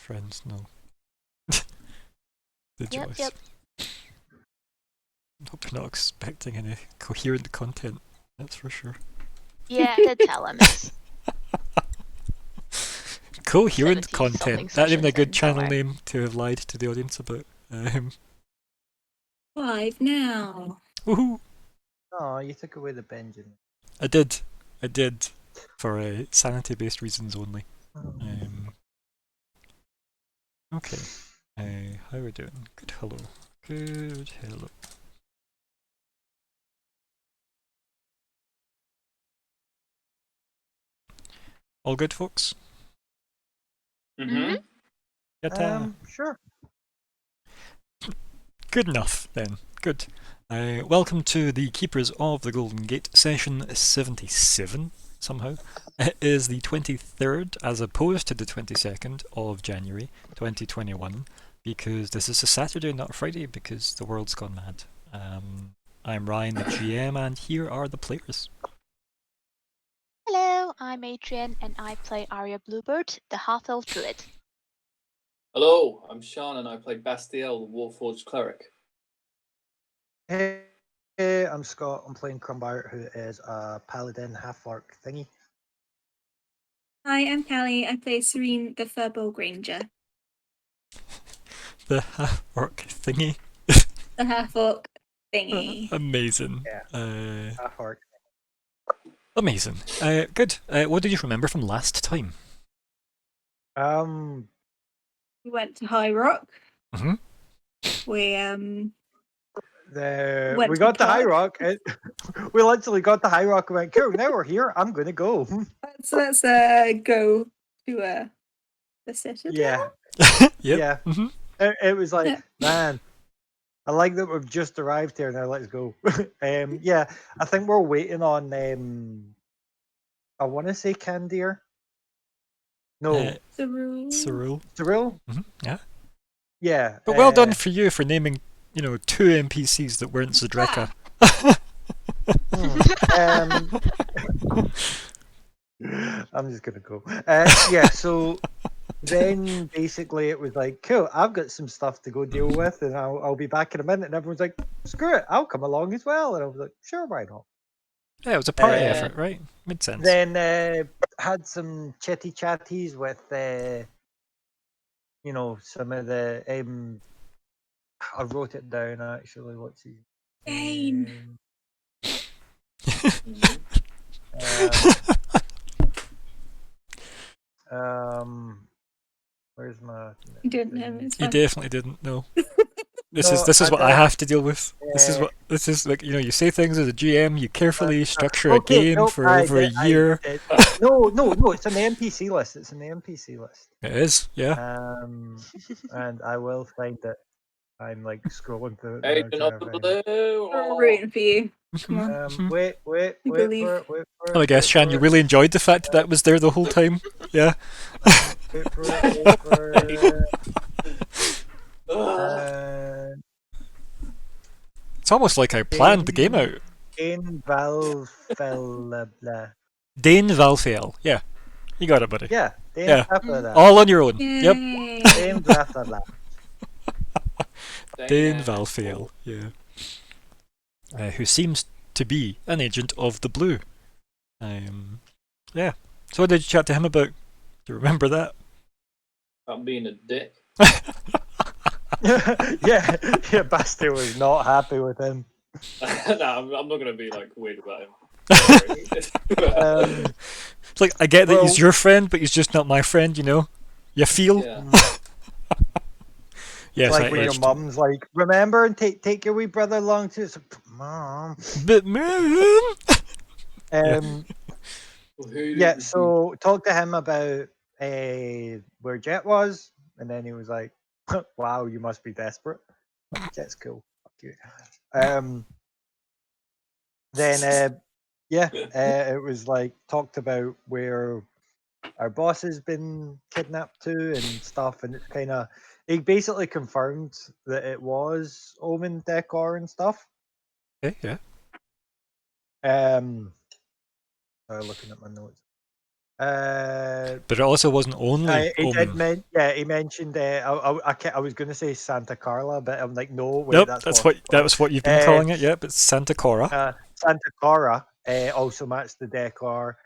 friends, no. The Yep, Joyce. yep. Hope you're not expecting any coherent content, that's for sure. Yeah, I did tell him it's Coherent 70 something content. That even a sessions good in, don't channel worry. name to have lied to the audience about. 5 now. Woohoo! Oh, you took away the Benjamin. I did. For sanity-based reasons only. Okay. How are we doing? Good hello. Good hello. All good, folks? Mm-hmm. Yatta. Sure. Good enough, then. Good. Welcome to the Keepers of the Golden Gate, session 77, somehow. It is the 23rd, as opposed to the 22nd of January, 2021, because this is a Saturday, not a Friday, because the world's gone mad. I'm Ryan, the GM, and here are the players. Hello, I'm Adrian, and I play Arya Bluebird, the Half-Elf Druid. Hello, I'm Sean, and I play Bastiel, the Warforged Cleric. Hey, I'm Scott. I'm playing Crumbart, who is a paladin half-orc thingy. Hi, I'm Callie. I play Serene, the Furbolg Ranger. The half-orc thingy. The half-orc thingy. Amazing. Yeah. Half-orc. Amazing. Good. What did you remember from last time? We went to High Rock. Mhm. We We got to the High Prague. Rock. We literally got the High Rock and went, cool, now we're here. I'm going to go. Let's go to the Citadel. Yeah. Yep. Yeah. Mm-hmm. It was like, Yeah. man, I like that we've just arrived here. Now let's go. Yeah, I think we're waiting on, I want to say Candir. No, Cyril. Cyril? Yeah. Yeah. But well done for you for naming, two NPCs that weren't Zedreka. I'm just gonna go. Yeah, so then basically it was like, cool, I've got some stuff to go deal with, and I'll be back in a minute. And everyone's like, screw it, I'll come along as well. And I was like, sure, why not? Yeah, it was a party Uh, effort, right? Made sense. Then had some chitty chatties with, some of the. I wrote it down actually. What's his Dane. Where's my? You didn't know. It's You fine. definitely didn't know. This No, is what I don't- have to deal with. This is like you say things as a GM. You carefully structure a Okay, game nope, for over a year. No, it's an NPC list. It's an NPC list. It is, yeah. And I will find it. I'm like scrolling through it. Hey, now, trying to find it. We're rooting for you. Come on. Wait You for believe. it, wait for it. Oh, I guess, wait Shan, for you it, really enjoyed the fact that was there the whole time. Yeah. Wait for it, wait for it. It's almost like I planned the game out. Dane Valfella. Dane Valfael. Yeah. You got it, buddy. Yeah, Dane Yeah. Valfella. All on your own. Yay. Yep. Dane Valfella. Dane Valfael, yeah. Who seems to be an agent of the Blue. Yeah. So what did you chat to him about? Do you remember that? I'm being a dick. yeah, Bastille was not happy with him. I'm not going to be weird about him. It's like, I get that he's your friend, but he's just not my friend, You feel? Yeah. Yes, It's like when your mum's like, remember, and take your wee brother along too. It's like, Mom. But man. Yeah, so talk to him about where Jet was, and then he was like, wow, you must be desperate. Jet's cool. Fuck you. Then it was like talked about where our boss has been kidnapped to and stuff, and it's kind of he basically confirmed that it was Omen Decor and stuff. Okay, yeah. Sorry, looking at my notes. But it also wasn't only he did Omen. he mentioned. I was going to say Santa Carla, but I'm like, no, wait, Nope, that's that what. was what you've been calling it. Yep, it's Santa Cora. Santa Clara also matched the decor.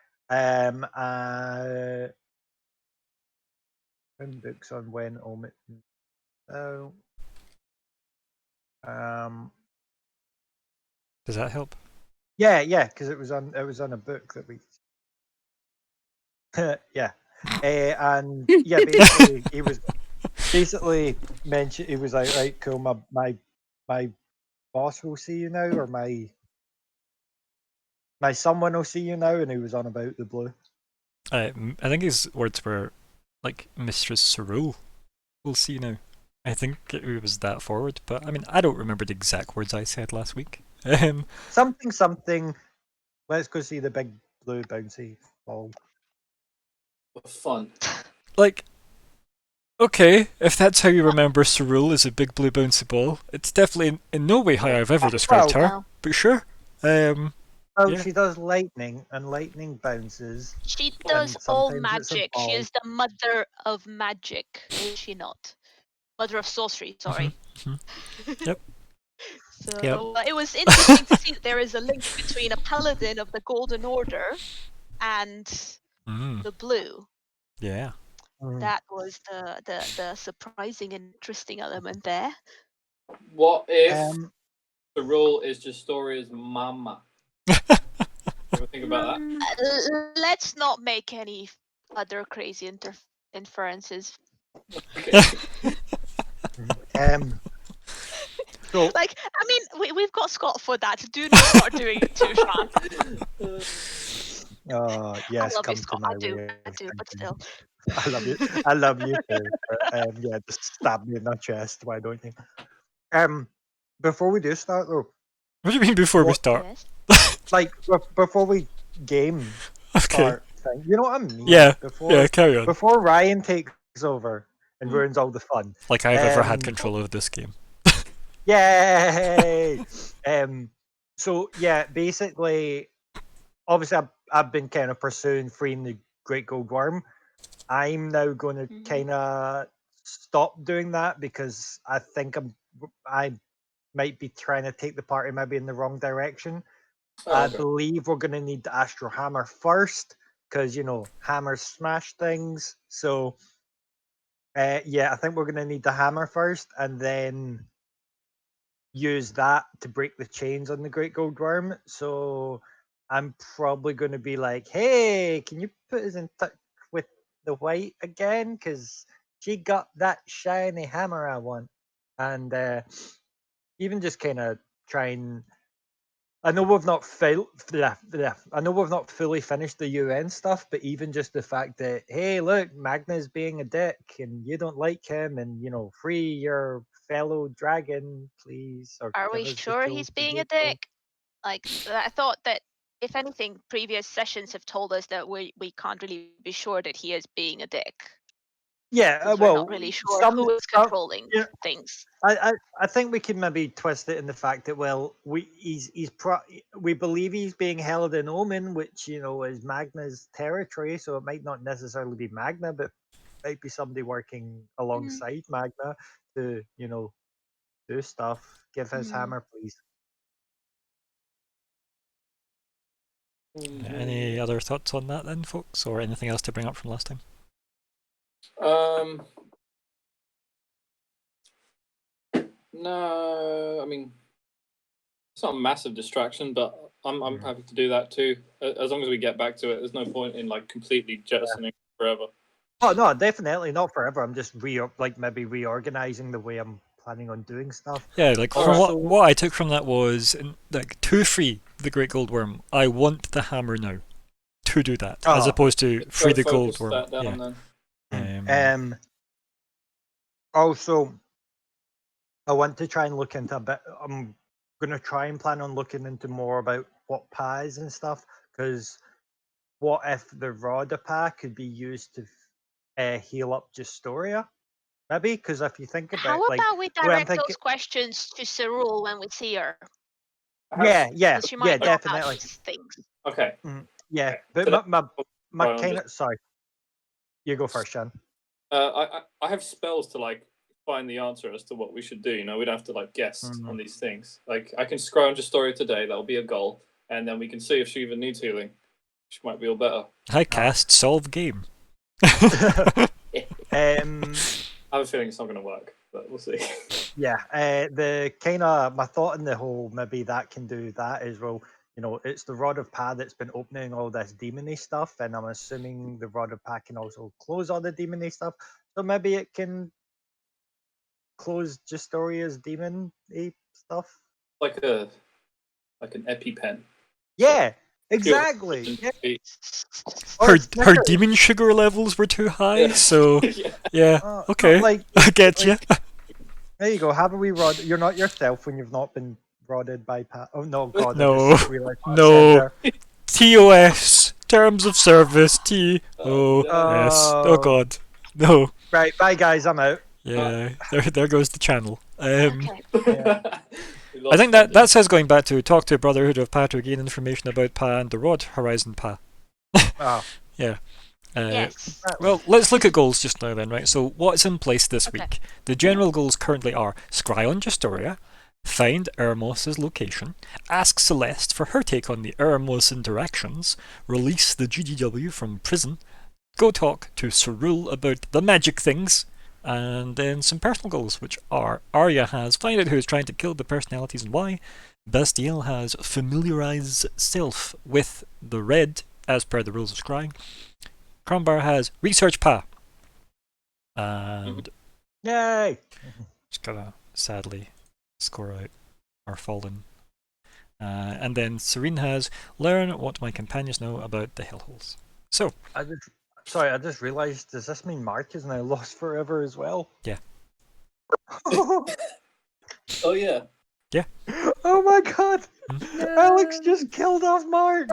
Books on when Omen. Oh. Does that help? Yeah, because it was on a book that we. Yeah, and yeah, basically he was mentioned. He was like, right, cool. My boss will see you now, or my someone will see you now, and he was on about the blue. I think his words were like, Mistress Cerule will see you now. I think it was that forward, but I mean, I don't remember the exact words I said last week. Something. Let's go see the big blue bouncy ball. Fun. Like, okay, if that's how you remember Cerule as a big blue bouncy ball, it's definitely in no way how I've ever described her. No. But sure. Oh, Yeah. she does lightning, and lightning bounces. She And does all sometimes it's a magic. She ball. is the mother of magic, is she not? Mother of sorcery, sorry. Yep. So Yep. it was interesting to see that there is a link between a paladin of the Golden Order and the blue. Yeah. That was the surprising and interesting element there. What if the role is Justoria's mama? Ever think about that? Let's not make any other crazy inferences. Okay. So, Like, I mean, we've got Scott for that. Do not start doing it too, Sean. yes, I love come you, to Scott. my I do, way of but thinking. still. I love you. I love you too. But, yeah, just stab me in the chest. Why don't you? Before we do start though, What do you mean before we start? Yes. like before we game Okay. start thing, you know what I mean? Yeah. Before, Yeah, carry on. Before Ryan takes over and ruins all the fun. Like I've ever had control of this game. Yay! So yeah, basically, obviously I've been kind of pursuing freeing the Great Gold Worm. I'm now going to kind of stop doing that because I think I might be trying to take the party maybe in the wrong direction. I believe we're going to need the Astro Hammer first because hammers smash things. So yeah, I think we're going to need the hammer first, and then use that to break the chains on the Great Gold Worm. So I'm probably going to be like, hey, can you put us in touch with the white again? Because she got that shiny hammer I want. And even just kind of try and. I know we've not I know we've not fully finished the UN stuff, but even just the fact that, hey, look, Magna's being a dick and you don't like him, and free your fellow dragon, please. Or Are give we us the sure tools he's to being do a so. dick? Like, I thought that, if anything, previous sessions have told us that we can't really be sure that he is being a dick. Yeah, 'Cause we're not really sure who is controlling things. I think we can maybe twist it in the fact that, well, we believe he's being held in Omen, which is Magna's territory, so it might not necessarily be Magna, but might be somebody working alongside Magna to do stuff. Give his hammer, please. Any other thoughts on that then, folks, or anything else to bring up from last time? No, I mean, it's not a massive distraction, but I'm happy to do that too. As long as we get back to it, there's no point in like completely jettisoning forever. Oh no, definitely not forever. I'm just maybe reorganizing the way I'm planning on doing stuff. Yeah, like from Also, what I took from that was, like, to free the Great Gold Worm, I want the hammer now to do that, as opposed to free the Gold Worm. Also, I want to try and look into a bit. I'm going to try and plan on looking into more about what pies and stuff, because what if the Rodapa could be used to heal up Justoria? Maybe, because if you think about How it, about we direct those questions to Cerule when we see her? Yeah, Because she might know about definitely. these things. Okay. Yeah, but my I'm kind of sorry. You go first, Shan. I have spells to like find the answer as to what we should do. You know, we'd have to like guess Mhm. on these things. Like I can scrounge a story today. That'll be a goal, and then we can see if she even needs healing. She might be all better. I cast solve game. I have a feeling it's not going to work, but we'll see. Yeah, the kind of my thought in the whole maybe that can do that is, well, you know, it's the Rod of Pa that's been opening all this demony stuff, and I'm assuming the Rod of Pa can also close all the demony stuff. So maybe it can close Justoria's demon stuff. like an EpiPen. Yeah, exactly. Yeah. Or Her it's her Snickers. demon sugar levels were too high, Yeah. so Yeah. yeah. No, Okay, like I get like, you. there you go. Have a wee rod. You're not yourself when you've not been rodded by Pa. Oh no, God! No. I just realized what I No. said there. TOS, terms of service, TOS. Oh god, no. Right, bye guys. I'm out. Yeah, there goes the channel. Okay. We I think lost that says going back to talk to Brotherhood of Pa to gain information about Pa and the Rod Horizon Pa. Oh, Yes. Well, let's look at goals just now then, right? So what's in place this Okay. week? The general goals currently are scry on Justoria, find Ermos's location, ask Celeste for her take on the Ermos interactions, release the GGW from prison, go talk to Cerule about the magic things, and then some personal goals, which are Arya has find out who is trying to kill the personalities and why, Bastiel has familiarize self with the red as per the rules of scrying, Crombar has research Pa, and yay! just gotta sadly score out our fallen. And then Serene has learn what my companions know about the hellholes. So I just realized. Does this mean Mark is now lost forever as well? Yeah. Oh yeah. Oh my God! Alex No. just killed off Mark.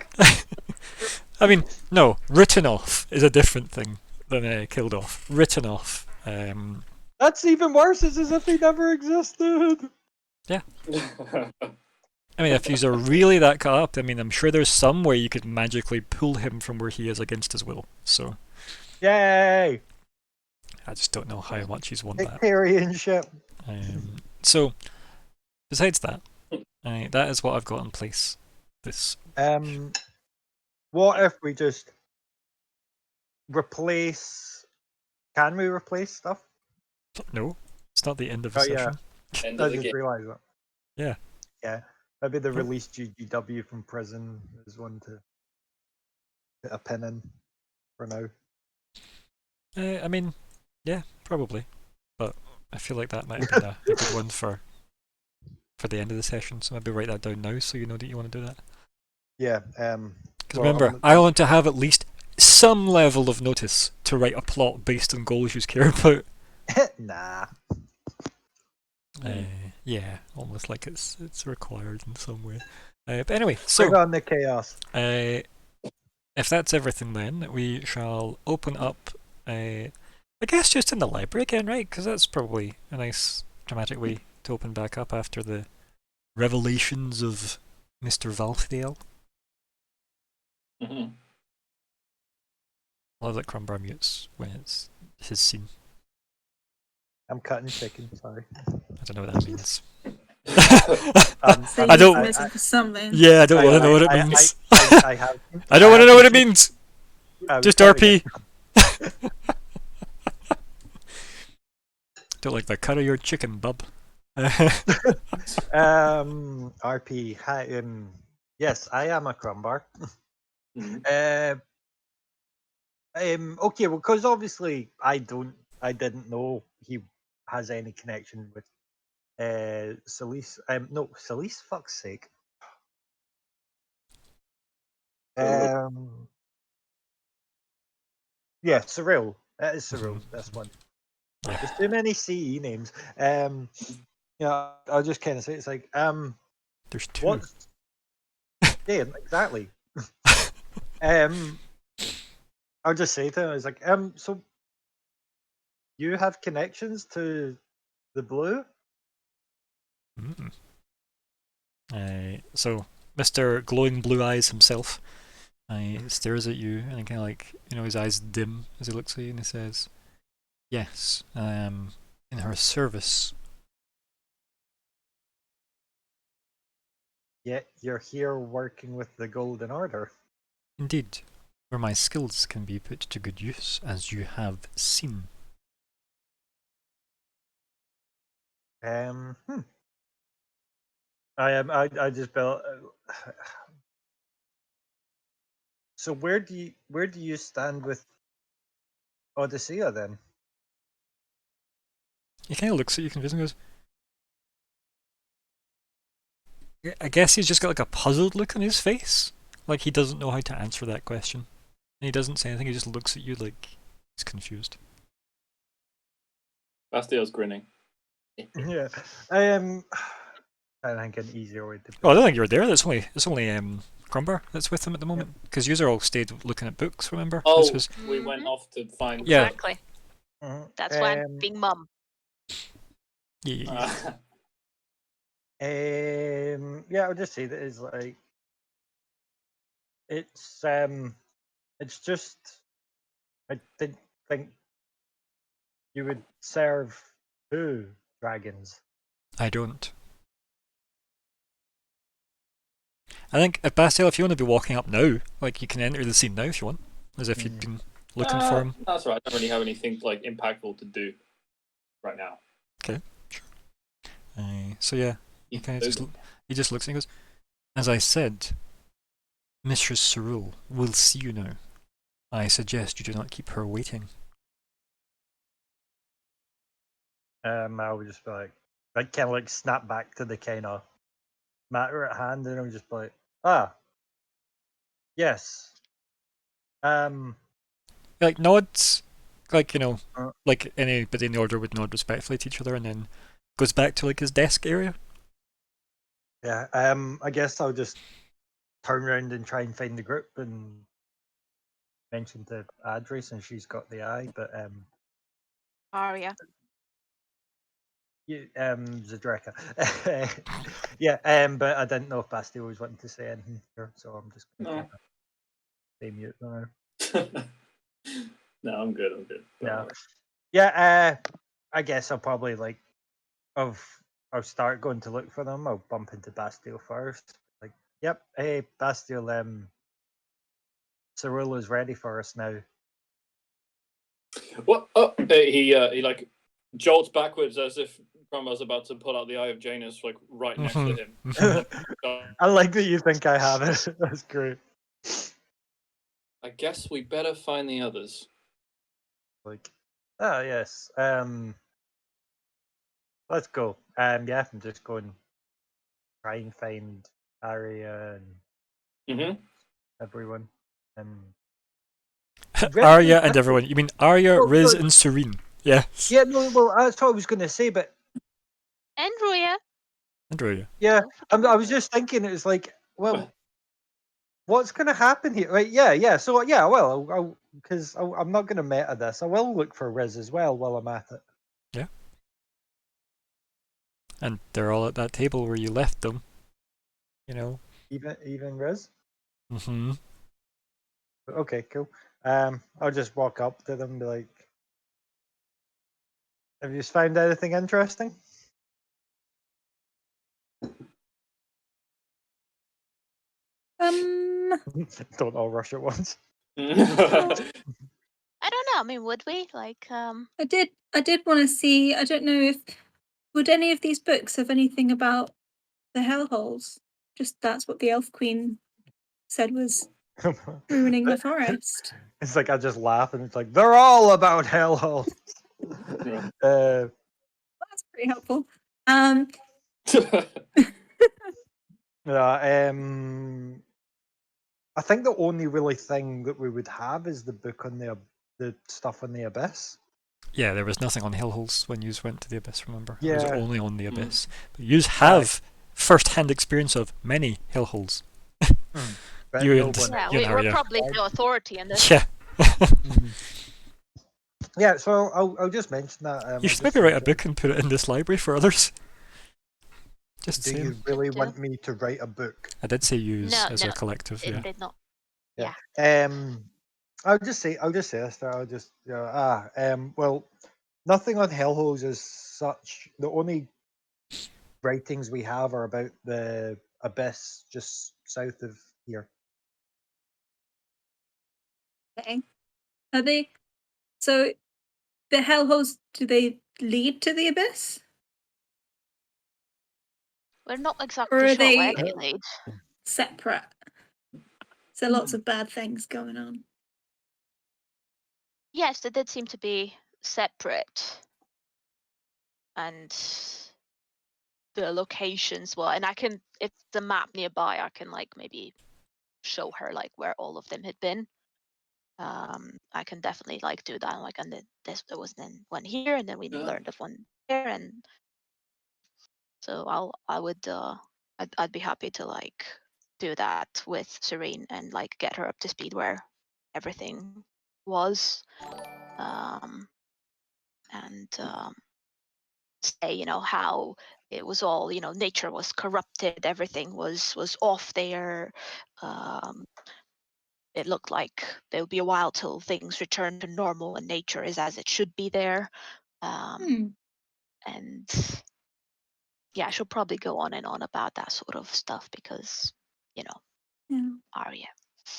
I mean, no, written off is a different thing than killed off. Written off. That's even worse. It's as if he never existed. I mean, if he's really that caught up, I mean, I'm sure there's some way you could magically pull him from where he is against his will. So Yay! I just don't know how much he's won that. Victorian ship. So besides that, that is what I've got in place. This What if we just replace? Can we replace stuff? no, it's not the end of the Oh, yeah. session. End I of the just game. realised that. Yeah. Yeah. Maybe the Yeah. release GGW from prison is one to put a pin in for now. I mean, yeah, probably, but I feel like that might have been a good one for the end of the session. So maybe write that down now, so you know that you want to do that. Yeah. Because Well, remember, I want to have at least some level of notice to write a plot based on goals you care about. nah. Yeah, almost like it's required in some way. But anyway, Bring so on the chaos. if that's everything, then we shall open up. I guess just in the library again, right? Because that's probably a nice dramatic way to open back up after the revelations of Mr. Valthdale. Mhm. I love that Crumbar mutes when it's his scene. I'm cutting chicken. Sorry. I don't know what that means. So I don't- he's missing for something. Yeah, I don't want to know what it I- means. I have. I don't want to know what it means. Just RP. Don't like the cut of your chicken, bub. RP. Hi. Yes, I am a crumbar. Mhm. Okay, well, because obviously I didn't know he has any connection with Celise. No, Celise. Fuck's sake. Yeah, Cyril. That is Cyril. This one. Yeah. There's too many CE names. Yeah, I'll just kind of say it's like There's two. what? Yeah, exactly. I'll just say to him, I was like, so you have connections to the blue? So, Mr. Glowing Blue Eyes himself He stares at you and kind of like, his eyes dim as he looks at you and he says, "Yes, I am in her service." Yet you're here working with the Golden Order. Indeed, where my skills can be put to good use, as you have seen. Hmm. I just built. So where do you stand with Odyssea then? He kind of looks at you confused and goes, I guess he's just got like a puzzled look on his face. Like he doesn't know how to answer that question. And he doesn't say anything, he just looks at you like he's confused. Bastiel's grinning. Yeah. I think an easier way to put Oh, I don't think you're there. It's only Crumber that's with him at the moment. Because you all stayed looking at books, remember? Oh, This was, we went off to find. Yeah. Exactly. Mhm. That's why I'm being mum. yeah. Yeah, I'll just say that it's like it's just I didn't think you would serve 2 dragons. I don't. I think, Bastiel, if you want to be walking up now, like you can enter the scene now if you want. As if you'd been looking for him. That's right. I don't really have anything like impactful to do right now. So yeah, he just looks and he goes, "As I said, Mistress Cerule will see you now. I suggest you do not keep her waiting." I would just be like, I'd kind of like snap back to the kind of matter at hand, and I would just be like, yes. Like nods, like Uh. like anybody in the order would nod respectfully to each other, and then goes back to like his desk area. Yeah. I guess I'll just turn around and try and find the group and mention to Adri since she's got the eye, but Aria. Zadreka. Yeah, but I didn't know if Bastille was wanting to say anything here, so I'm just gonna stay mute now. No, I'm good. Yeah. Yeah, I guess I'll probably like I'll start going to look for them. I'll bump into Bastille first. Like, yep, hey Bastille, Cerula's ready for us now. What? Oh, he like jolts backwards as if Grandma's about to pull out the Eye of Janus, like right next to him. I like that you think I have it. That's great. I guess we better find the others. Like, yes. Let's go. Yeah, I'm just going try and find Arya and everyone. Arya and everyone. You mean Arya, Oh, Riz, sorry. and Serene? Yes. Yeah, no, well, that's what I was going to say, but And Ruya. And Arya. yeah, I was just thinking, it was like, well, what's going to happen here? Right? Yeah. So yeah, well, because I'm not going to meta this. I will look for Riz as well while I'm at it. Yeah. And they're all at that table where you left them. Even Riz. Mm-hmm. Okay, cool. I'll just walk up to them and be like, "Have you found anything interesting?" Don't all rush at once. I don't know. I mean, would we? Like, I did want to see. I don't know if would any of these books have anything about the hellholes. Just that's what the Elf Queen said was ruining the forest. It's like I just laugh and it's like they're all about hellholes. Yeah. That's pretty helpful. Yeah, I think the only really thing that we would have is the book on the stuff on the Abyss. Yeah, there was nothing on Hellholes when you went to the Abyss, remember? It was Yeah. only on the Abyss. But you have first-hand experience of many Hellholes. But You no and- one- yeah, you know, we're yeah. probably the authority in this. Yeah. Yeah, so I'll just mention that. You I'll should just maybe say write a that- book and put it in this library for others. Just Do saying. you really do. want me to write a book? I did say use No, as no, a collective, It yeah. did not. I'll just say this. I'll just well, nothing on Hellholes is such. The only writings we have are about the abyss just south of here. Okay. Are they? So the hellholes, do they lead to the abyss? We're not Or exactly are sure where they- they lead. Separate. So lots of bad things going on. Yes, they did seem to be separate. And the locations were, and I can, if the map nearby, I can like maybe show her like where all of them had been. I can definitely like do that. Like, and this there was then one here, and then we learned of one there, and so I'd be happy to like do that with Serene and like get her up to speed where everything was, and say, you know, how it was all, you know, nature was corrupted, everything was off there. It looked like there would be a while till things return to normal and nature is as it should be there. And yeah, she'll probably go on and on about that sort of stuff because, you know, Yeah. Arya.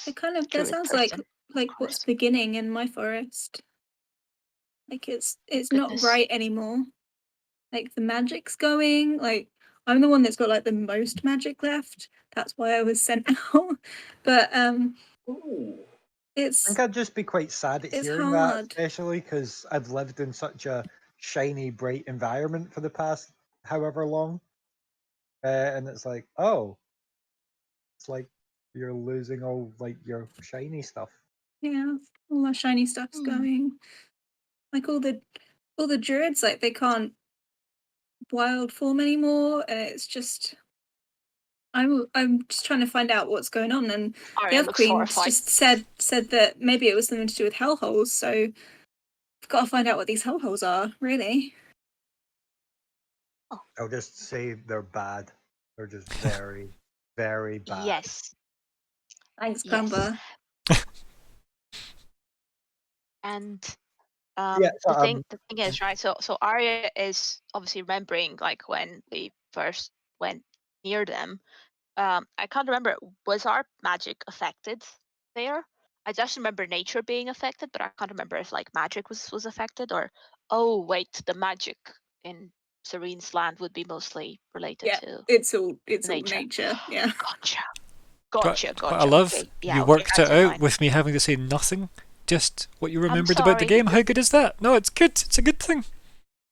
It kind of that Druid sounds person, like of what's course. beginning in my forest. Like it's not Goodness. right anymore. Like the magic's going. Like I'm the one that's got like the most magic left. That's why I was sent out. But Ooh. I it's think I'd just be quite sad at It's hearing that, hard. especially because I've lived in such a shiny, bright environment for the past however long, and it's like, oh, it's like you're losing all like your shiny stuff. yeah, all my shiny stuff's Hmm. going. Like all the druids, like they can't wild form anymore, and it's just I'm just trying to find out what's going on. And the Arya Elf looks Queen horrified. just said that maybe it was something to do with hellholes. So I've got to find out what these hellholes are, really. I'll just say they're bad. They're just very, very bad. Yes. Thanks, Yes. Crumber. And Yeah, so, the thing is, right, so Arya is obviously remembering like when we first went near them. I can't remember, was our magic affected there? I just remember nature being affected, but I can't remember if like magic was affected, or oh wait, the magic in Serene's land would be mostly related Yeah, to it's all nature. nature. Yeah. Gotcha. But I Gotcha. love Okay. Yeah, you okay, worked that's it in out line. with me having to say nothing, just what you remembered about the sorry. game. How good is that? No, it's good. It's a good thing.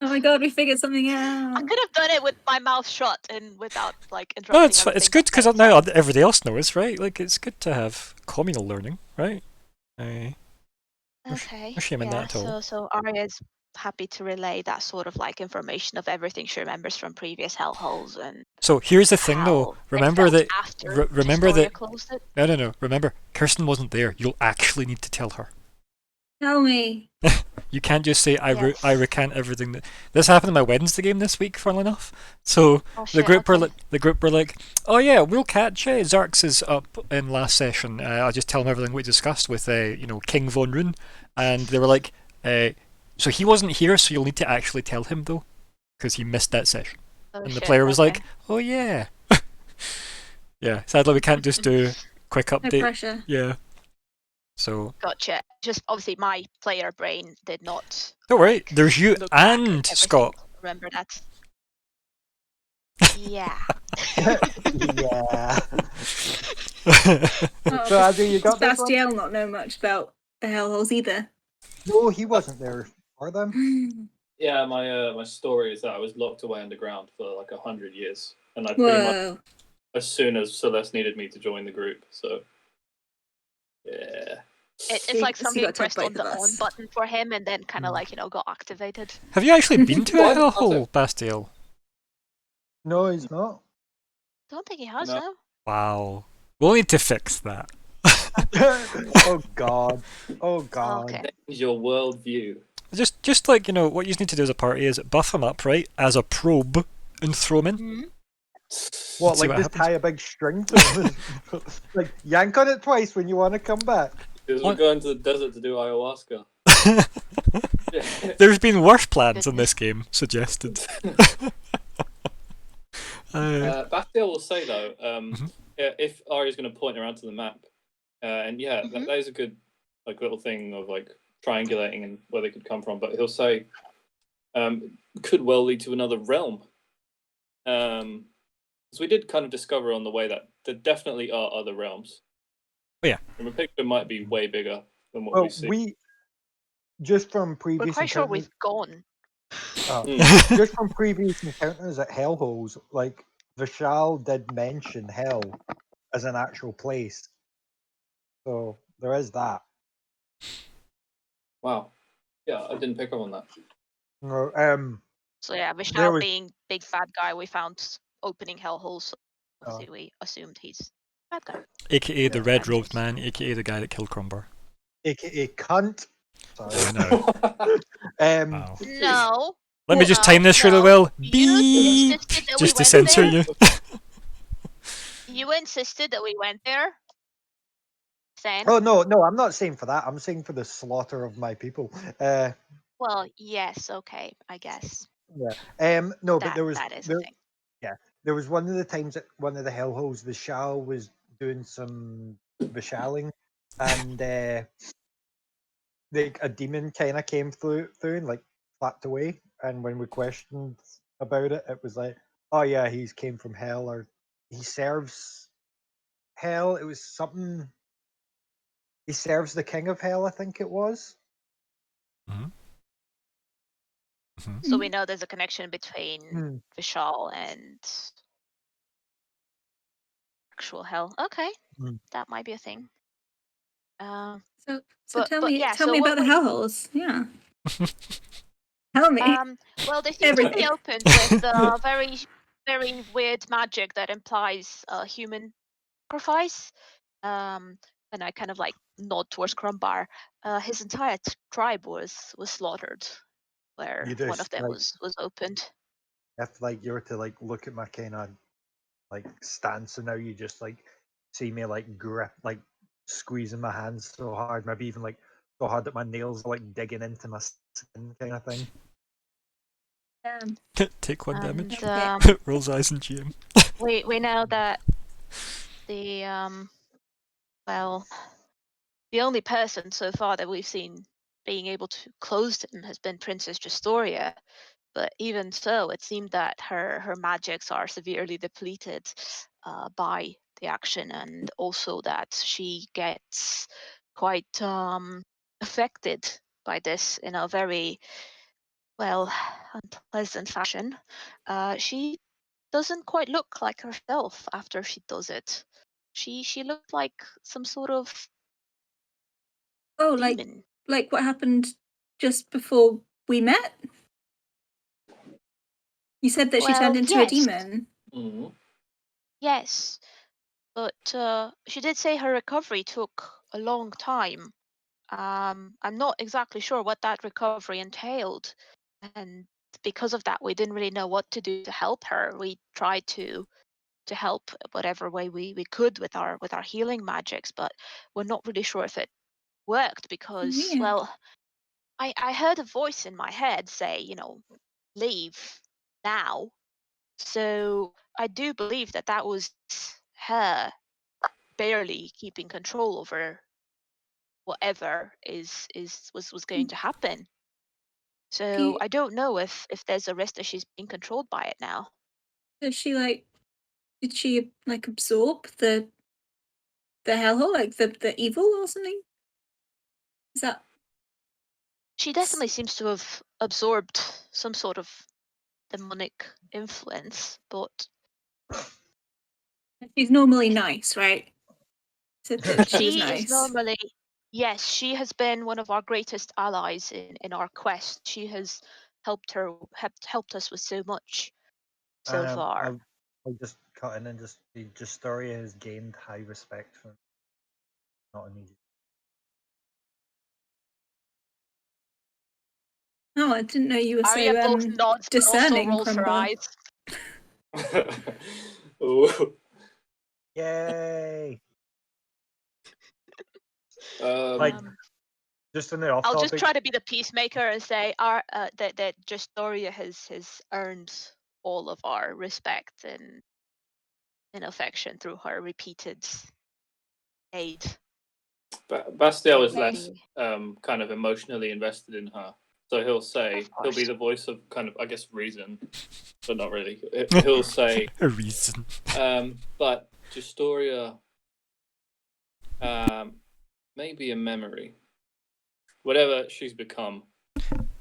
Oh my god, we figured something out. I could have done it with my mouth shut and without like interrupting. No, it's everything good that because Meg now said. everybody else knows, right? Like it's good to have communal learning, right? Okay. no shame in that at all. So Arya is happy to relay that sort of like information of everything she remembers from previous hellholes and So here's the thing, though. how it Remember felt that. after Remember Historia that. closed it. No. Remember, Kirsten wasn't there. You'll actually need to tell her. Tell me. You can't just say I Yes. recant everything. This happened in my Wednesday game this week, funnily enough. So Oh, the shit, group okay. were like, "Oh yeah, we'll catch Zarx is up in last session. I'll just tell him everything we discussed with King Von Rune," and they were like, "So he wasn't here, so you'll need to actually tell him though, because he missed that session." Oh, And the shit, player was okay. like, "Oh yeah, yeah." Sadly, we can't just do quick No update. pressure. Yeah. So Gotcha. Just obviously my player brain did not. don't worry. like, There's you look back at and everything. Scott. Remember that. Yeah. Yeah. Oh, So, Andrew, you got this one? Bastiel not know much about the hellholes either. No, he wasn't there for them. Yeah, my story is that I was locked away underground for like 100 years, and I pretty much Whoa. as soon as Celeste needed me to join the group. So yeah. It's like So you somebody gotta tell pressed on both the of on us. button for him and then kind of like, got activated. Have you actually been to a What? hellhole, Bastiel? No, he's not. Don't think he has, No. no? Wow. We'll need to fix that. Oh God. Oh God. Okay. Change your worldview. Just like, what you need to do as a party is buff him up, right, as a probe, and throw him in. Mhm. What, See like what just happens. tie a big string to him? Like yank on it twice when you want to come back. Because What? we're going to the desert to do ayahuasca. Yeah. There's been worse plans in Goodness. this game suggested. Bastiel will say though, Mhm. if Arya's going to point around to the map, and yeah, Mhm. that is a good like little thing of like triangulating and where they could come from. But he'll say, could well lead to another realm. Because we did kind of discover on the way that there definitely are other realms. Oh, yeah. And the picture might be way bigger than what Well, we see. we just from We're previous quite sure encounters, we've gone. just from previous encounters at Hellholes, like Vishal did mention Hell as an actual place, so there is that. Wow. Yeah, I didn't pick up on that. No, So yeah, There Vishal was- being big bad guy we found opening hellholes. So Oh. obviously we assumed he's bad guy. AKA the Yeah. red robed man, AKA the guy that killed Crumbar. aka cunt. Sorry. I know. Wow. No. Let me just No, time this really no. well. You Beep! insisted that Just we to went censor there. you. You insisted that we went there. Then, Oh no, I'm not saying for that. I'm saying for the slaughter of my people. well, yes, okay, I guess No, but there that is a there, thing. there was one of the times at one of the hellholes, Vishal was doing some Vishaling, and a demon kind of came through and like flapped away. And when we questioned about it, it was like, oh yeah, he's came from hell, or he serves hell. It was something. He serves the king of hell, I think it was. So we know there's a connection between Hmm. Vishal and actual hell. Okay, Hmm. that might be a thing. So But tell me yeah, so about what the we- hellholes. Yeah. Tell me. Well, they seem to be Everything. opened with very, very weird magic that implies human sacrifice. And I kind of like nod towards Crumbar. His entire tribe was slaughtered, where You one just of them like was opened. if like you were to like look at my kind of like stance, so now you just like see me like grip, like squeezing my hands so hard, maybe even like so hard that my nails are like digging into my skin, kind of thing. Take one damage. And Okay. Rolls eyes and GM. we know that the well, the only person so far that we've seen being able to close him has been Princess Justoria. But even so, it seemed that her magics are severely depleted by the action, and also that she gets quite affected by this in a very unpleasant fashion. She doesn't quite look like herself after she does it. She looked like some sort of Oh, demon. like what happened just before we met? You said that she turned Well, into a yes. demon. Mhm. Yes, but she did say her recovery took a long time. I'm not exactly sure what that recovery entailed, and because of that, we didn't really know what to do to help her. We tried to help whatever way we could with our healing magics, but we're not really sure if it worked because, Weird. well, I heard a voice in my head say, leave now. So I do believe that was her barely keeping control over whatever was going to happen. So you- I don't know if there's a risk that she's being controlled by it now. Does she did she like absorb the hellhole, like the evil or something? Is that She definitely seems to have absorbed some sort of demonic influence, but she's normally nice, right? Said that she was she is nice. normally, yes, she has been one of our greatest allies in our quest. She has helped us with so much so far. I'll just cut in and just the Justoria has gained high respect for not immediate. Oh, I didn't know you were Arya so both nods but also discerning, rolls her Crumbar. eyes. Ooh. Yay! Like, Just in the off I'll topic. just try to be the peacemaker and say that Justoria has earned all of our respect and affection through her repeated aid. Bastiel is less Maybe. kind of emotionally invested in her, so he'll say Of he'll be course. the voice of kind of, I guess, reason, but not really. He'll say, A reason. but Justoria, maybe a memory, whatever she's become.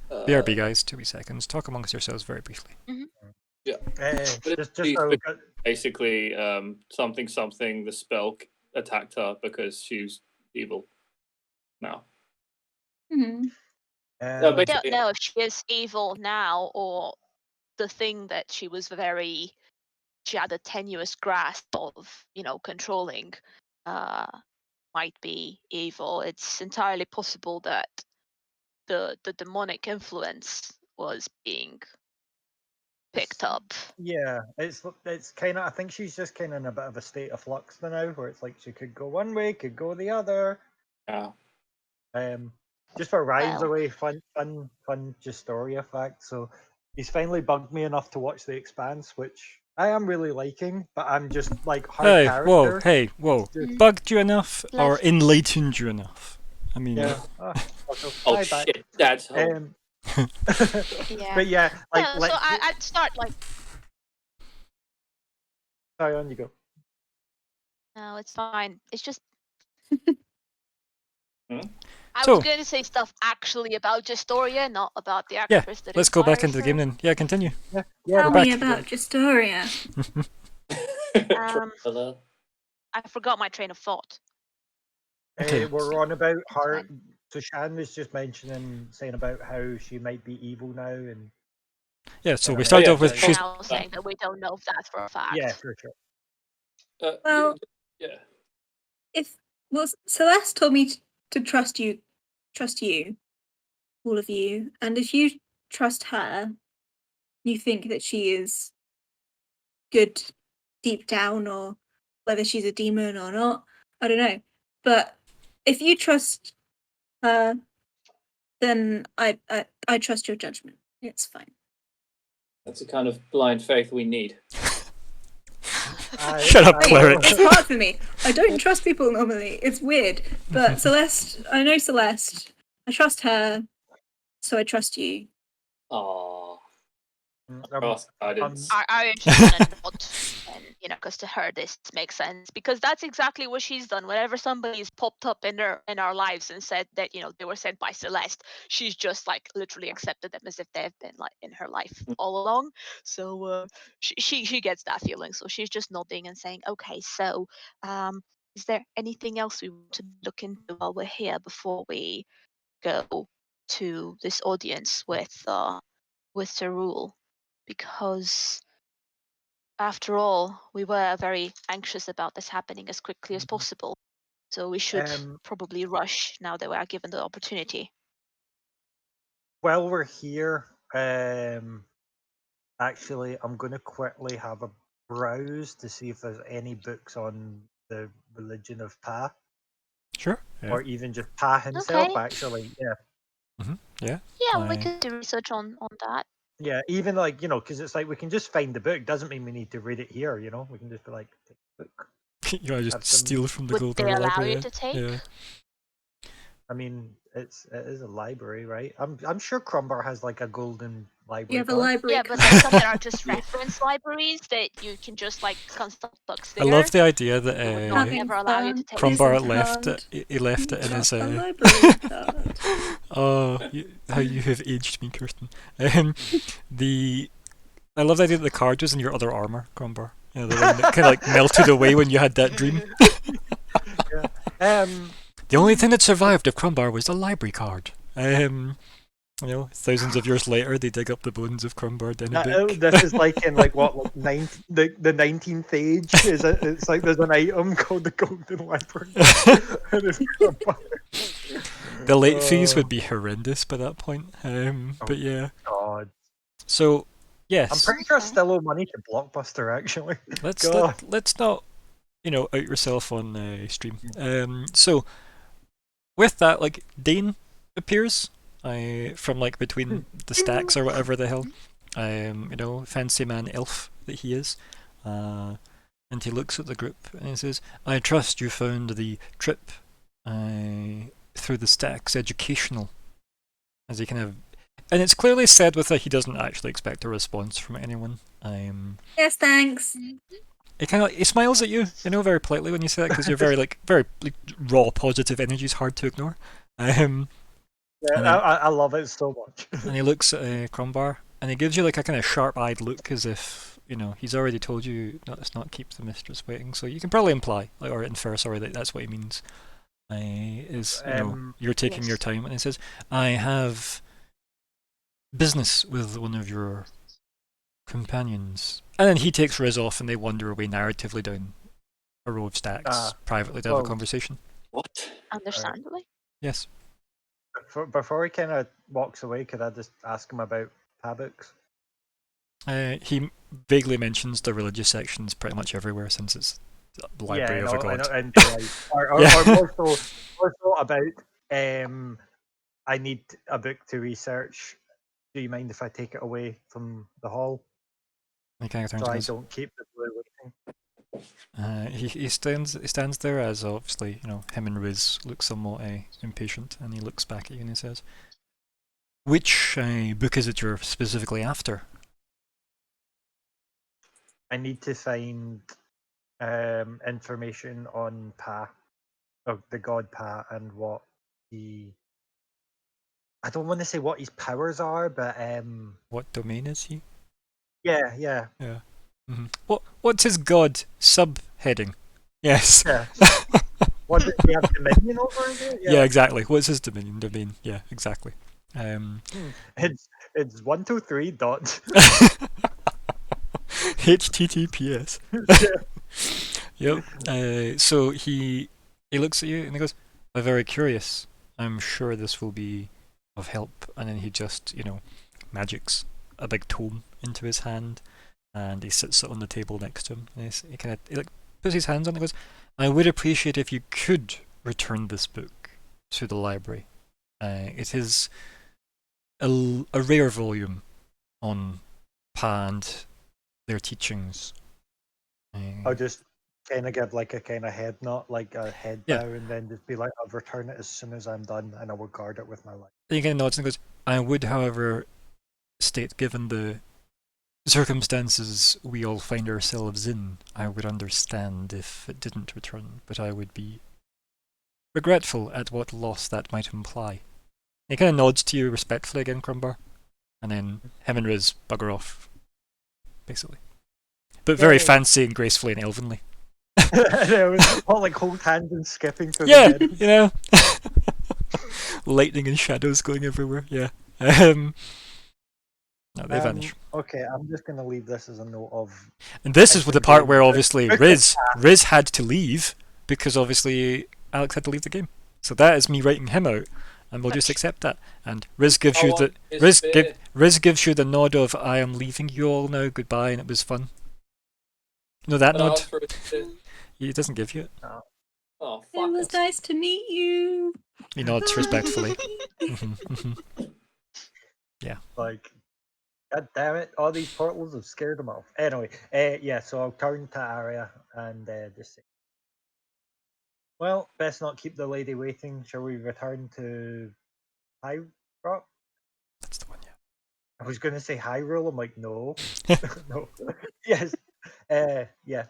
BRB, guys, 2 seconds. Talk amongst yourselves very briefly. Yeah. But Just she's so basically something. The spell attacked her because she's evil now. Hmm. I basically, don't know if she is evil now or the thing that she had a tenuous grasp of, controlling, might be evil. It's entirely possible that the demonic influence was being picked up. yeah, it's kind of. I think she's just kind of in a bit of a state of flux now, where it's like she could go one way, could go the other. yeah. Just for rhymes Well. away, fun Justoria fact. So he's finally bugged me enough to watch The Expanse, which I am really liking, but I'm just like her Hey, character. whoa. Just- Bugged you enough or Left. enlightened you enough? I mean, Yeah. Also, Oh hi, back. shit, Dad's home. Yeah. But yeah, like No, so I'd start like, sorry, on you go. no, it's fine. It's just. Hmm? I So- was going to say stuff actually about Justoria, not about the Yeah, actress that let's go back inspires into the game her. then. Yeah, continue. Yeah, Tell we're me back. about Justoria. Um, I forgot my train of thought. Okay. We're on about her. fine. So Shan was just saying about how she might be evil now, and Yeah, so we Yeah, started yeah, off with yeah. she's Now saying that we don't know if that's for a fact. yeah, for sure. Well- yeah. Celeste told me to trust you, all of you, and if you trust her, you think that she is good deep down, or whether she's a demon or not, I don't know. But if you trust her, then I trust your judgment. It's fine. That's the kind of blind faith we need. Shut up, Hey, cleric. it's hard for me. I don't trust people normally. It's weird. But Celeste, I know Celeste. I trust her, so I trust you. Aww. Mm, Cross guidance. I just want to nod, and because to her this makes sense, because that's exactly what she's done. Whenever somebody's popped up in our lives and said that they were sent by Celeste, she's just like literally accepted them as if they've been like in her life all along. So she gets that feeling. So she's just nodding and saying, "Okay, so is there anything else we want to look into while we're here before we go to this audience with Cerule?" Because after all, we were very anxious about this happening as quickly as possible. So we should probably rush now that we are given the opportunity. While we're here, actually, I'm going to quickly have a browse to see if there's any books on the religion of Pa, Sure. Yeah. or even just Pa himself. Okay. Actually, yeah. Yeah. Yeah, we Aye. could do research on that. Yeah, even like because it's like we can just find the book. Doesn't mean we need to read it here. We can just be like, take the book. You gotta just Have some- steal from the Would Golden they allow Library. you to take? Yeah. I mean, it is a library, right? I'm sure Crumbar has like a golden library. You have a card. library. Yeah, but card. there's some that are just reference libraries that you can just like consult books I there. love the idea that They would not Having ever allow you to fun take. Crumbar isn't left hard. it. He left it in his. A library card. Oh, how you have aged me, Kirsten. I love the idea that the card was in your other armor, Crumbar. The one that kind of like melted away when you had that dream. The only thing that survived of Crumbar was the library card. Thousands of years later, they dig up the bones of Crumbar in a book. This is like in like what the 19th age. It's like there's an item called the Golden Library. And it's Crumbar. The late fees would be horrendous by that point. But yeah. God. So, Yes. I'm pretty sure I Okay. still owe money to Blockbuster, actually. Let's God. let's not, out yourself on stream. So with that, like Dane appears, from like between the stacks or whatever the hell, fancy man elf that he is, and he looks at the group and he says, "I trust you found the trip through the stacks educational." As he kind of, and it's clearly said with that he doesn't actually expect a response from anyone. Yes, thanks. He smiles at you, very politely when you say that, because you're very raw positive energy is hard to ignore. Yeah, And then- I love it so much. And he looks at Crombar and he gives you like a kind of sharp-eyed look, as if he's already told you let's not keep the mistress waiting. So you can probably imply or infer, sorry, that that's what he means. You're taking your Yes. time, and he says, "I have business with one of your companions," and then he takes Riz off, and they wander away narratively down a row of stacks privately to have a well- conversation. What? Understandably. Yes. Before he kind of walks away, could I just ask him about Pabooks? He vaguely mentions the religious sections pretty much everywhere, since it's the library of a god. And like, or Yeah. more so about I need a book to research. Do you mind if I take it away from the hall He kind of turns so and I goes, don't keep the blue waiting? he stands there as obviously him and Riz look somewhat impatient, and he looks back at you and he says, "Which book is it you're specifically after?" I need to find information on Pa, of the god Pa, and what he. I don't want to say what his powers are, but What domain is he? yeah. What's his god subheading? Yes. Yeah. What does he have dominion over? Is it? Yeah, exactly. What's his domain? Yeah, exactly. It's 123 dot. HTTPS. Yep. So he looks at you and he goes, "I'm very curious. I'm sure this will be of help." And then he just, magics a big tome into his hand, and he sits it on the table next to him. And he puts his hands on it and goes, "I would appreciate if you could return this book to the library. It is a rare volume on Pa and their teachings." I'll just kind of give like a kind of head nod, like a head Yeah. bow, and then just be like, "I'll return it as soon as I'm done, and I will guard it with my life." Then he kind of nods and goes, "I would, however, state, given the circumstances we all find ourselves in, I would understand if it didn't return, but I would be regretful at what loss that might imply." He kind of nods to you respectfully again, Crumbar, and then him and Riz bugger off, basically. But very Yay. fancy and gracefully and elvenly. And it was all like hold hands and skipping through Yeah, the bed. lightning and shadows going everywhere. Yeah. No, they vanish. Okay, I'm just gonna leave this as a note of. And this is I've with the been part doing where this. obviously Riz had to leave because obviously Alex had to leave the game. So that is me writing him out, and we'll just accept that. And Riz gives you the Riz gives you the nod of "I am leaving you all now, goodbye," and it was fun. No, that nod. He doesn't give you it. Oh, It fuck. was nice to meet you. He nods respectfully. Like, God damn it! All these portals have scared him off. Anyway, yeah. So I'll turn to Arya and just say, "Well, best not keep the lady waiting. Shall we return to High Rock?" That's the one, yeah. I was going to say Hyrule. I'm like, no, no. Yes, yeah.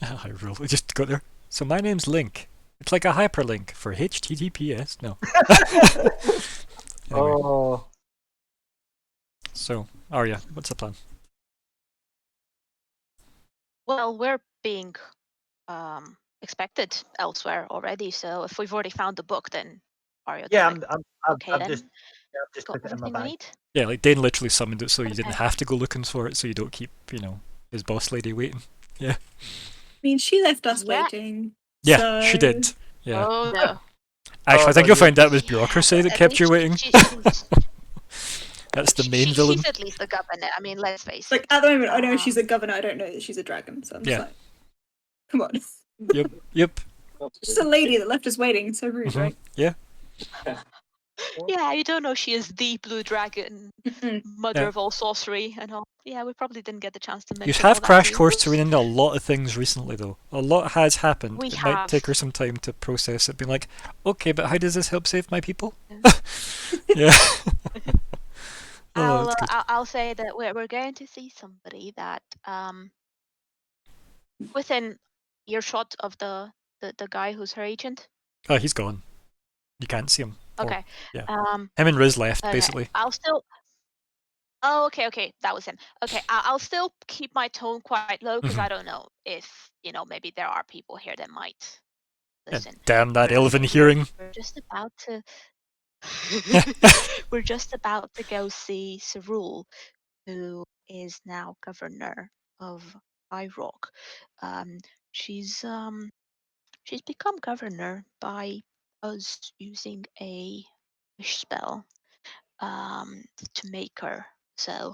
I really just got there. So my name's Link. It's like a hyperlink for HTTPS. No. Anyway, Oh, so Arya, what's the plan? Well, we're being expected elsewhere already, so if we've already found the book, then Arya. yeah. like, I'm okay then. just got put it in my everything we bag. need. Yeah, like Dane literally summoned it so you didn't Okay. have to go looking for it, so you don't keep, his boss lady waiting. I mean, she left us Yeah. waiting. Yeah, she so- did. Yeah. Oh no. Actually, I think no, you'll you- find that was bureaucracy that At kept you least waiting. she's That's the main villain. She's at least the governor. I mean, let's face Like it. at the moment, I know she's a governor. I don't know that she's a dragon. So I'm just Yeah. like, come on. Yep. Just a lady that left us waiting. It's so rude, Mhm. right? Yeah. Yeah, you don't know she is the blue dragon, Mm-mm. mother Yeah. of all sorcery and all. Yeah, we probably didn't get the chance to You mention all have that crash to you. course Serena into a lot of things recently, though. A lot has happened. We It might have. take her some time to process it. Being like, okay, but how does this help save my people? Yeah. Yeah. Oh, that's good. I'll say that we're going to see somebody that within earshot of the guy who's her agent. Oh, he's gone. You can't see him. Or- Okay. yeah. Um. Him and Riz left, Okay. basically. I'll still. Oh, okay, that was him. Okay, I'll still keep my tone quite low because Mhm. I don't know if maybe there are people here that might Yeah, listen. damn that Um, elven hearing. We're just about to. We're just about to go see Cerule, who is now governor of Irock. She's become governor by us using a wish spell to make her. So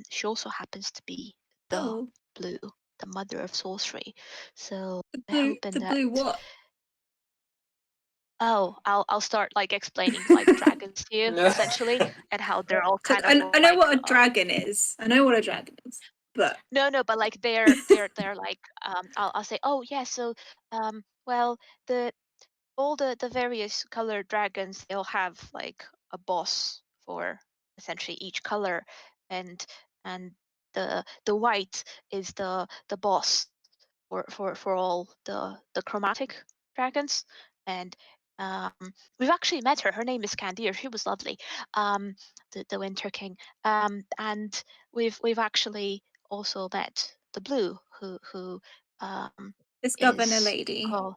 she also happens to be the Oh, blue, the mother of sorcery. So the we're blue, hoping the that. blue what? Oh, I'll start like explaining like dragons to you essentially, and how they're all So kind I of. know what a like, dragon is. I know what a dragon is, but No, but like they're like I'll say, oh yeah, so well, all the various colored dragons, they'll have like a boss for essentially each color, and the white is the boss for all the chromatic dragons. And we've actually met her. Her name is Candir. She was lovely. The Winter King. And we've actually also met the blue, who this governor is lady. called.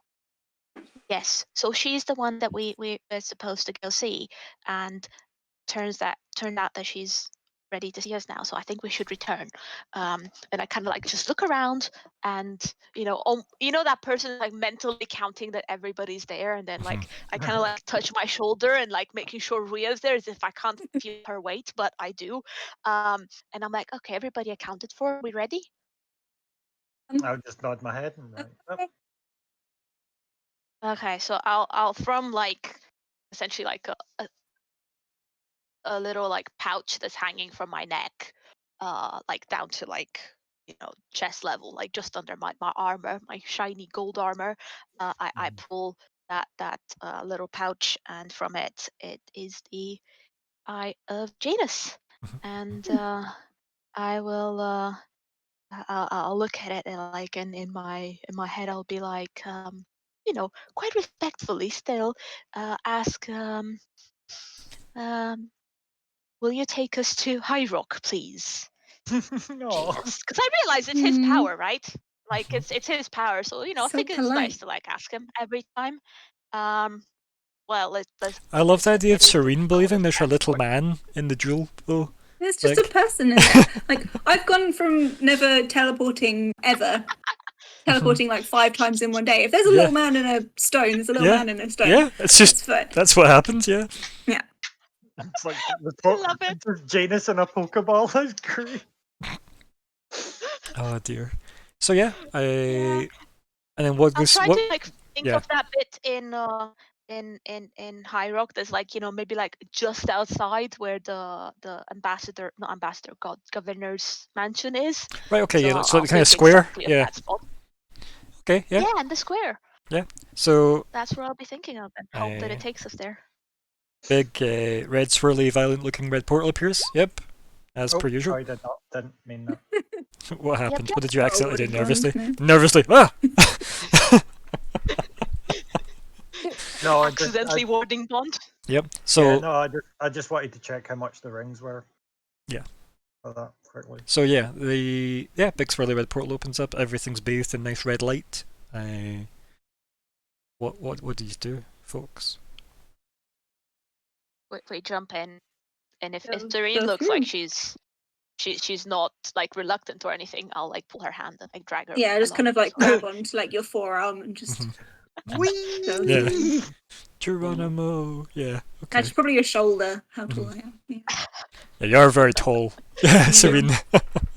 Yes, so she's the one that we were supposed to go see, and turned out that she's ready to see us now. So I think we should return. And I kind of like just look around, and that person like mentally counting that everybody's there, and then like I kind of like touch my shoulder and like making sure Ria's there, as if I can't feel her weight, but I do. And I'm like, okay, everybody accounted for. Are we ready? I'll just nod my head and like, "Yep." Okay, so I'll from like essentially like a little like pouch that's hanging from my neck, like down to like chest level, like just under my armor, my shiny gold armor. I pull that little pouch, and from it is the Eye of Janus, and I will I'll look at it, and like in my head I'll be like quite respectfully still ask will you take us to High Rock, please, No. Janus? Because I realize it's his Mhm. power, right? Like Mhm. it's his power, so I So think it's polite. nice to like ask him every time. Well, let's. I love the idea of let's Serene call believing it there's her that. little man in the jewel, though. There's just Like- a person in there. Like I've gone from never teleporting ever, teleporting like 5 times in one day. If there's a Yeah. little man in a stone, there's a little Yeah. man in a stone. Yeah, it's That's just fine. that's what happens. Yeah. It's like the I love it. just Janus and a Pokeball. That's great. Oh dear. So yeah, Yeah. and then what I'll goes? try What? to like think yeah. of that bit in High Rock. There's like maybe like just outside where the governor's mansion is. Right. Okay. Yeah. So I'll the kind of think square. exactly of Yeah. that spot. Okay. Yeah. Yeah, in the square. So That's where I'll be thinking of, and hope that Aye. it takes us there. big red swirly, violent-looking red portal appears. Yep. As Oh, per usual. sorry, didn't mean that. What happened? yep. What did you accidentally do? Oh, Nervously. no. Nervously. Ah. No, Accidentally warding bond. Yep. So I just wanted to check how much the rings were. Yeah. For that quickly. So yeah, the big swirly red portal opens up. Everything's bathed in nice red light. What do you do, folks? We jump in, and if Go Doreen looks like through. she's not like reluctant or anything, I'll like pull her hand and like drag her. Yeah, just kind along, of like so- grab onto like your forearm and just Mhm. Whee! Geronimo. Yeah. Okay. That's probably your shoulder. How tall Mhm. I am. Yeah. Yeah, you're very tall. Yeah, Serene.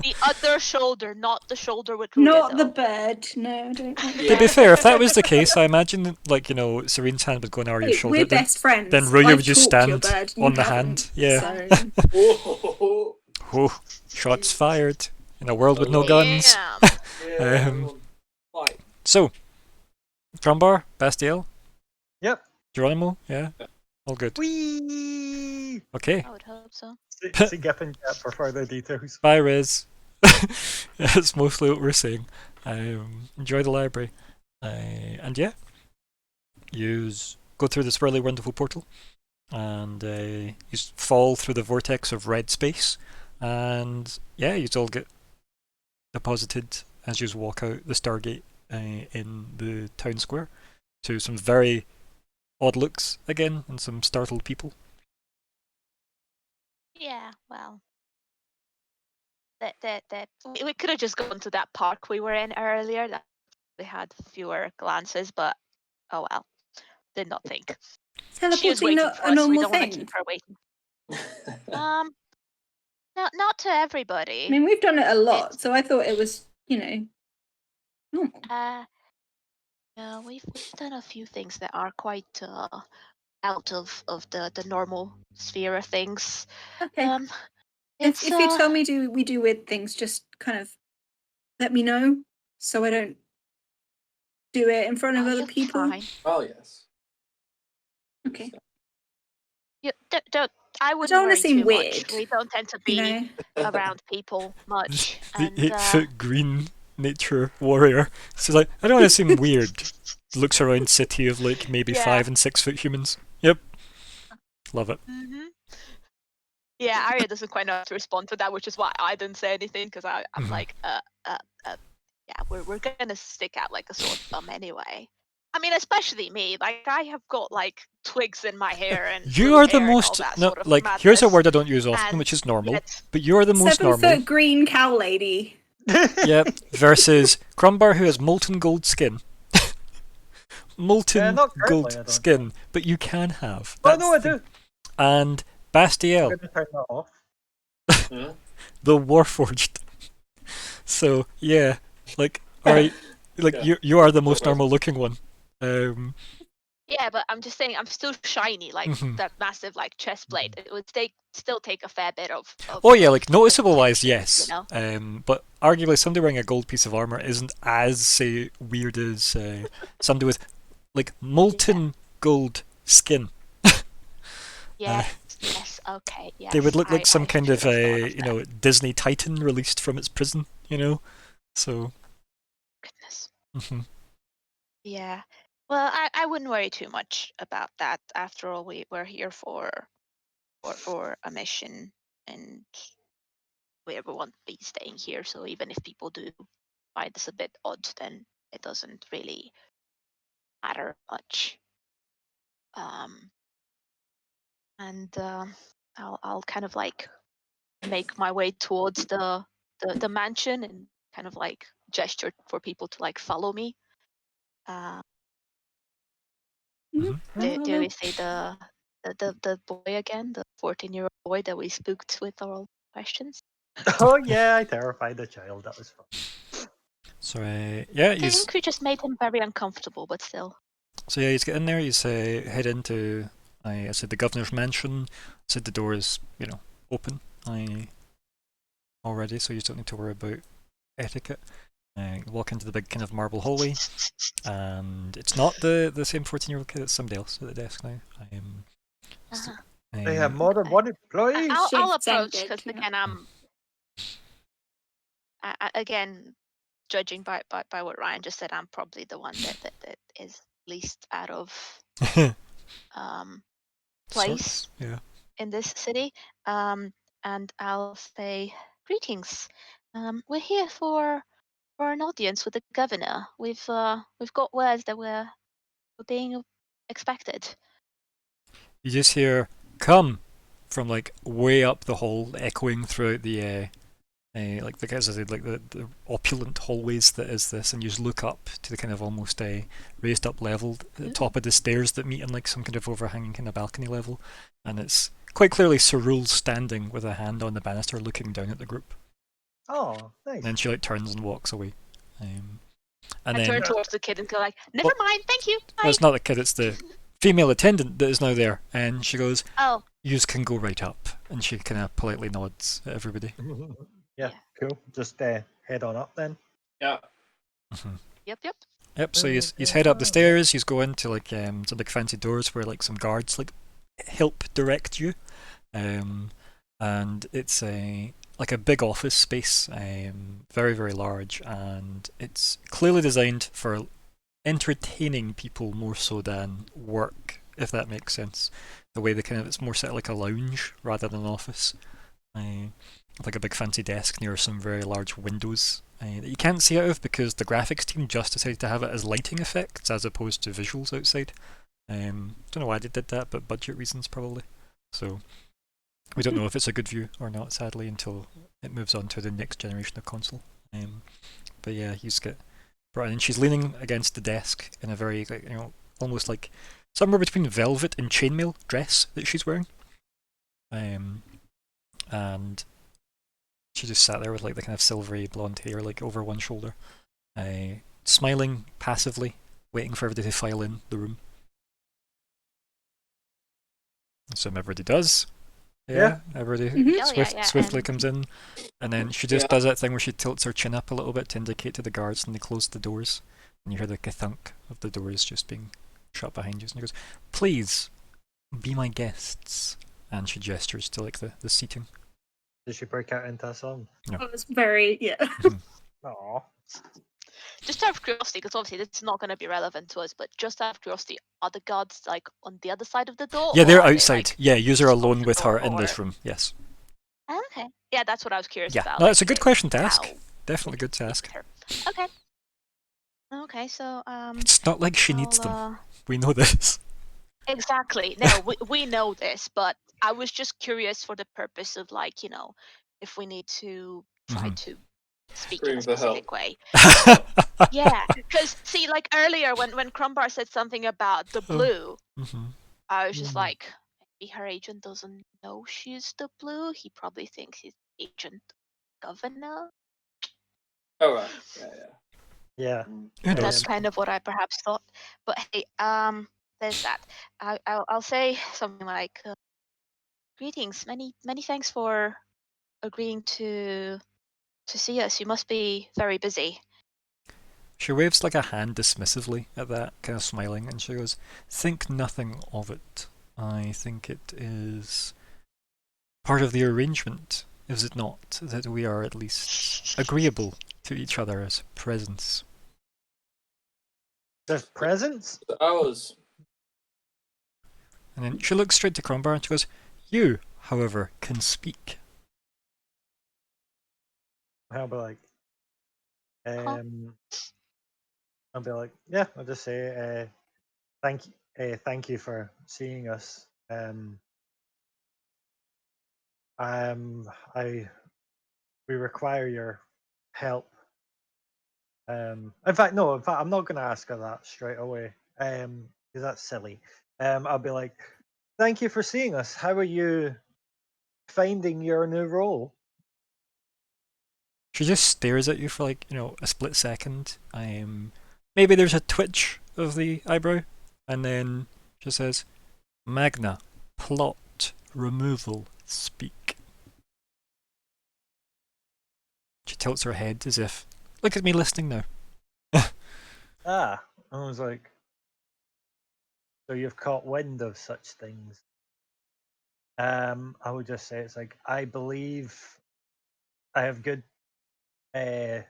The other shoulder, not the shoulder with Ruya, Not the though. bird. No, I don't want. To be fair, if that was the case, I imagine like Serene's hand would go over your Wait, shoulder. we're Then, best friends. then Ruya I've would just talked to your stand bird, you on the haven't, hand. Yeah. So. Oh, Oh, shots fired in a world with no guns. Damn. yeah, Um, fight. So, Crumbar, Bastiel, Yep. Geronimo, yeah, all good. Whee! Okay, I would hope so. See GIF in chat for further details. bye, Riz. That's mostly what we're saying. Enjoy the library, and yeah, go through this really wonderful portal, and you fall through the vortex of red space, and yeah, you all get deposited as you walk out the Stargate in the town square to some very odd looks again and some startled people. Yeah, well. We could have just gone to that park we were in earlier. That we had fewer glances, but oh well. Did not think. She is Teleporting waiting not for a us. We normal don't want to thing. keep her waiting. Not to everybody. I mean, we've done it a lot, It's- so I thought it was, normal. Yeah, we've done a few things that are quite out of the normal sphere of things. Okay. It's If you tell me we do weird things, just kind of let me know so I don't do it in front of other you'll be people. fine. Oh yes. Okay. You don't. I wouldn't don't wanna worry seem too weird, much. We don't tend to You be know. around people much. The And 8-foot green nature warrior. So like, I don't want to seem weird. Looks around city of like maybe Yeah. 5 and 6 foot humans. Yep. Love it. mhm. Yeah, Arya doesn't quite know how to respond to that, which is why I didn't say anything because I'm Mhm. like, yeah, we're gonna stick out like a sore thumb anyway. I mean, especially me. Like, I have got like twigs in my hair and You blue are the hair and all most that no sort of like here's a madness, word I don't use often, and which is normal. yet- But you're the most 7 normal. foot green cow lady. Yep. Versus Crumbar who has molten gold skin. Molten not currently, I gold don't. skin, but you can have. Oh That's no, I the- do. And I'm Bastiel, gonna turn that off. Yeah. the Warforged. So yeah, like alright, like Yeah. you are the most Progress. normal looking one. yeah, but I'm just saying, I'm still shiny, like Mhm. that massive like chest plate. It would still take a fair bit of. Oh yeah, like of noticeable wise, attention, yes. You know? But arguably somebody wearing a gold piece of armor isn't as say weird as somebody with like molten gold skin. Yes. Yes. Okay. Yes. They would look like I some kind should of have thought of that. Disney Titan released from its prison, So Goodness. mhm. Yeah. Well, I wouldn't worry too much about that. After all, we're here for a mission, and we everyone be staying here. So even if people do find this a bit odd, then it doesn't really matter much. And I'll kind of like make my way towards the mansion and kind of like gesture for people to like follow me. Do we say the boy again, the 14-year-old boy that we spooked with our questions? Oh yeah, I terrified the child. That was fun. So yeah, I you think we just made him very uncomfortable, but still. So yeah, you get in there. You head into I said the governor's mansion. I said the door is open. Already, so you don't need to worry about etiquette. You walk into the big kind of marble hallway, and it's not the same 14-year-old kid. It's somebody else at the desk now. Uh-huh. They have more than one employee. I'll Shifts approach ended, because yeah. again, again, judging by what Ryan just said, I'm probably the one that is least out of place Sorts, yeah. in this city. And I'll say greetings. We're here for an audience with the governor. We've got words that we're being expected. You just hear "come" from like way up the hall, echoing throughout the like the guys like the opulent hallways that is this, and you just look up to the kind of almost raised up level at the top of the stairs that meet in like some kind of overhanging kind of balcony level, and it's quite clearly Cerule standing with a hand on the banister looking down at the group. Oh, nice. And then she like turns and walks away. And I then turn towards the kid and go like, "Never mind, thank you." Bye. well, it's not the kid, it's the female attendant that is now there, and she goes, Oh, "Yous can go right up," and she kind of politely nods at everybody. Yeah, cool. Just head on up then. Yeah. yep. Yep, so you head up the stairs, you go into like some big fancy doors where like some guards like help direct you. And it's like a big office space, very, very large, and it's clearly designed for entertaining people more so than work, if that makes sense. The way it's more set like a lounge rather than an office. Like a big fancy desk near some very large windows that you can't see out of because the graphics team just decided to have it as lighting effects as opposed to visuals outside. Don't know why they did that, but budget reasons probably. So we don't know if it's a good view or not, sadly, until it moves on to the next generation of console. But yeah, he's got brought in, and she's leaning against the desk in a very almost like somewhere between velvet and chainmail dress that she's wearing. And she just sat there with like the kind of silvery blonde hair like over one shoulder, smiling passively, waiting for everybody to file in the room. So everybody does. Yeah. Everybody Mhm. swiftly and- comes in, and then she just does that thing where she tilts her chin up a little bit to indicate to the guards, and they close the doors, and you hear the thunk of the doors just being shut behind you. And she goes, "Please, be my guests," and she gestures to like the seating. Did she break out into a song? It was very, yeah. Aw. Just out of curiosity, because obviously this is not going to be relevant to us, but just out of curiosity, are the guards like on the other side of the door? Yeah, or they're are they, outside. like, Yeah, you're just off alone the with her door, in this or- room. Yes. Oh, okay. Yeah, that's what I was curious Yeah, about. no, that's a like, good question to ask. how- Definitely good to ask. Okay. Okay, so It's not like she needs them. I'll, We know this. Exactly. No, we know this, but I was just curious for the purpose of like, if we need to try Mhm. to speak Scream in a for help. specific way. Yeah, because see, like earlier when Crumbar said something about the blue, Mhm. I was just Mhm. like, maybe her agent doesn't know she's the blue. He probably thinks he's agent governor. Oh right. Yeah. Yeah. Who knows? That's kind of what I perhaps thought. But hey, there's that. I'll say something like, greetings. Many thanks for agreeing to see us. You must be very busy. She waves like a hand dismissively at that, kind of smiling, and she goes, "Think nothing of it. I think it is part of the arrangement, is it not, that we are at least agreeable to each other as presents?" There's presents? The hours. And then she looks straight to Crumbar and she goes, "You, however, can speak." I'll be like, I'll be like, yeah. I'll just say, thank you for seeing us. We require your help. In fact, I'm not going to ask her that straight away, because that's silly. I'll be like, thank you for seeing us. How are you finding your new role? She just stares at you for like, a split second. Maybe there's a twitch of the eyebrow, and then she says, "Magna, plot, removal, speak." She tilts her head as if, "Look at me listening now." Ah, I was like, so you've caught wind of such things. I would just say it's like, I believe I have good, I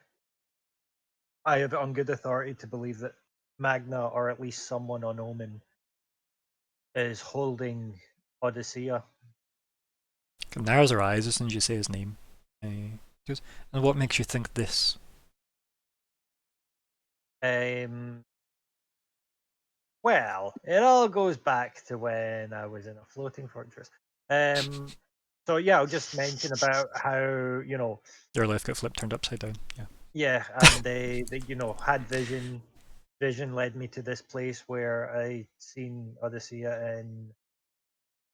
have on good authority to believe that Magna, or at least someone on Omen, is holding Odyssea. She narrows her eyes as soon as you say his name. She goes, "And what makes you think this?" Well, it all goes back to when I was in a floating fortress. So So yeah, I'll just mention about how Your life got flipped, turned upside down. Yeah. yeah, and they had vision. Vision led me to this place where I seen Odyssea in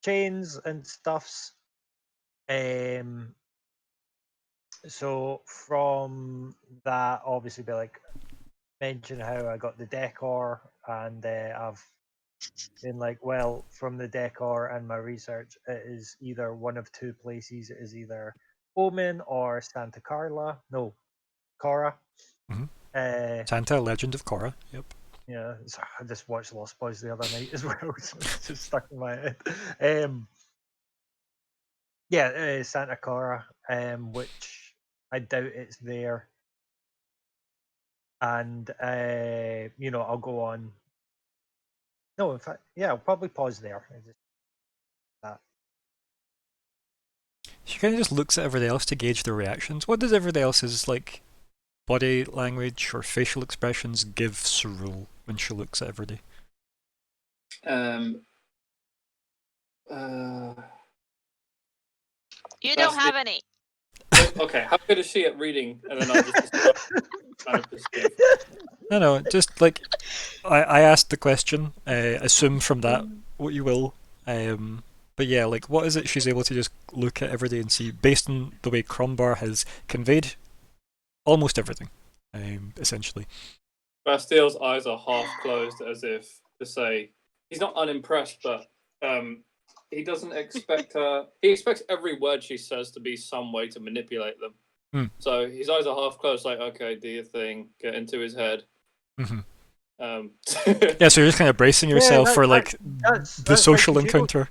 chains and stuffs. So from that, obviously, be like mention how I got the decor, and I've been like, well, from the decor and my research, it is either one of two places. It is either Omen or Santa Carla. No, Cora. Mhm. Uh, Santa, Legend of Korra. Yep. yeah, I just watched Lost Boys the other night as well, so it's just stuck in my head. Yeah, Santa Clara, which I doubt it's there. And I'll go on. No, in fact, yeah, I'll probably pause there. That. She kind of just looks at everybody else to gauge their reactions. What does everybody else's like body language or facial expressions give Cerule when she looks at everybody? You That's don't have any. Okay, how good is she at reading? And then I'll just kind of perceive. No, just like I asked the question. Assume from that what you will. But yeah, like what is it she's able to just look at every day and see based on the way Crombar has conveyed almost everything, essentially. Bastiel's eyes are half closed as if to say he's not unimpressed, but he doesn't expect her. He expects every word she says to be some way to manipulate them. So his eyes are half closed, like, okay, do your thing, get into his head. Mm-hmm. Yeah, so you're just kind of bracing yourself for like the social encounter.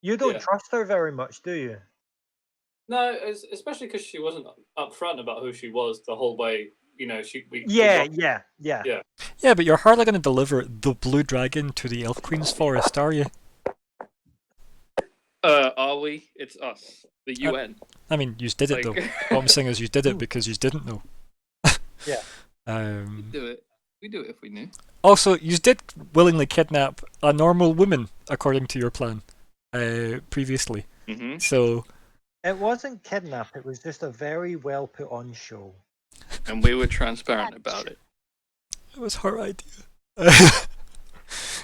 You don't trust her very much, do you? No, especially because she wasn't upfront about who she was the whole way. Yeah. Yeah, but you're hardly going to deliver the blue dragon to the Elf Queen's forest, are you? Are we? It's us, the UN. I mean, you did it though. What I'm saying is, you did it because you didn't know. Yeah. We do it. We do it if we knew. Also, you did willingly kidnap a normal woman, according to your plan, previously. Mm-hmm. So it wasn't kidnap. It was just a very well put on show, and we were transparent about it. It was her idea.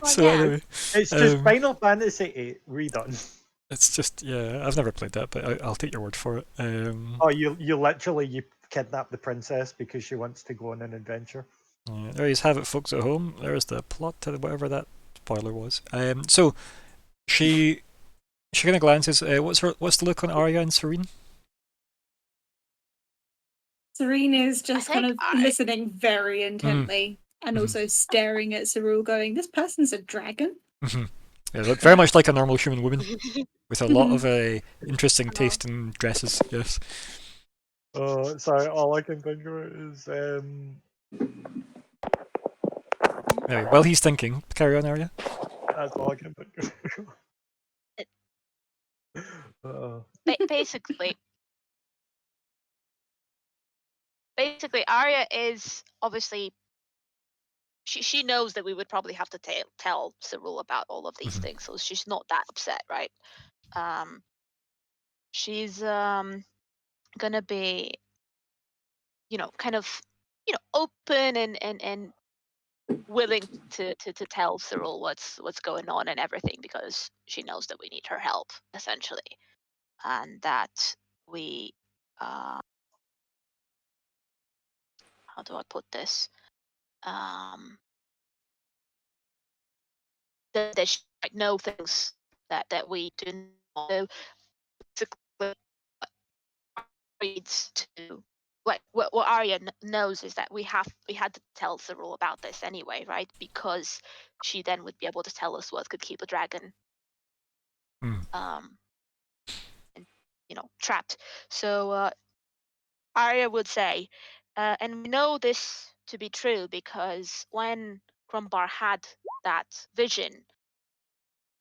So yeah. anyway, it's just Final Fantasy VIII redone. It's just I've never played that, but I'll take your word for it. Oh, you literally kidnap the princess because she wants to go on an adventure. There you have it, folks at home. There's the plot to whatever that spoiler was. So she kind of glances. What's the look on Arya and Serene? Serene is just kind of listening very intently and also staring at Cerule, going, "This person's a dragon." Yeah, look very much like a normal human woman, with a lot of interesting taste in dresses. Yes. Oh, sorry. All I can think of is Anyway, while he's thinking, carry on, Arya. That's all I can think of. Basically, Arya is obviously. She knows that we would probably have to tell Cerule about all of these things, so she's not that upset, right? She's gonna be, kind of, open and willing to tell Cerule what's going on and everything, because she knows that we need her help essentially, and that we how do I put this? That she might know things that we do not know. Basically, reads to what Arya knows is that we had to tell Cerule about this anyway, right? Because she then would be able to tell us what could keep a dragon trapped. So Arya would say, and we know this to be true because when Crombar had that vision,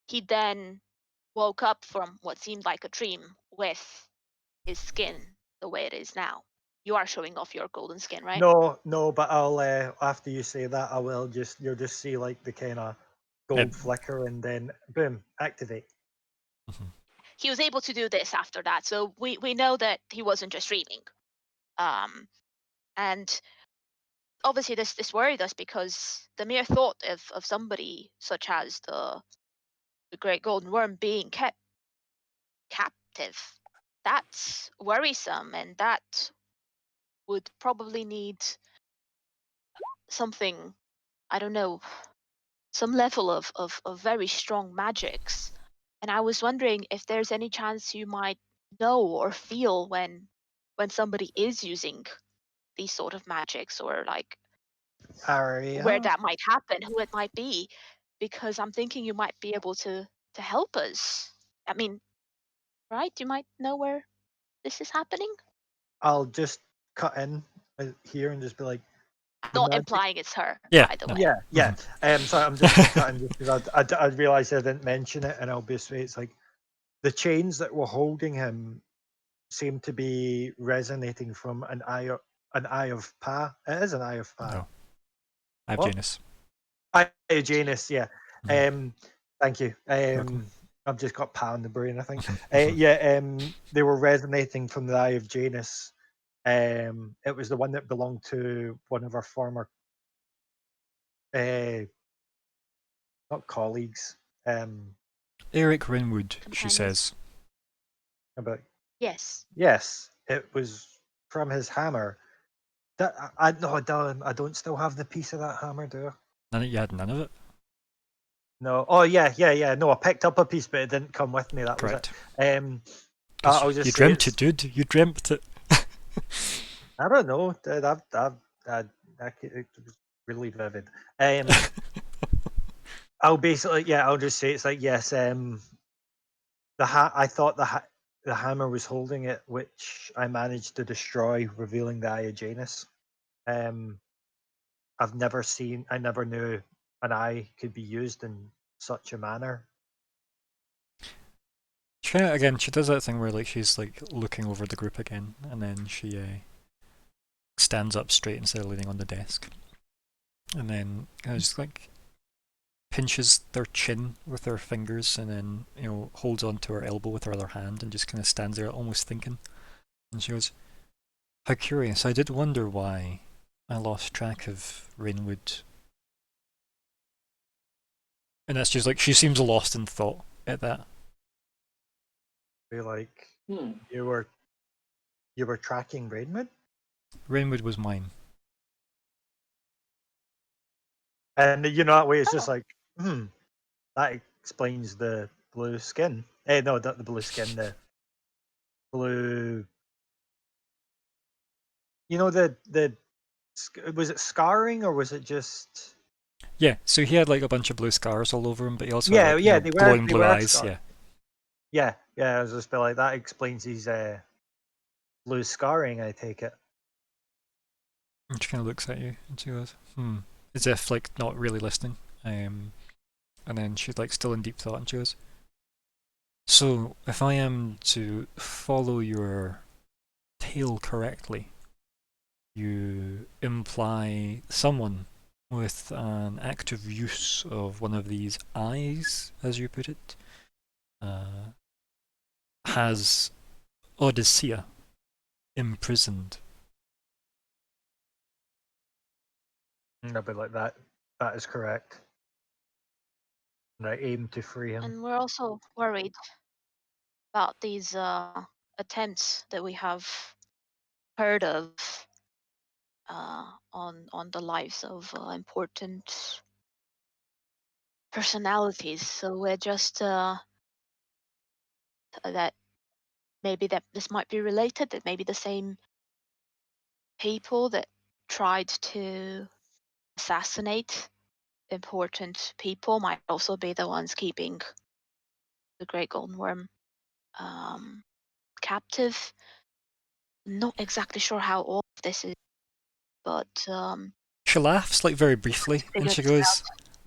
he then woke up from what seemed like a dream with his skin the way it is now. You are showing off your golden skin, right? No, but I'll after you say that, you'll just see like the kind of gold flicker and then boom, activate. he was able to do this after that. So we know that he wasn't just dreaming. And obviously this worried us because the mere thought of somebody such as the Great Golden Worm being kept captive, that's worrisome, and that would probably need something, I don't know, some level of very strong magics. And I was wondering if there's any chance you might know or feel when somebody is using these sort of magics, or like Aria. where that might happen, who it might be, because I'm thinking you might be able to help us. I mean, right? You might know where this is happening. I'll just cut in here and just be like, I'm the not magic- implying it's her, Yeah, by the no. way. yeah. Sorry, I'm just cutting just because I realised I didn't mention it, and obviously it's like the chains that were holding him seem to be resonating from an eye of Pa. It is an eye of Pa. No. I have What? Janus. Eye of Janus, yeah. Mhm. Thank you. Welcome. I've just got Pa in the brain, I think. They were resonating from the eye of Janus. It was the one that belonged to one of our former, not colleagues. Eric Rinwood, she Companions. says. But Yes. yes, it was from his hammer. That I don't still have the piece of that hammer, do I? You had none of it? No. Oh yeah. No, I picked up a piece, but it didn't come with me. That Correct. was it. 'Cause I'll just you say dreamt it's- it, dude. You dreamt it. I don't know. It was really vivid. I'll just say it's like yes. I thought the hammer was holding it, which I managed to destroy, revealing the eye of Janus. I never knew an eye could be used in such a manner. She does that thing where like she's like looking over the group again, and then she stands up straight instead of leaning on the desk, and then just like pinches their chin with her fingers, and then holds onto her elbow with her other hand, and just kind of stands there almost thinking. And she goes, "How curious! I did wonder why I lost track of Rainwood." And that's just like she seems lost in thought at that. Be like Hmm. you were tracking Rainwood, Rainwood was mine. and that way it's Oh. just like, that explains the blue skin. No, not the blue skin. The blue. Was it scarring or was it just? Yeah, so he had like a bunch of blue scars all over him, but he also Yeah, had like, yeah, they were- glowing they blue were eyes. scar- Yeah, Yeah. I was just be like that explains his blue scarring. I take it. and she kind of looks at you and she goes, as if like not really listening. And then she's like still in deep thought, and she goes, "So if I am to follow your tale correctly, you imply someone with an active use of one of these eyes, as you put it, has Odyssea imprisoned." And I'll be like that. That is correct. And I aim to free him. And we're also worried about these attempts that we have heard of on the lives of important personalities. So we're just that this might be related. That maybe the same people that tried to assassinate important people might also be the ones keeping the Great Golden Worm captive. Not exactly sure how all of this is, but She laughs like very briefly, and figure she this goes,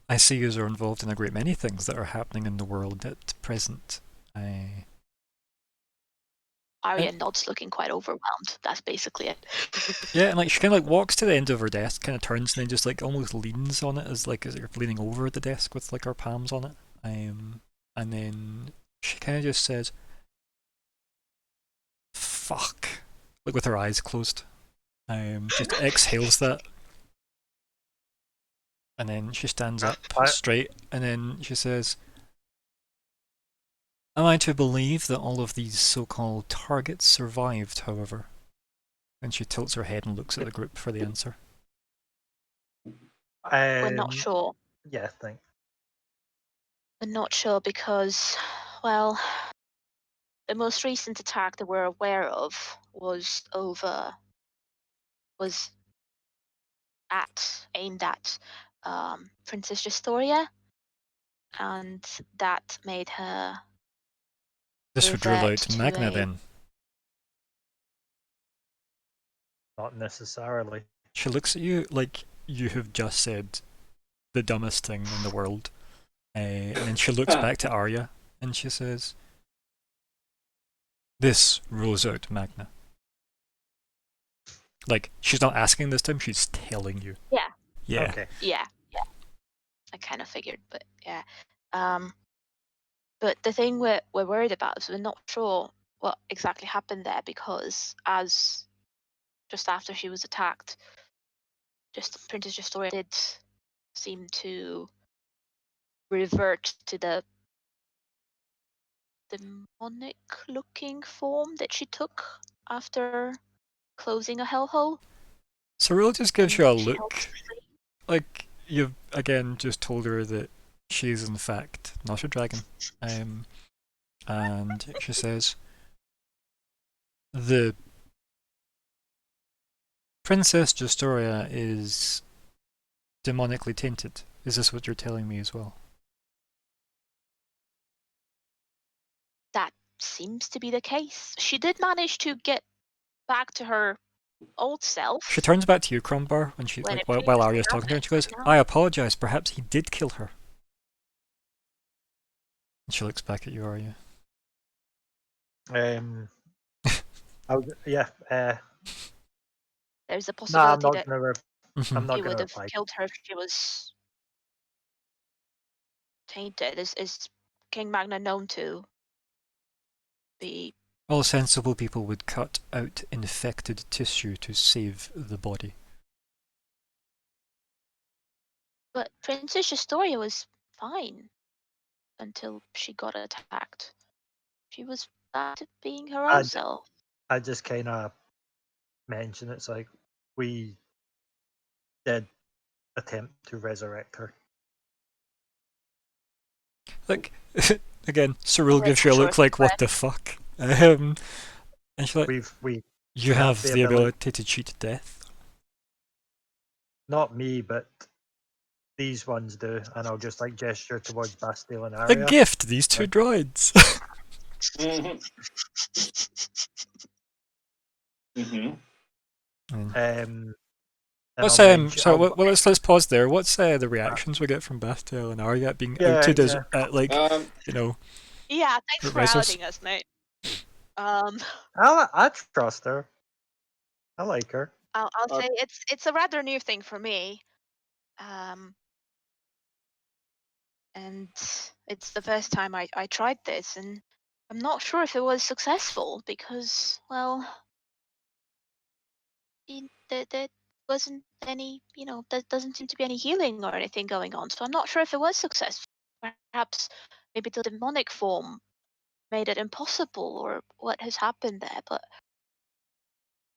"I see you are involved in a great many things that are happening in the world at present. Arya nods, looking quite overwhelmed. That's basically it. Yeah, and like she kind of like walks to the end of her desk, kind of turns, and then just like almost leans on it as you're leaning over the desk with like her palms on it. And then she kind of just says, fuck, like with her eyes closed. Just exhales that. And then she stands up straight, and then she says, "Am I to believe that all of these so-called targets survived, however?" And she tilts her head and looks at the group for the answer. We're not sure. Yeah, thank. We're not sure because, well, the most recent attack that we're aware of was aimed at Princess Justoria, and that made her. This would rule revert out to Magna a- then. Not necessarily. She looks at you like you have just said the dumbest thing in the world. And then she looks back to Arya and she says, "This rules out Magna." Like, she's not asking this time, she's telling you. Yeah. Yeah. Okay. Yeah. I kind of figured, but yeah. But the thing we're worried about is we're not sure what exactly happened there because as just after she was attacked, Princess Justoria did seem to revert to the demonic-looking form that she took after closing a hellhole. Cyril just gives and you a she look, held free. like you've again just told her that she's in fact not a dragon. And she says, "The Princess Justoria is demonically tainted. Is this what you're telling me as well?" That seems to be the case. She did manage to get back to her old self. She turns back to you, Crombar, when she When like it while previously Arya's talking to her, and she goes, happened, "I apologize. Perhaps he did kill her." And she looks back at you, Arya. Yeah. There's a No, I'm possibility not that gonna. I'm not he gonna would have reply. killed her if she was tainted. Is King Magna known to be? All sensible people would cut out infected tissue to save the body. But Princess Justoria was fine until she got attacked. She was back to being her own self. I just kind of mention it's like we did attempt to resurrect her. Like, again, Cyril Well, gives it's you a a look choice like, of "What the fuck?" And she's like, We "You have have the the ability- ability to cheat death." not me, but these ones do, and I'll just like gesture towards Bastille and A Arya. gift, these two droids. Mm-hmm. And What's I'll mention- so I'll- well, let's pause there. What's the reactions we get from Bastille and Arya being Yeah, outed as yeah. like you know? Yeah, thanks for Resos. outing us, mate. I trust her. I like her. I'll Uh, say it's a rather new thing for me. And it's the first time I tried this, and I'm not sure if it was successful because, well, there wasn't any, there doesn't seem to be any healing or anything going on. So I'm not sure if it was successful. Perhaps maybe the demonic form made it impossible, or what has happened there. But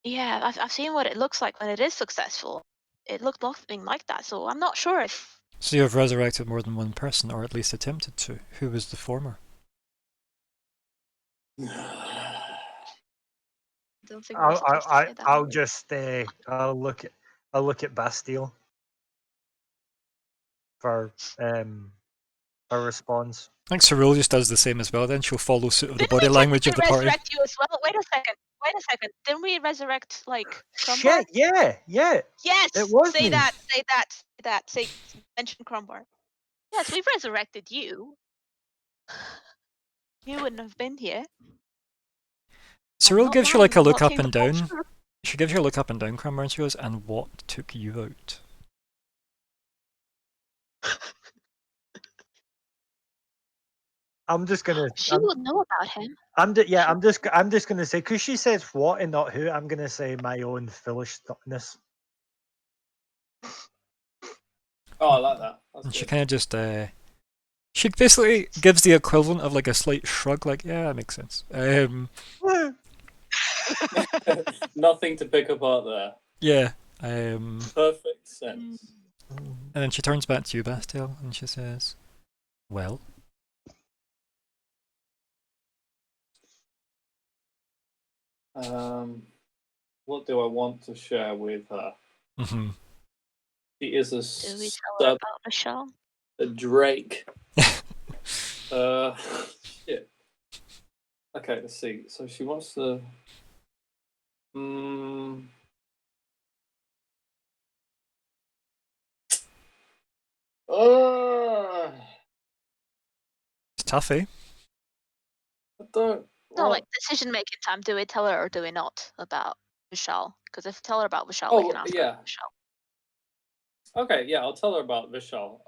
yeah, I've seen what it looks like when it is successful. It looked nothing like that, so I'm not sure if. So you have resurrected more than one person, or at least attempted to. Who was the former? I don't think we're supposed to say that. I'll are we? just I'll look at Bastille for a response. I think Cyril just does the same as well. Then she'll follow suit of the Didn't body we language of technically the party. resurrect you as well? Wait a second. Didn't we resurrect Crumbar? Shit, yeah. Yes. It was say me. that. Say mention Crumbar. Yes, we've resurrected you. You wouldn't have been here. Cyril not gives you lying, like a I'm look not up saying and the down. bullshit. She gives you a look up and down, Crombar, and she goes, "And what took you out?" I'm just gonna. She would know about him. Yeah. I'm just gonna say because she says what and not who. I'm gonna say my own foolishness. Oh, I like that. That's And she good. kind of just she basically gives the equivalent of like a slight shrug, like yeah, that makes sense. Nothing to pick apart there. Yeah. Perfect sense. And then she turns back to you, Bastiel, and she says, "Well." What do I want to share with her? Mm-hmm. She is a Do we tell her about Michelle? a Drake. Shit. Okay, let's see. So she wants to. It's tough, eh? I don't. No, what- like decision making time. Do we tell her or do we not about Vishal? Because if we tell her about Vishal, we Oh, can ask her yeah. about Vishal. Okay, yeah, I'll tell her about Vishal.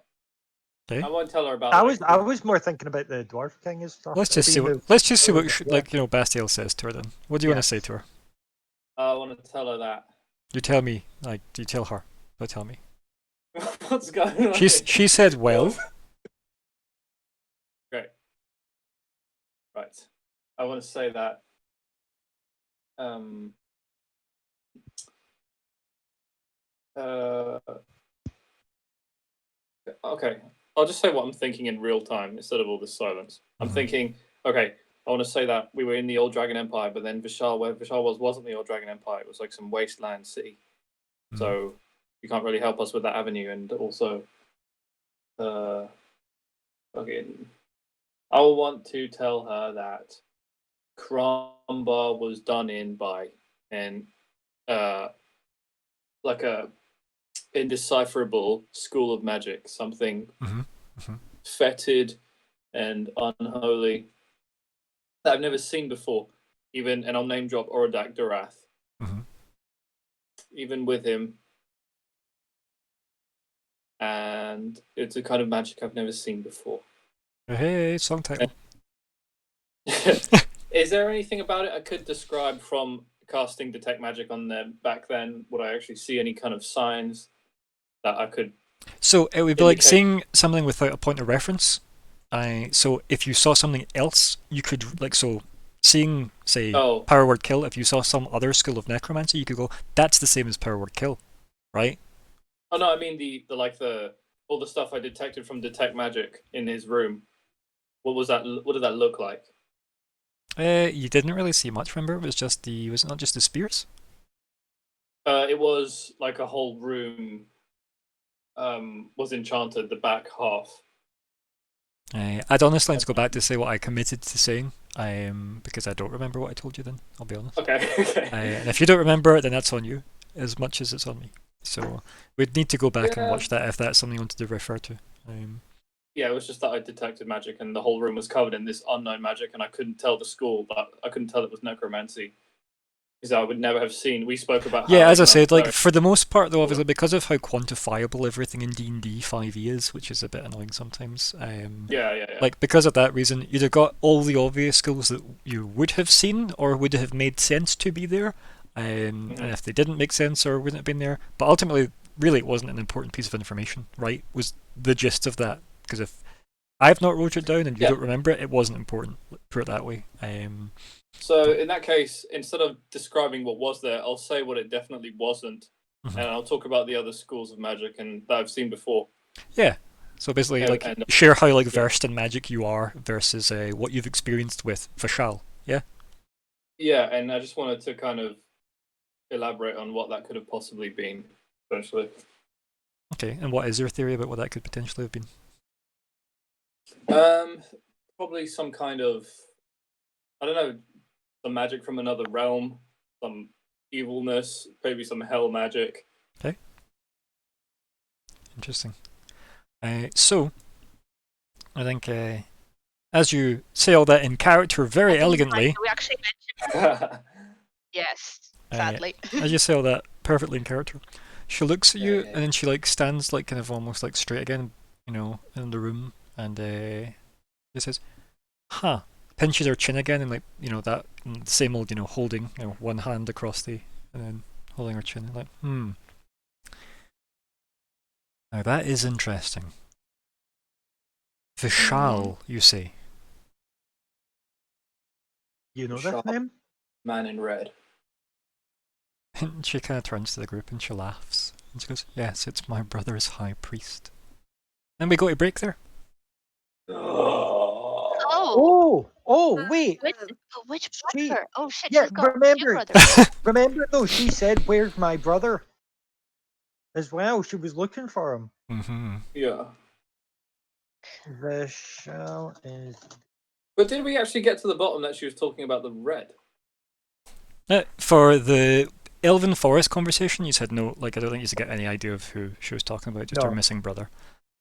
Okay. I won't tell her about. I like, was more thinking about the Dwarf King and stuff. Let's just see being what yeah. like Bastiel says to her. Then what do you want to say to her? I want to tell her that. You tell me. Like, do you tell her? Don't tell me. What's going on? She said, "Well." Great. Right. I want to say that. Okay. I'll just say what I'm thinking in real time instead of all this silence. I'm Mhm. thinking, okay, I want to say that we were in the old Dragon Empire, but then Vishal, where Vishal wasn't the old Dragon Empire. It was like some wasteland city. Mhm. So you can't really help us with that avenue. And also, fucking, I will want to tell her that Krumbar was done in by an like a indecipherable school of magic, something Mhm, mhm. fetid and unholy that I've never seen before. Even, and I'll name drop Orodak Dorath. Mhm. Even with him, and it's a kind of magic I've never seen before. Hey, song title. Is there anything about it I could describe from casting detect magic on them back then? Would I actually see any kind of signs that I could? So it would be like Indicate- seeing something without a point of reference. So if you saw something else, you could like seeing say Oh, Power Word Kill. If you saw some other school of necromancy, you could go, "That's the same as Power Word Kill," right? oh no, I mean the all the stuff I detected from detect magic in his room. What was that? What did that look like? You didn't really see much. Remember, it was it not just the spears? It was like a whole room. Was enchanted. The back half. I'd honestly like to go back to say what I committed to saying, because I don't remember what I told you then, I'll be honest. Okay. Okay. And if you don't remember it, then that's on you, as much as it's on me. So we'd need to go back and Yeah. watch that if that's something you wanted to refer to. Yeah, it was just that I detected magic, and the whole room was covered in this unknown magic, and I couldn't tell the school, but I couldn't tell it was necromancy because I would never have seen. We spoke about Yeah, how, as I said, like very- for the most part, though, obviously because of how quantifiable everything in D&D 5e is, which is a bit annoying sometimes. yeah. Like because of that reason, you'd have got all the obvious skills that you would have seen or would have made sense to be there, and if they didn't make sense or wouldn't have been there, but ultimately, really, it wasn't an important piece of information, right? Was the gist of that? Because if I've not wrote it down and you Yeah. don't remember it, it wasn't important. Put it that way. So in that case, instead of describing what was there, I'll say what it definitely wasn't, Mhm. and I'll talk about the other schools of magic and that I've seen before. Yeah. So basically, Yeah, like and- share how like versed in magic you are versus what you've experienced with Vishal. Yeah. Yeah, and I just wanted to kind of elaborate on what that could have possibly been, essentially. Okay. And what is your theory about what that could potentially have been? Probably some kind of, I don't know, some magic from another realm, some evilness, maybe some hell magic. Interesting. So, I think as you say all that in character very I think, elegantly, like, we actually mentioned yes, Uh, sadly. as you say all that perfectly in character, she looks at you Yeah. and then she like stands like kind of almost like straight again, in the room, and she says, Huh. Pinches her chin again, and that same old, holding, one hand across and then holding her chin. Like, Now that is interesting. Vishal, you say? You know this Sharp. name? Man in red. And she kind of turns to the group and she laughs. And she goes, yes, it's my brother's high priest. Then we go to break there. Oh, Wait. which She- brother? Oh shit, Yeah, she's got two remember. brothers. Remember though, she said, "Where's my brother?" As well, she was looking for him. Mm-hmm. Yeah. Vishal is. But did we actually get to the bottom that she was talking about the red? For the Elven Forest conversation, you said no. I don't think you get any idea of who she was talking about. Just her No. missing brother.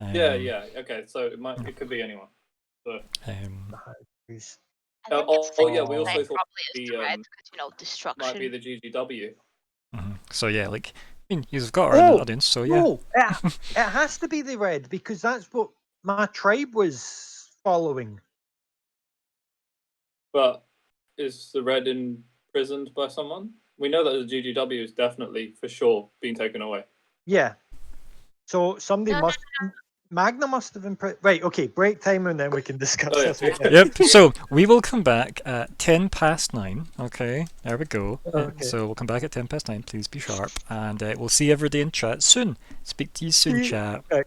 Yeah. Okay, so it could be anyone. Priest. I think Oh, it's yeah, we also name thought probably is the, the red um, because destruction. Might be the GGW. So yeah, you've got her in the audience. So yeah. No, it has to be the red because that's what my tribe was following. But is the red imprisoned by someone? We know that the GGW is definitely, for sure, being taken away. Yeah. So somebody No, no, must. Magna must have been. Right. Okay. Break time and then we can discuss Oh, yeah. this. Again. Yep. So we will come back at 9:10. Okay. There we go. Okay. So we'll come back at 9:10. Please be sharp, and we'll see everybody in chat soon. Speak to you soon, See- chat. Okay.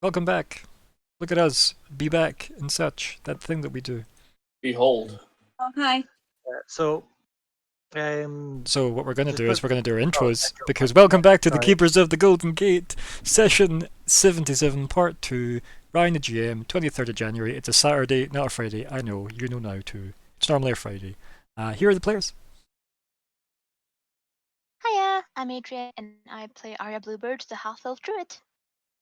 Welcome back. Look at us. Be back and such. That thing that we do. Behold. Oh, hi. So, So what we're going to Just do is put- we're going to do our intros, intro because part, welcome back to the sorry. Keepers of the Golden Gate, session 77, part 2, Ryan the GM, 23rd of January. It's a Saturday, not a Friday. I know, you know now too. It's normally a Friday. Here are the players. Hiya, I'm Adrian, and I play Arya Bluebird, the half-elf druid.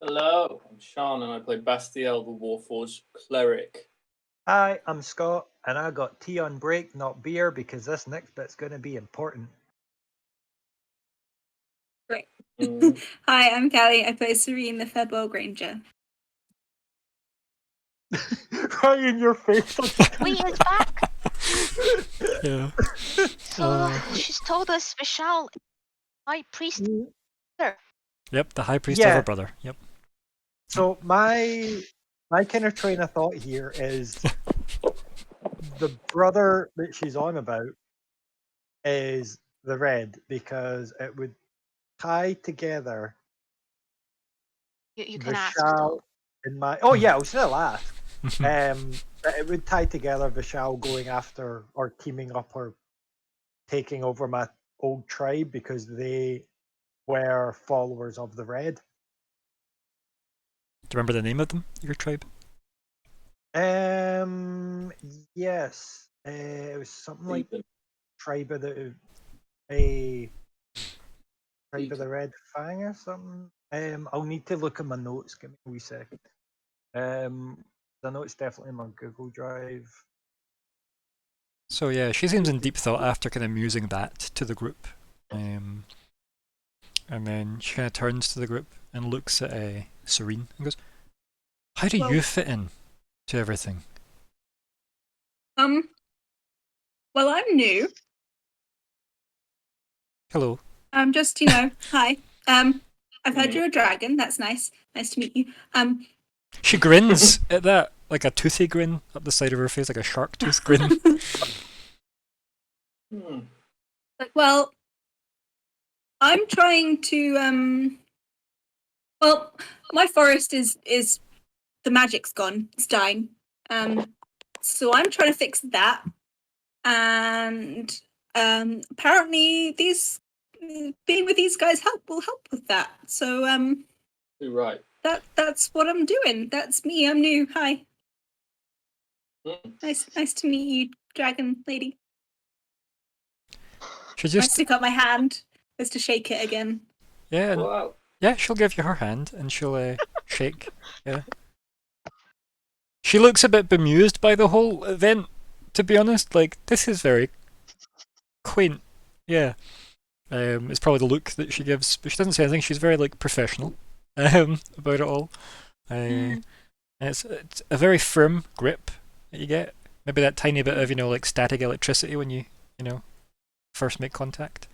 Hello, I'm Sean, and I play Bastiel, the Warforged cleric. hi, I'm Scott, and I got tea on break, not beer, because this next bit's going to be important. Mm, Hi, I'm Callie. I play Serene, the Fedwell Granger. Right in your face. Wait, it's back! Yeah. So she's told us Vishal, High Priest. Yep, the High Priest of Yeah. her brother. Yep. So my kind of train of thought here is the brother that she's on about is the red, because it would tie together You the can ask Vishal still. and my. Oh yeah, I was still ask. That it would tie together Vishal going after or teaming up or taking over my old tribe because they were followers of the red. Do you remember the name of them, your tribe? Yes. It was something like Ethan. Tribe of the a Tribe of the Red Fang or something. I'll need to look at my notes. Give me a wee second. I know it's definitely in my Google Drive. So yeah, she seems in deep thought after kind of musing that to the group. And then she kind of turns to the group and looks at Serene and goes, "How do Well- you fit in to everything?" Well, I'm new. Hello. I'm just, hi. I've heard you're a dragon. That's nice. Nice to meet you. She grins at that, like a toothy grin up the side of her face, like a shark tooth grin. Hmm. Well, I'm trying to well, my forest is the magic's gone. It's dying. So I'm trying to fix that. And apparently these being with these guys will help with that. So You're right. that's what I'm doing. That's me. I'm new. Hi. Hmm. Nice to meet you, dragon lady. She I just, stick up my hand just to shake it again. yeah, Wow. yeah, she'll give you her hand and she'll shake. Yeah. She looks a bit bemused by the whole event, to be honest. Like, this is very quaint. Yeah. It's probably the look that she gives, but she doesn't say anything. She's very like professional about it all. And it's a very firm grip that you get. Maybe that tiny bit of like static electricity when you first make contact.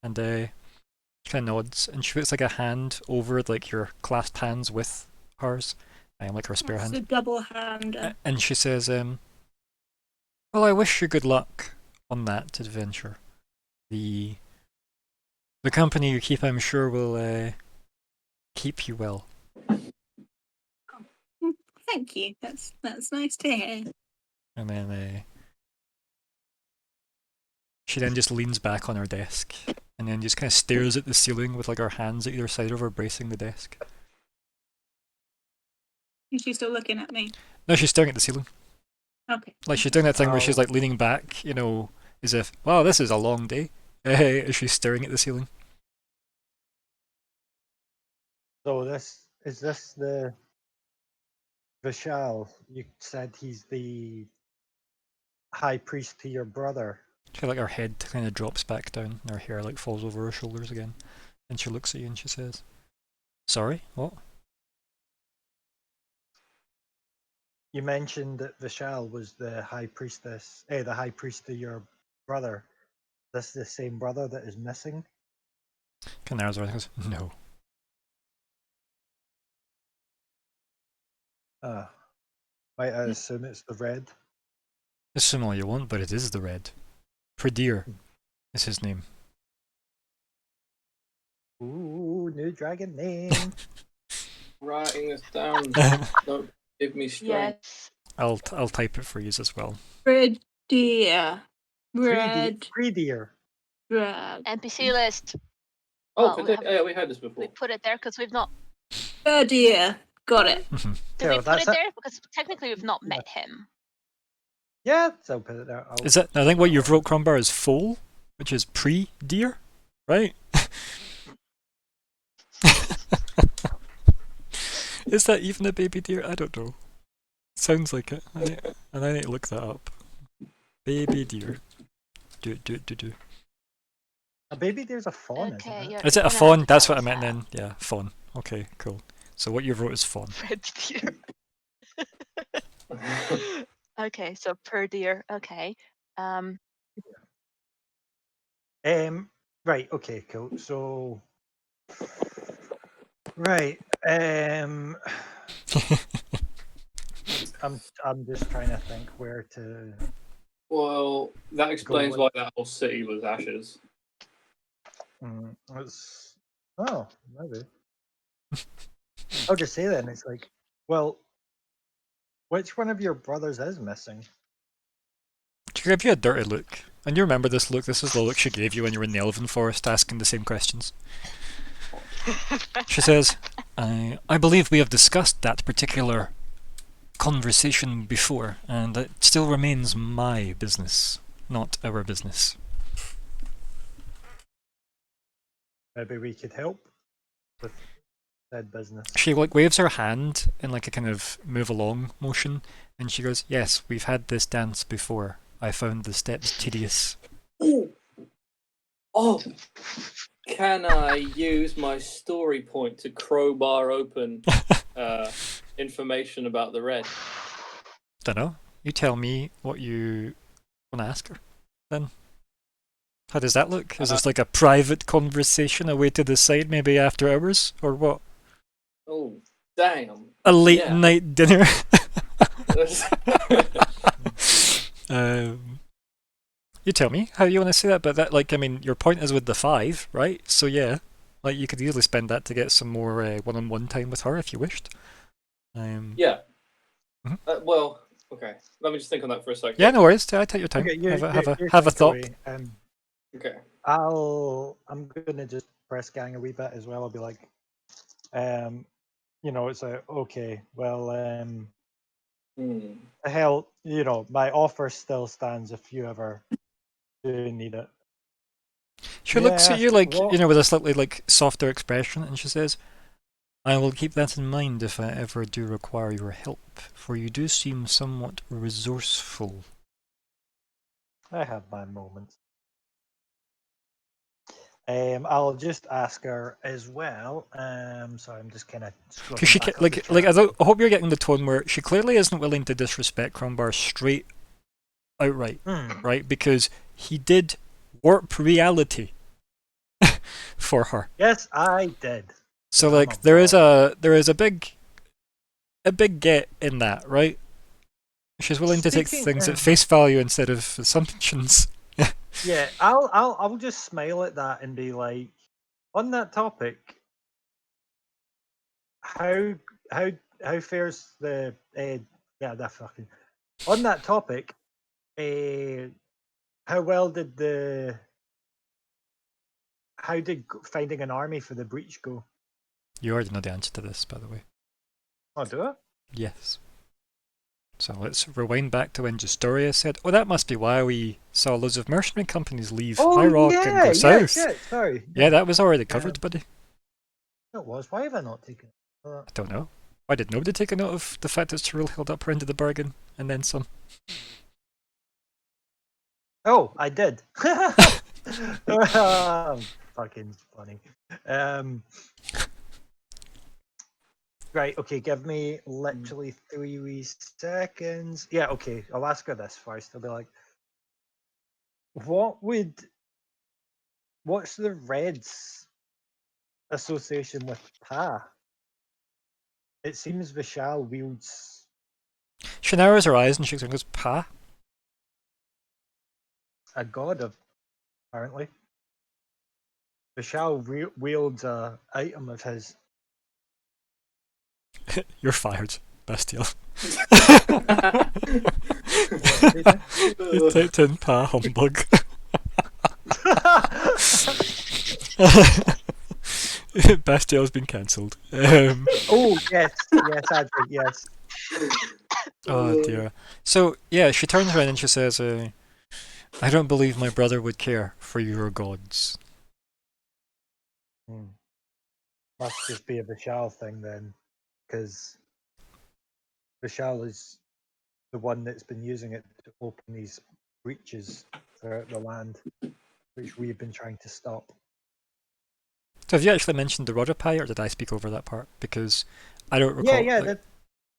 And she kind of nods, and she puts like a hand over like your clasped hands with hers, like her spare It's hand. a double hand. And she says, "Well, I wish you good luck on that adventure. The company you keep, I'm sure, will keep you well." Thank you. That's nice to hear. And then she then just leans back on her desk, and then just kind of stares at the ceiling with like her hands at either side of her, bracing the desk. Is she still looking at me? No, she's staring at the ceiling. Okay. Like she's doing that thing where she's Oh. like leaning back, as if, wow, this is a long day. As she's staring at the ceiling. So this the Vishal? You said he's the high priest to your brother. She feel like her head kind of drops back down, and her hair like falls over her shoulders again. And she looks at you and she says, "Sorry, what?" You mentioned that Vishal was the high priestess, the high priest to your brother. This the same brother that is missing? Kind of narrows her eyes and goes, "No." Might I assume it's the red? Assume all you want, but it is the red. Pradir is his name. Ooh, new dragon name. writing this down. Don't give me strength. Yes. I'll type it for you as well. Red deer. Red. Prettier. Red. NPC list. Oh, Well, yeah, we had this We before. put it there because we've not. Red deer. Got it. Did Yeah, we put that's it it. there? Because technically we've not Yeah. met him. Yeah, so I'll put it there. Is it? I think what you've wrote, Crombar, is foal, which is pre-deer, right? Is that even a baby deer? I don't know. Sounds like it. And I need to look that up. Baby deer. Do. A baby deer's a fawn, Okay, isn't it? you're Is it a gonna have fawn? to That's tell what I us meant that. then. Yeah, fawn. Okay, cool. So what you've wrote is fawn. Red deer. Okay, so per deer. Okay. Right, okay, cool. So right. I'm just trying to think where to Well, that explains with- why that whole city was ashes. it's oh, maybe. I'll just say then, it's like, well, which one of your brothers is missing? She gave you a dirty look. And you remember this look? This is the look she gave you when you were in the Elven Forest asking the same questions. She says, I believe we have discussed that particular conversation before, and it still remains my business, not our business. Maybe we could help with said business. She waves her hand in a kind of move along motion, and she goes, "Yes, we've had this dance before. I found the steps tedious." Oh, can I use my story point to crowbar open information about the red? Dunno. You tell me what you want to ask her, then. How does that look? Is this like a private conversation away to the side, maybe after hours, or what? Oh, damn. A late Yeah. night dinner? You tell me how you want to say that, but your point is with the 5, right? So yeah, you could easily spend that to get some more one-on-one time with her if you wished. Yeah. Mhm. Well, okay. Let me just think on that for a second. Yeah, no worries. Take your time. Okay, Have a thought. away. Okay. I'm gonna just press gang a wee bit as well. I'll be like, it's okay, well, the hell, my offer still stands if you ever do need it. She looks at you What? with a slightly softer expression, and she says, "I will keep that in mind if I ever do require your help, for you do seem somewhat resourceful." I have my moments. I'll just ask her as well. Sorry, I'm just kind of Because she I hope you're getting the tone where she clearly isn't willing to disrespect Crombar straight outright, right? Because he did warp reality for her. Yes, I did. So I'm a there is a big get in that, right? She's willing to take Speaking things at of- face value instead of assumptions. Yeah, I'll just smile at that and be like, on that topic, how fares the that fucking on that topic, how well did finding an army for the breach go? You already know the answer to this, by the way. Oh, do it? Yes. So let's rewind back to when Justoria said, "Oh, that must be why we saw loads of mercenary companies leave High Rock and go south." Yeah, sorry. Yeah, that was already covered, buddy. It was. Why have I not taken it? I don't know. Why did nobody take a note of the fact that Cyril held up her end of the bargain and then some? Oh, I did. Fucking funny. Right, okay, give me literally 3 wee seconds. Yeah, okay, I'll ask her this first. I'll be like, what's the Reds' association with Pa? It seems Vishal wields She narrows her eyes and she goes, "Pa?" a god, apparently. Vishal wields a item of his. You're fired, Bastille. You typed in Pa Humbug. Bastille's been cancelled. Oh yes, I did. Yes. Oh dear. So yeah, she turns around and she says, "I don't believe my brother would care for your gods." Hmm. Must just be a Vishal thing then, because Vishal is the one that's been using it to open these breaches throughout the land, which we've been trying to stop. So have you actually mentioned the rod of pie, or did I speak over that part? Because I don't recall. Yeah. like- right.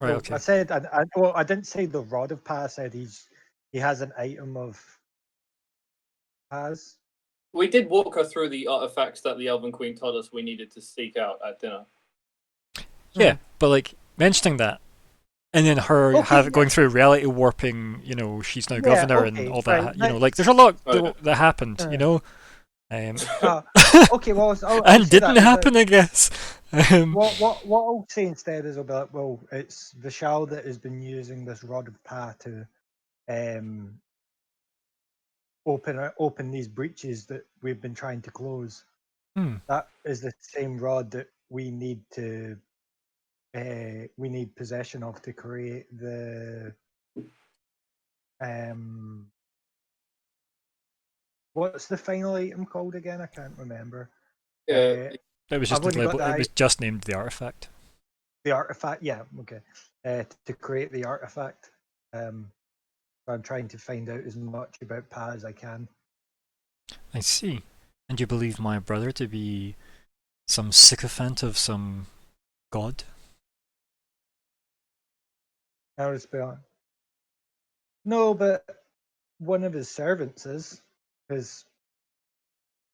Well, Okay. I said, well, I didn't say the rod of Pa. I said he has an item of Paz. We did walk her through the artifacts that the Elven Queen told us we needed to seek out at dinner. Yeah, but like mentioning that, and then her Okay, going through reality warping. You know, she's now Yeah, governor and okay, all that. right, You know, that- like there's a lot Okay. that happened. Uh. You know. Okay, well, I'll And say that, didn't but happen, I guess. What I'll say instead is I'll be like, well, it's Vishal that has been using this rod of Pa to open these breaches that we've been trying to close. Hmm. That is the same rod that we need possession of to create the what's the final item called again? I can't remember. Yeah, It was I've just only got labeled. the It was just named the artifact. The artifact, yeah, okay. To create the artifact. I'm trying to find out as much about Pa as I can. I see. And you believe my brother to be some sycophant of some god? I'll just be honest. No, but one of his servants is his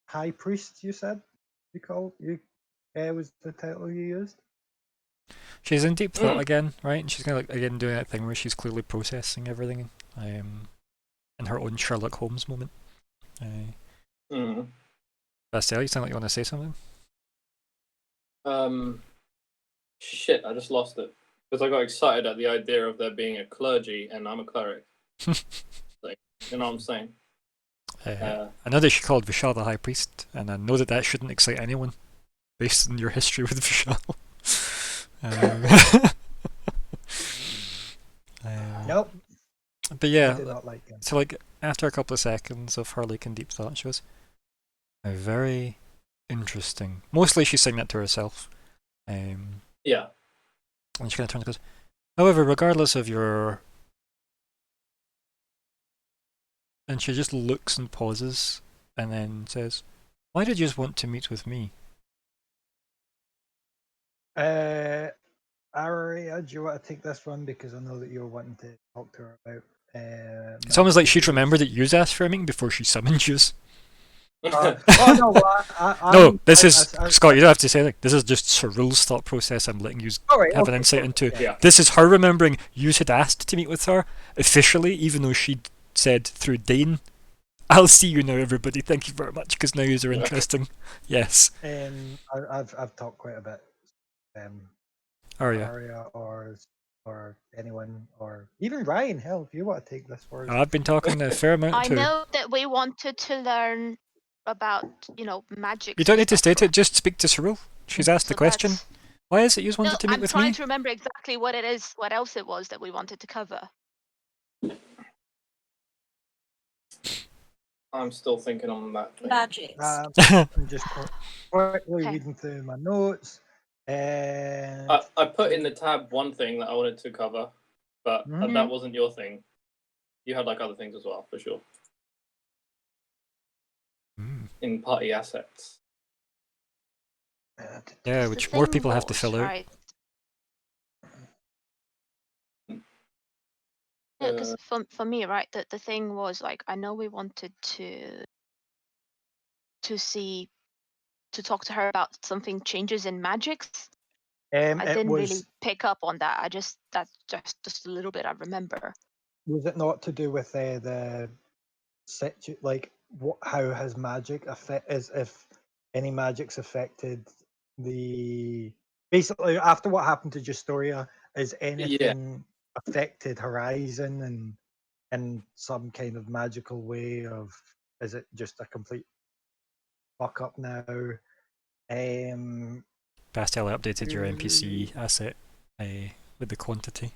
high priest. You said was the title you used. She's in deep thought again, right? And she's kind of like again doing that thing where she's clearly processing everything, in her own Sherlock Holmes moment. Bastille, you sound like you want to say something. Shit, I just lost it because I got excited at the idea of there being a clergy, and I'm a cleric. Like, you know what I'm saying? I know that she called Vishal the High Priest, and I know that that shouldn't excite anyone, based on your history with Vishal. Nope. But I yeah, do not like him. so like after a couple of seconds of her like in deep thought, she goes, "Very interesting." Mostly she's saying that to herself. Yeah. And she kind of turns and goes, "However, regardless of your..." And she just looks and pauses, and then says, "Why did you just want to meet with me?" Aria, do you want to take this one because I know that you're wanting to talk to her about. It's almost like she'd messages. remembered that you asked for a meeting before she summoned you. Oh no, well, No, this is Scott. You don't have to say anything. This is just Cyril's thought process. I'm letting you have an insight into. Yeah. This is her remembering you had asked to meet with her officially, even though she'd said through Dane, "I'll see you now, everybody. Thank you very much, because now you're interesting." Yes. I've talked quite a bit. Aria. Aria or anyone or even Ryan. Hell, if you want to take this for us. I've been talking a fair amount I too. know that we wanted to learn about, magic. You don't need to state it. Just speak to Cyril. She's asked the question. Why is it you wanted to meet I'm with trying me? to remember exactly what it is, what else it was that we wanted to cover. I'm still thinking on that. Magic. I'm just quickly Okay. reading through my notes. And I put in the tab one thing that I wanted to cover, but that wasn't your thing. You had like other things as well, for sure. In party assets. Yeah, which more people have to fill out. Right. Yeah, because for me, right, the thing was like I know we wanted to talk to her about something changes in magics. I didn't really pick up on that. That's just a little bit I remember. Was it not to do with the how has magic if any magic's affected the basically after what happened to Justoria, is anything affected Horizon and in some kind of magical way? Of is it just a complete fuck up now? Bastel updated your NPC asset with the quantity.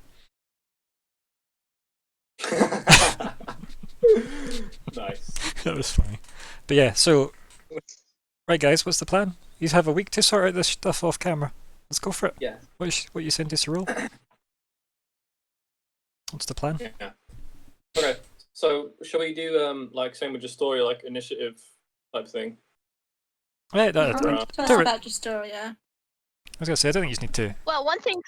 Nice. That was funny. But yeah, so right guys, what's the plan? You have a week to sort out this stuff off camera. Let's go for it. Yeah. What you sent us to roll? What's the plan? Yeah. Okay. So shall we do like same with Justoria, like initiative type thing? Yeah, Tell Right. us do it. about Justoria. I was gonna say I don't think you just need to. Well, one thing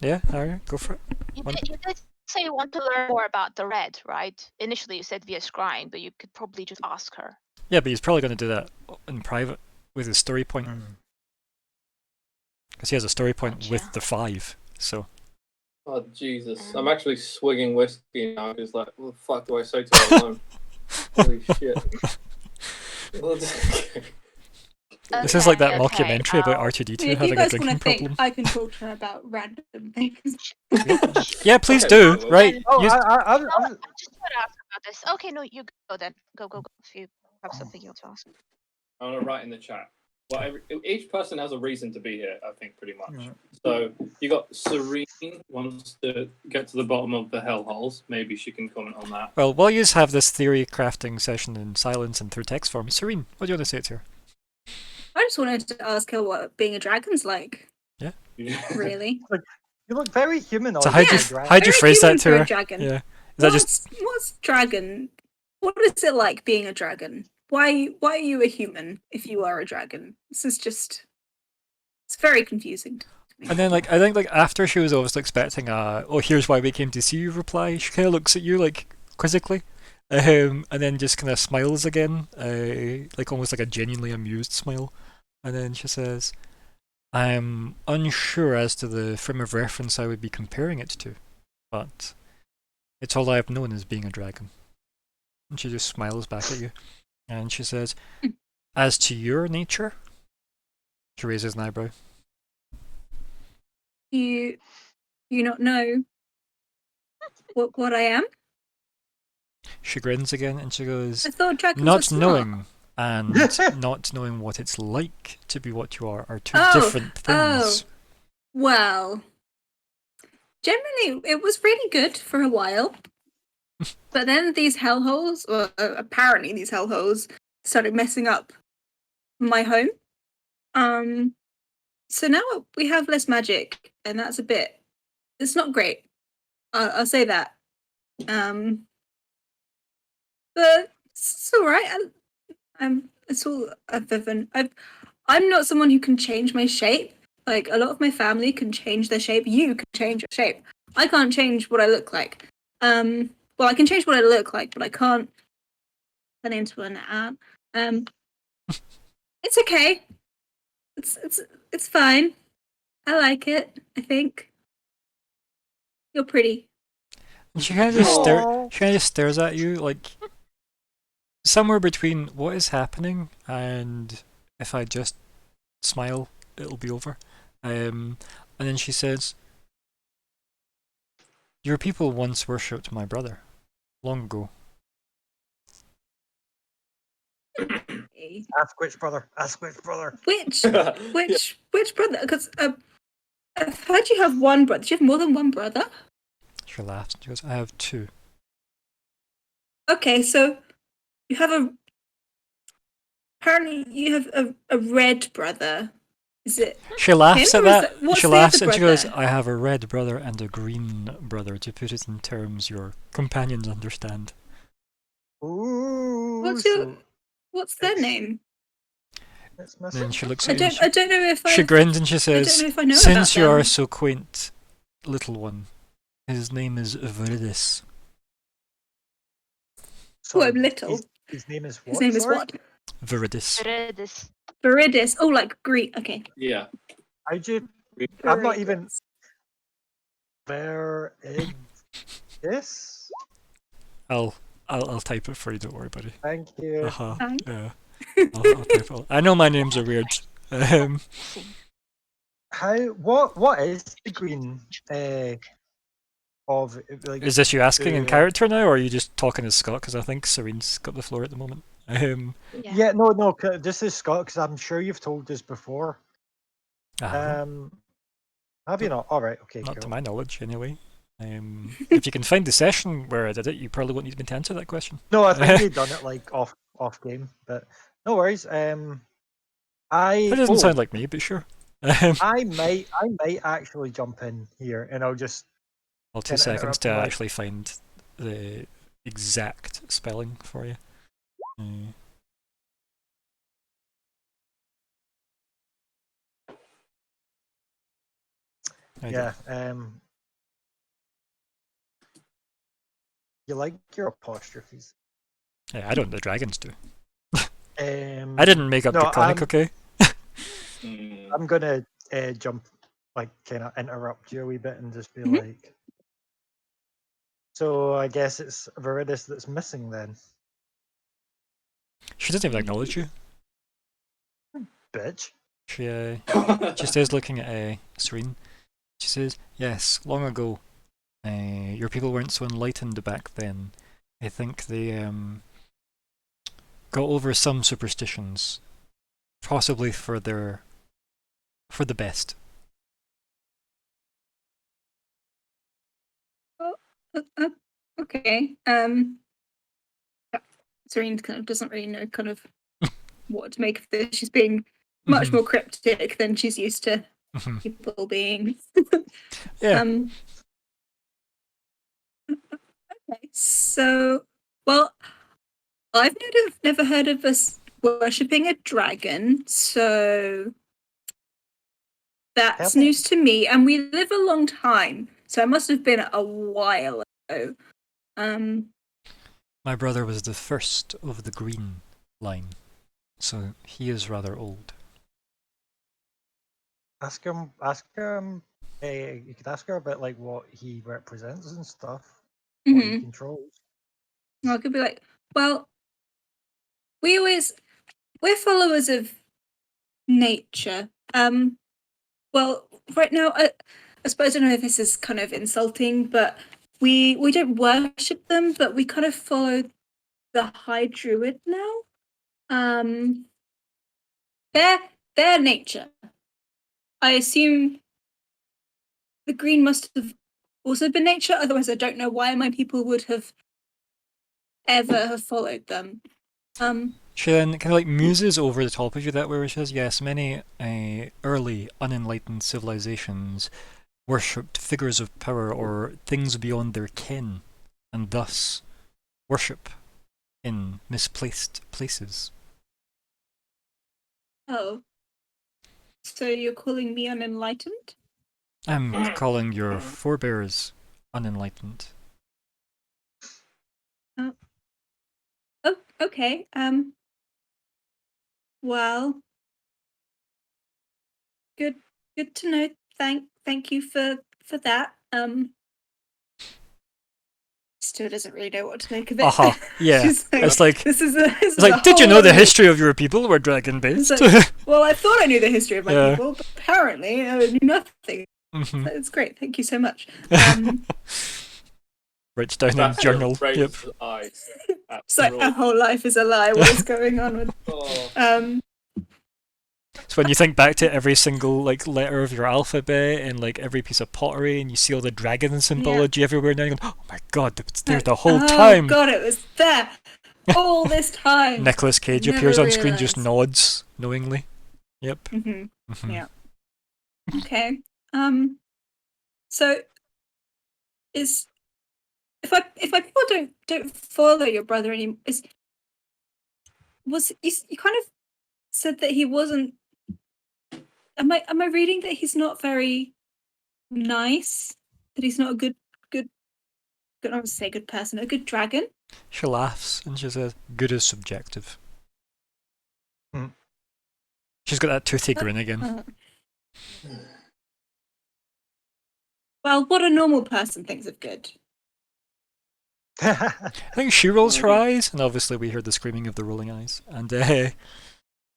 Yeah, Harry, go for it. you One- did say you want to learn more about the red, right? Initially, you said via Scrying, but you could probably just ask her. Yeah, but he's probably going to do that in private with his story point, because he has a story point Gotcha. with the 5. So Oh Jesus! I'm actually swigging whiskey now because like, what the fuck do I say to her alone? Holy shit! this is like that Okay, mockumentary about I'll- R2D2 If you having a guys drinking want to think, problem. I can talk to her about random things. Yeah, please Okay, do. well, Right? Oh, Use- I just want to ask about this. Okay, no, you go then. Go. If you have something you want to ask. I'm gonna write in the chat. Well, each person has a reason to be here. I think pretty much. Mhm. So you got Serene wants to get to the bottom of the hellholes. Maybe she can comment on that. Well, while you have this theory crafting session in silence and through text form, Serene, what do you want to say to her? I just wanted to ask her what being a dragon's like. Really? You look very humanoid. So how'd you for a how'd you Very phrase human that for to a her? dragon. Yeah, is that just What's dragon? What is it like being a dragon? Why are you a human if you are a dragon? This is just it's very confusing. to me. And then, like, I think, like, after she was obviously expecting "oh, here's why we came to see you" reply, she kind of looks at you, like, quizzically, and then just kind of smiles again, like, almost like a genuinely amused smile. And then she says, "I'm unsure as to the frame of reference I would be comparing it to, but it's all I've known as being a dragon." And she just smiles back at you. And she says, "As to your nature?" She raises an eyebrow. You not know what I am? She grins again and she goes, I thought dragons were "Not smart. knowing and not knowing what it's like to be what you are two Oh, different things." Well, generally it was really good for a while, but then these hellholes, or apparently these hellholes, started messing up my home. So now we have less magic, and that's a bit. It's not great. I'll say that. But it's all right. It's all I'm not someone who can change my shape. Like a lot of my family can change their shape. You can change your shape. I can't change what I look like. Well, I can change what I look like, but I can't turn into an ant. It's okay. It's fine. I like it. I think you're pretty. And she kind of just Aw. she kind of just stares at you, like somewhere between what is happening and if I just smile, it'll be over. And then she says, "Your people once worshipped my brother, long ago." Ask which brother. Ask which brother. Which brother? Because I've heard you have one brother. Do you have more than one brother? She laughs. She goes, "I have 2." Okay, so you have apparently you have a red brother. Is it? She laughs Him, at or is that. it- what's She the laughs other and she goes, brother? "I have a red brother and a green brother, to put it in terms your companions understand." Ooh. What's their name? It's Then missing. she looks I at you. don't know if She grins and she I says, don't know if I know "Since about you are them. so quaint, little one, his name is Viridis." Oh, Sorry, I'm little. His name is what? His name is sorry? what? Viridis. This Viridis. Oh, like Greek. Okay. Yeah. How'd you? I'm not even. Viridis. Where is this? I'll type it for you. Don't worry, buddy. Thank you. Uh-huh. Thanks. Yeah. I'll type it. I know my names are weird. Sing. What is the green of like? Is this you asking in uh, character now, or are you just talking as Scott? Because I think Serene's got the floor at the moment. Yeah, no. This is Scott because I'm sure you've told us before. Ah, Have you not? All right. Okay. not to Cool. my knowledge, anyway. If you can find the session where I did it, you probably won't need me to answer that question. No, I think we've done it like off game, but no worries. That I doesn't sound like me, but sure. I might actually jump in here, and I'll just Well, 2 kinda seconds interrupt to my- actually find the exact spelling for you. I do. yeah. You like your apostrophes? Yeah, I don't. The dragons do. Um, I didn't make up no, Draconic, okay? Mm. I'm gonna jump, like, kind of interrupt you a wee bit and just be Mhm. like. So I guess it's Viridis that's missing then, She doesn't even acknowledge you. bitch. She stays looking at Serene. She says, "Yes, long ago, your people weren't so enlightened back then. I think they got over some superstitions, possibly for the best." Okay. Serene kind of doesn't really know kind of what to make of this. She's being much Mhm, more cryptic than she's used to mhm. people being. Yeah. Okay. So, well, I've never heard of us worshipping a dragon, so that's Purple. news to me. And we live a long time, so it must have been a while ago. My brother was the first of the green line, so he is rather old. Ask him. You could ask her about like what he represents and stuff. What he mhm. controls. I could be like, well, we're followers of nature. Well, right now, I suppose I don't know if this is kind of insulting, but we don't worship them, but we kind of follow the High Druid now. Their nature. I assume the green must have also been nature. Otherwise, I don't know why my people would have ever have followed them. She then kind of like muses over the top of you that way, where she says, "Yes, many early unenlightened civilizations worshipped figures of power or things beyond their ken, and thus worship in misplaced places." Oh, so you're calling me unenlightened? I'm calling your forebears unenlightened. Oh, okay. Well, good to know. Thank you for that. Still doesn't really know what to make of it. Aha, yeah. She's It's like, this is a it's like, did you know the history of your people were dragon based? It's like, well, I thought I knew the history of my Yeah. people, but apparently I knew nothing. Mhm. It's great. Thank you so much. Writes down in That's journal. raised Yep. eyes. It's like our whole life is a lie. What is going on with? Oh. It's when you think back to every single like letter of your alphabet and like every piece of pottery, and you see all the dragon symbology everywhere. Now you're going, "Oh my god, it's there the whole time." Oh god, it was there all this time. Nicolas Cage Never appears on screen, just realised. nods knowingly. Yep. Mhm. Mhm. Yeah. Okay. So is if my people don't follow your brother anymore, you kind of said that he wasn't. Am I reading that he's not very nice? That he's not a good I don't want to say good person, a good dragon? She laughs and she says, "Good is subjective." Hmm. She's got that toothy grin again. Uh, well, what a normal person thinks of good. I think she rolls her eyes, and obviously we hear the screaming of the rolling eyes. And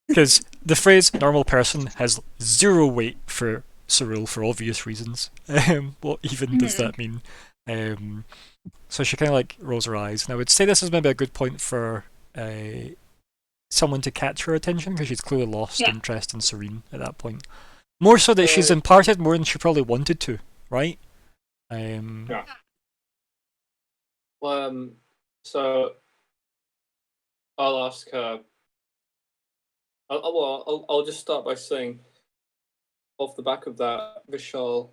Because the phrase "normal person" has zero weight for Cyril for obvious reasons. What even does that mean? So she kind of like rolls her eyes, and I would say this is maybe a good point for someone to catch her attention because she's clearly lost Yeah. interest in Serene at that point. More so that she's imparted more than she probably wanted to, right? Yeah. So I'll ask her. I'll just start by saying, off the back of that, Vishal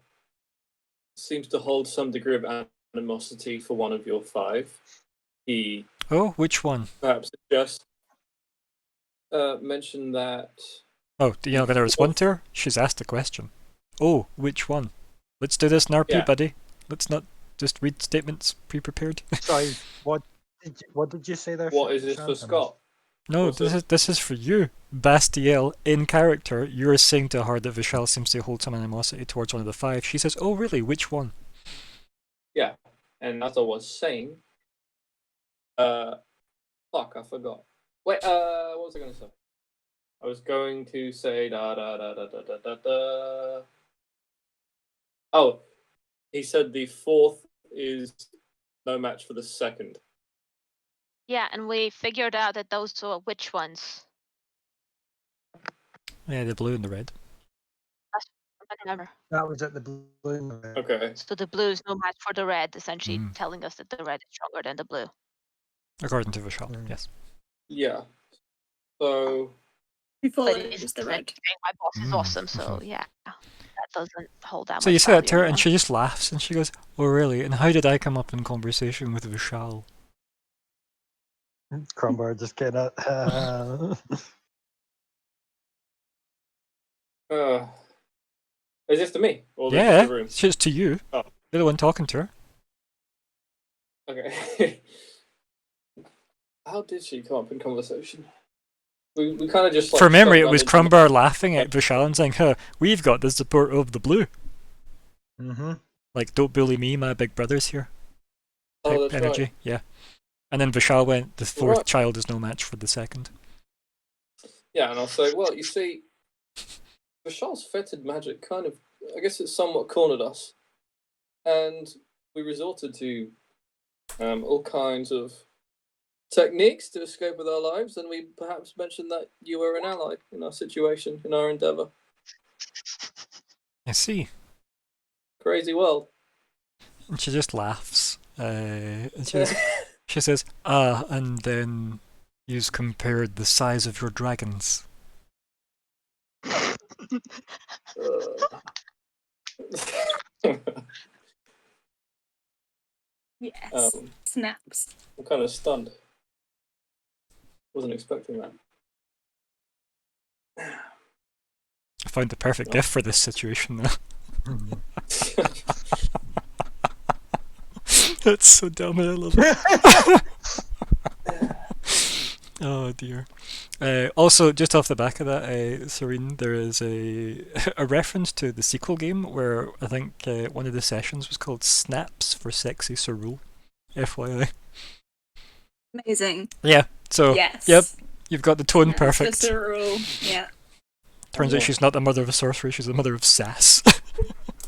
seems to hold some degree of animosity for one of your five. He Oh, which one? perhaps just mentioned that. Oh, you're not going to respond to her? She's asked a question. Oh, which one? Let's do this in RP, Yeah. buddy. Let's not just read statements pre-prepared. Sorry, what did you say there? What is this Shan? for Scott? No, What's this is for you. Bastiel, in character, you're saying to her that Vishal seems to hold some animosity towards one of the five. She says, oh really, which one? Yeah, and as I was saying, fuck, I forgot. Wait, what was I going to say? I was going to say da da da da da da da da. Oh, he said the fourth is no match for the second. Yeah, and we figured out that those were which ones. Yeah, the blue and the red. I don't remember. That was at the blue. Okay. So the blue is no match for the red, essentially Mm. telling us that the red is stronger than the blue. According to Vishal, Mm. yes. Yeah. So We thought But it he's was the saying red. my boss is Mm. awesome, so yeah, that doesn't hold that So much you say that to value her, and anymore. she just laughs, and she goes, oh really? And how did I come up in conversation with Vishal? Crumbar just kind of. is this to me or this Yeah, to the room? it's to you. Oh. You're the one talking to her. Okay. How did she come up in conversation? We kind of just like, For memory, it stuck was that into Crumbar laughing at Vishal and saying, huh, we've got the support of the blue. Mm-hmm. Like, don't bully me, my big brother's here. Oh, Type that's energy, right. yeah. And then Vishal went, the fourth Right. child is no match for the second. Yeah, and I'll say, well, you see, Vishal's fetid magic kind of, I guess it somewhat cornered us. And we resorted to all kinds of techniques to escape with our lives, and we perhaps mentioned that you were an ally in our situation, in our endeavour. I see. Crazy world. And she just laughs. And she says, and then you've compared the size of your dragons. Yes. Snaps. I'm kind of stunned. Wasn't expecting that. I found the perfect gift for this situation, though. That's so dumb, and I love it. Oh dear. Also, just off the back of that, Serene, there is a reference to the sequel game where I think one of the sessions was called Snaps for Sexy Cyril. FYI. Amazing. Yeah, so, Yes. yep, you've got the tone That's perfect. just a rule. Yeah. Turns out she's not the mother of a sorcery, she's the mother of sass.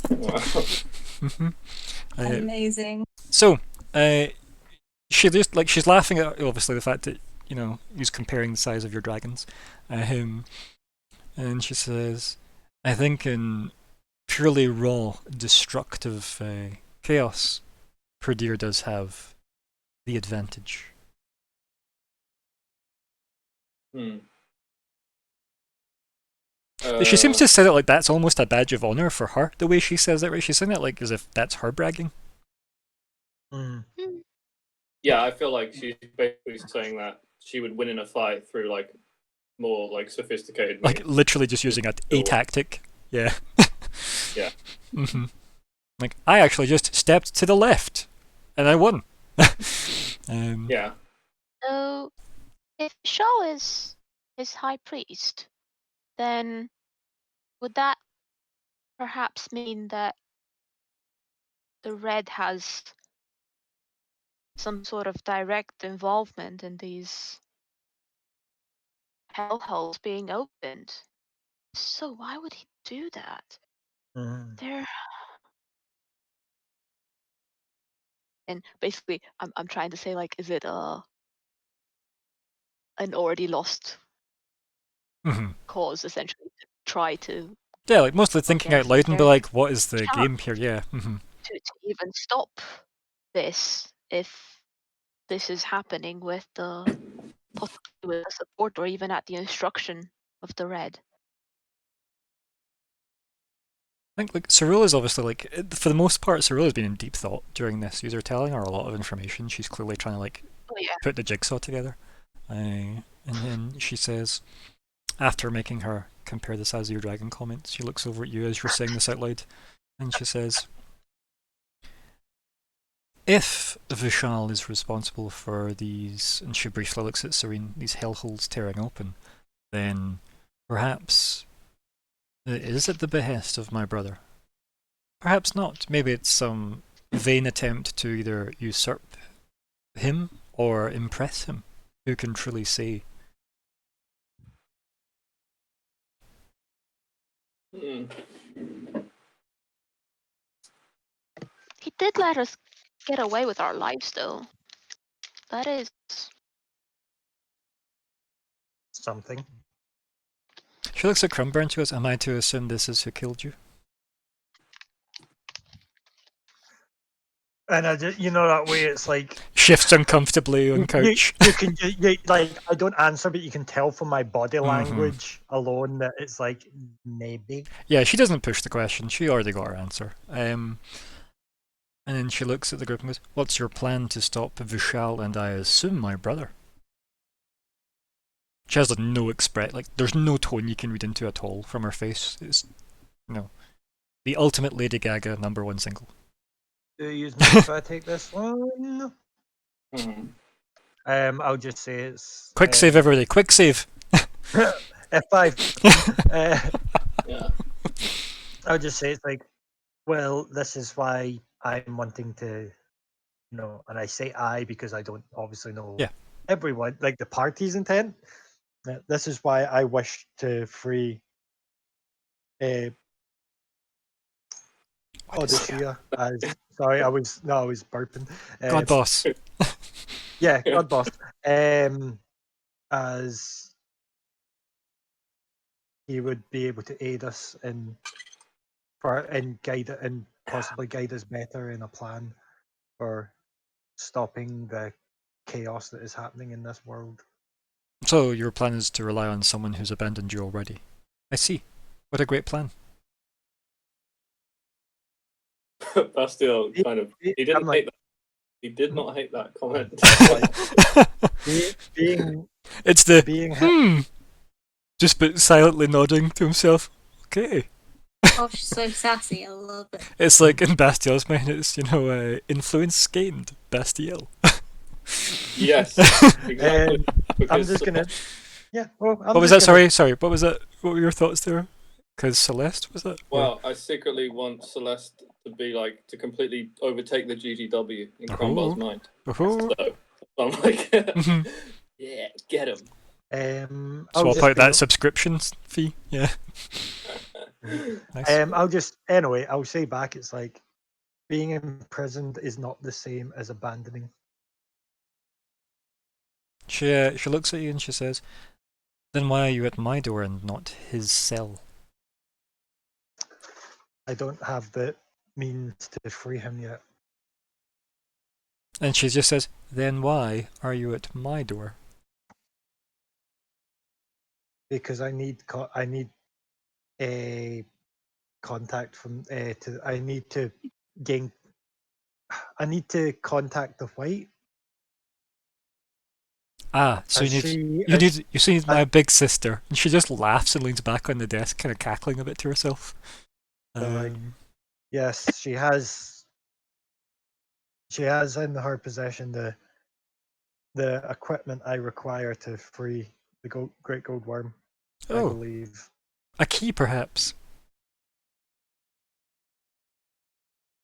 Wow. Mhm. Amazing. So, she just like she's laughing at obviously the fact that he's comparing the size of your dragons, and she says, "I think in purely raw, destructive chaos, Perdir does have the advantage." She seems to say that like that's almost a badge of honor for her. The way she says it, right? She's saying it like as if that's her bragging. Yeah, I feel like she's basically saying that she would win in a fight through like more like sophisticated means. Like literally just using a tactic. Yeah. Yeah. Mm-hmm. Like I actually just stepped to the left, and I won. Yeah. So, if Shaw is high priest, then would that perhaps mean that the red has some sort of direct involvement in these hellholes being opened. So why would he do that? Mhm. There. And basically, I'm trying to say, like, is it an already lost hmm cause, essentially, to try to Yeah, like mostly I thinking out guess, loud and be there like, what is the chance game here? Yeah. to even stop this if this is happening with the possibly with the support or even at the instruction of the red. I think like Cerula's obviously like for the most part, Cerula's been in deep thought during this. You're telling her a lot of information. She's clearly trying to like Oh yeah. put the jigsaw together. And then she says, after making her compare the size of your dragon comment, she looks over at you as you're saying this out loud, and she says, if Vishal is responsible for these, and she briefly looks at Serene, these hellholes tearing open, then perhaps it is at the behest of my brother. Perhaps not. Maybe it's some vain attempt to either usurp him or impress him. Who can truly say? Hmm. He did let us get away with our lives, though. That is. Something. She looks at Crumber and she goes, am I to assume this is who killed you? And I just, that way it's like Shifts uncomfortably on couch. you can like I don't answer, but you can tell from my body Mhm. language alone that it's like maybe. Yeah, she doesn't push the question. She already got her answer. And then she looks at the group and goes, what's your plan to stop Vishal and I assume my brother? She has no like there's no tone you can read into at all from her face. It's the ultimate Lady Gaga #1 single. Do you use me if I take this one? Hmm. I'll just say it's Quick save everybody, quick save! F5. Yeah. I'll just say it's like, well, this is why I'm wanting to, and I say I because I don't obviously know Yeah. everyone, like the party's intent. This is why I wish to free Odysseia. Odysseia. Sorry, I was burping. God boss. Yeah, God boss. As he would be able to aid us and guide it and possibly guide us better in a plan for stopping the chaos that is happening in this world. So your plan is to rely on someone who's abandoned you already. I see. What a great plan. Bastille kind of. He didn't I'm like- hate that. He did not hate that comment. being It's the being just but silently nodding to himself. Okay. Oh, she's so sassy. I love it. It's like in Bastille's mind, it's influence gained. Bastille. Yes, exactly. I'm Because just gonna. Yeah. Well, What was that? Sorry. What was that? What were your thoughts there? Because Celeste was that? Or- Well, I secretly want Celeste to be like to completely overtake the GGW in Cromwell's mind. Oh. So I'm like, Mhm. yeah, get him. Swap out that subscription fee. Yeah. Nice. I'll say back. It's like being imprisoned is not the same as abandoning. She looks at you and she says, then why are you at my door and not his cell? I don't have the means to free him yet. And she just says, then why are you at my door? Because I need a contact from I need to contact the white. Ah, so you need my big sister. And she just laughs and leans back on the desk, kind of cackling a bit to herself. Yes, she has in her possession the equipment I require to free the Great Gold Worm. I Oh, believe. a key perhaps.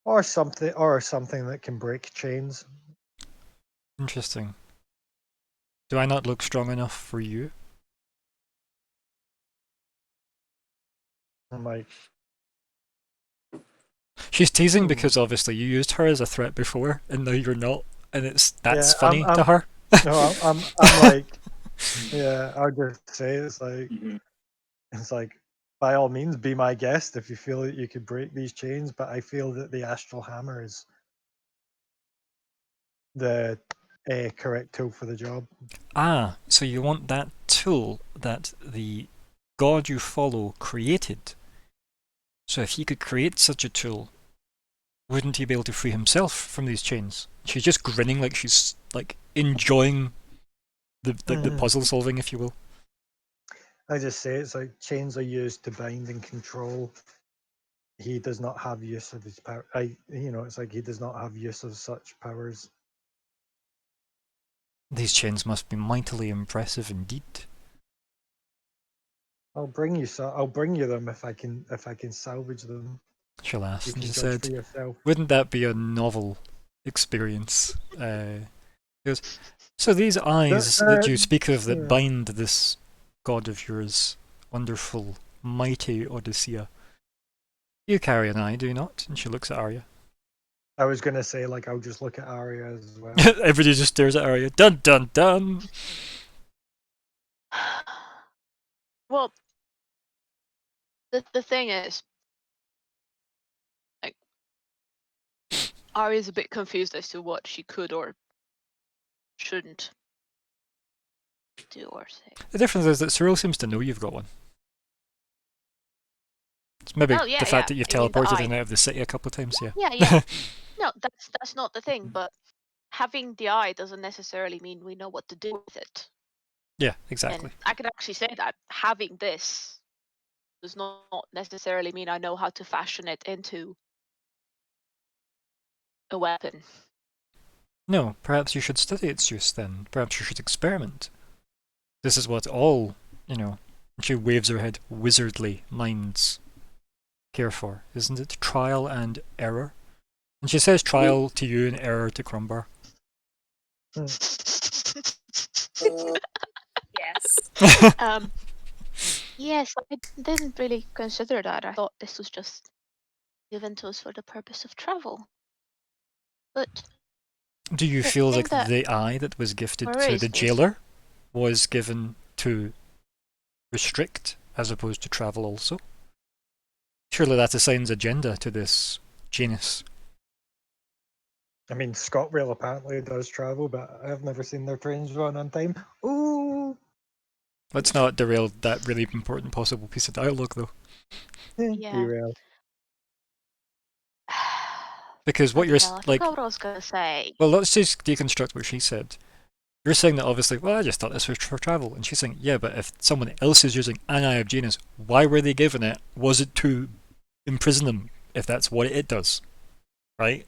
Or something that can break chains. Interesting. Do I not look strong enough for you? I'm like, She's teasing Hmm. because obviously you used her as a threat before, and now you're not, and that's Yeah, funny to I'm- her. no, I'm like, yeah, I'll just say Mhm. it's like, by all means, be my guest if you feel that you could break these chains. But I feel that the astral hammer is the correct tool for the job. Ah, so you want that tool that the god you follow created. So if he could create such a tool, wouldn't he be able to free himself from these chains? She's just grinning like she's like enjoying the Mhm. puzzle solving, if you will. I just say it's like chains are used to bind and control. He does not have use of his power. It's like he does not have use of such powers. These chains must be mightily impressive indeed. I'll bring you them if I can salvage them. She'll ask, You and can she judge for said, yourself. "Wouldn't that be a novel experience?" He goes, "So these eyes that you speak of that yeah. bind this god of yours, wonderful, mighty Odysseia, you carry an eye, do you not?" And she looks at Arya. I was gonna say like I'll just look at Arya as well. Everybody just stares at Arya. Dun dun dun. Well, the thing is, like, Arya's a bit confused as to what she could or shouldn't do or say. The difference is that Cyril seems to know you've got one. It's maybe Oh, yeah, the fact yeah. that you've I mean, the teleported eye. in and out of the city a couple of times, yeah. Yeah, yeah. No, that's not the thing. But having the eye doesn't necessarily mean we know what to do with it. Yeah, exactly. And I could actually say that having this does not necessarily mean I know how to fashion it into a weapon. No, perhaps you should study its use then. Perhaps you should experiment. This is what all, and she waves her head, wizardly minds care for, isn't it? Trial and error. And she says trial to you and error to Crumbar. Yes. Yes, I didn't really consider that. I thought this was just given to us for the purpose of travel. But Do you The feel thing like that the eye that was gifted to worries the me is- jailer was given to restrict as opposed to travel also? Surely that assigns agenda to this genus. I mean, ScotRail apparently does travel, but I've never seen their trains run on time. Ooh. Let's not derail that really important possible piece of dialogue though. Yeah. Derail. Because what you're Hell, I like, forgot what I was gonna say. well, let's just deconstruct what she said. You're saying that obviously, well, I just thought this was for travel. And she's saying, yeah, but if someone else is using an eye of Janus, why were they given it? Was it to imprison them, if that's what it does? Right?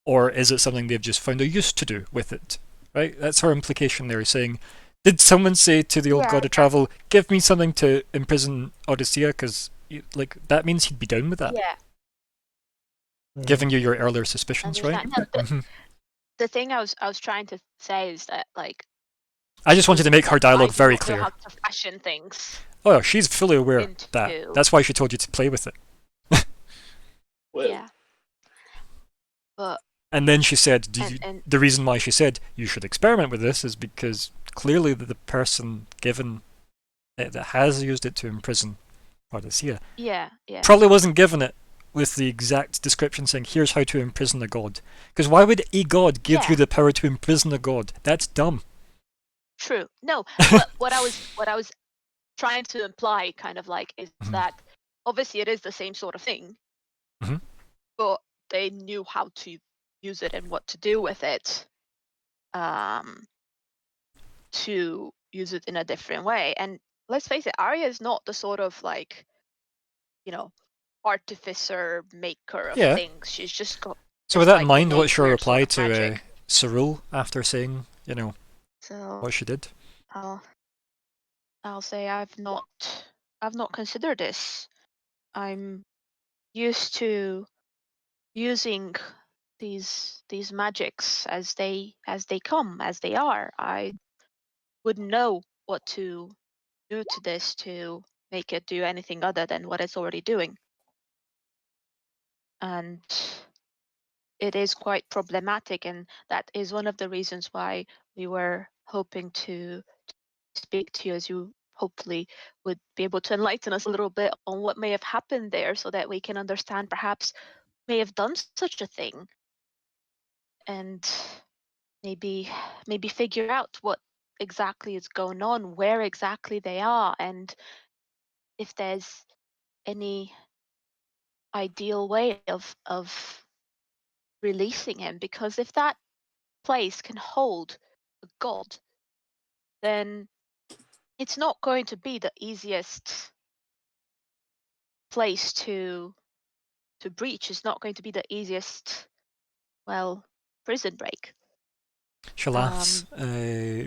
Or is it something they've just found a use to do with it? Right? That's her implication there, saying, did someone say to the old Yeah, god of travel, give me something to imprison Odysseia? Because, like, that means he'd be down with that. Yeah. Giving you your earlier suspicions, right? Understand. No, Mhm. the thing I was trying to say is that, like, I just wanted to make her I dialogue do very not know clear. how to fashion things. Oh, yeah, she's fully aware into- that. That's why she told you to play with it. Well, Yeah. But And then she said, and the reason why she said you should experiment with this is because clearly the person given it that has used it to imprison Odysseia yeah. probably wasn't given it with the exact description saying, here's how to imprison a god. Because why would a god give Yeah. you the power to imprison a god? That's dumb. True. No, but what I was trying to imply, kind of like, is Mhm. that obviously it is the same sort of thing, Mhm. but they knew how to use it and what to do with it, to use it in a different way. And let's face it, Arya is not the sort of, like, artificer maker of Yeah. things. She's just got. So with just, that in like, mind, what's innate your weird reply sort of to magic. Cyril after saying, So what she did? I'll say I've not considered this. I'm used to using these magics as they come, as they are. I wouldn't know what to do to this to make it do anything other than what it's already doing. And it is quite problematic, and that is one of the reasons why we were hoping to speak to you, as you hopefully would be able to enlighten us a little bit on what may have happened there, so that we can understand perhaps may have done such a thing, and maybe figure out what exactly is going on, where exactly they are, and if there's any ideal way of releasing him. Because if that place can hold a god, then it's not going to be the easiest place to breach. It's not going to be the easiest, well, prison break. She laughs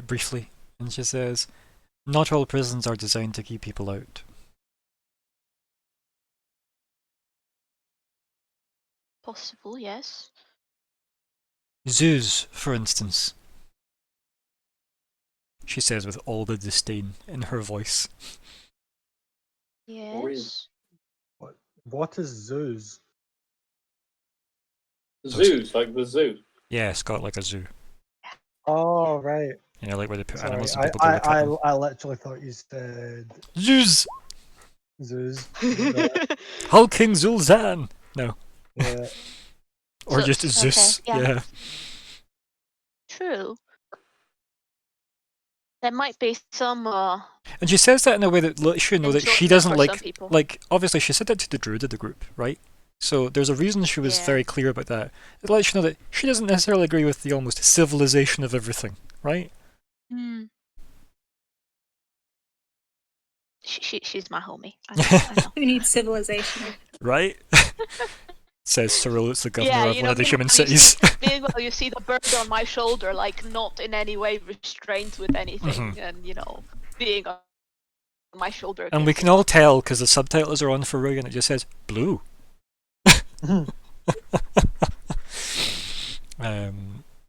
briefly, and she says, "Not all prisons are designed to keep people out." Possible, yes. Zoos, for instance, she says with all the disdain in her voice. Yes. What is zoos? Zoos, like the zoo. Yeah, it's got like a zoo. Oh, right. You know, like where they put Sorry, animals and people go look at them. I literally thought you said Zoos! zoos. Hulking Zul'Zan! No. Yeah. Or So- just okay, Zeus. yeah. Yeah. True. There might be some And she says that in a way that lets you know that she enjoyment doesn't for like... some people. Like, obviously she said that to the druid of the group, right? So there's a reason she was Yeah. very clear about that. It lets you know that she doesn't necessarily agree with the almost civilization of everything, right? Hmm. She's my homie. I know. Who needs civilization? Right? Says Cyril, it's the governor Yeah, of you one know, of the meanwhile human you see- cities. Meanwhile, you see the bird on my shoulder, like not in any way restrained with anything, Mhm. and being on my shoulder. And we gives can it- all tell because the subtitles are on for Ray and it just says blue.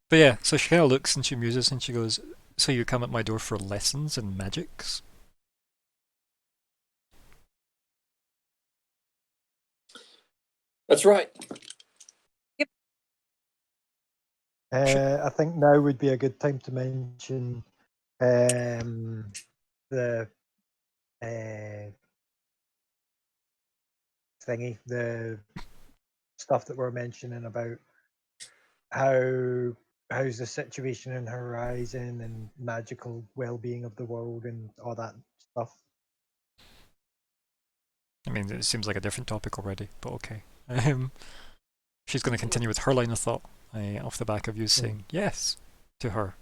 But yeah, so she kind of looks and she muses and she goes, "So you come at my door for lessons in magics?" That's right. I think now would be a good time to mention the thingy, the stuff that we're mentioning about how's the situation in Horizon and magical well-being of the world and all that stuff. I mean, it seems like a different topic already, but okay. She's going to continue with her line of thought off the back of you saying yes to her.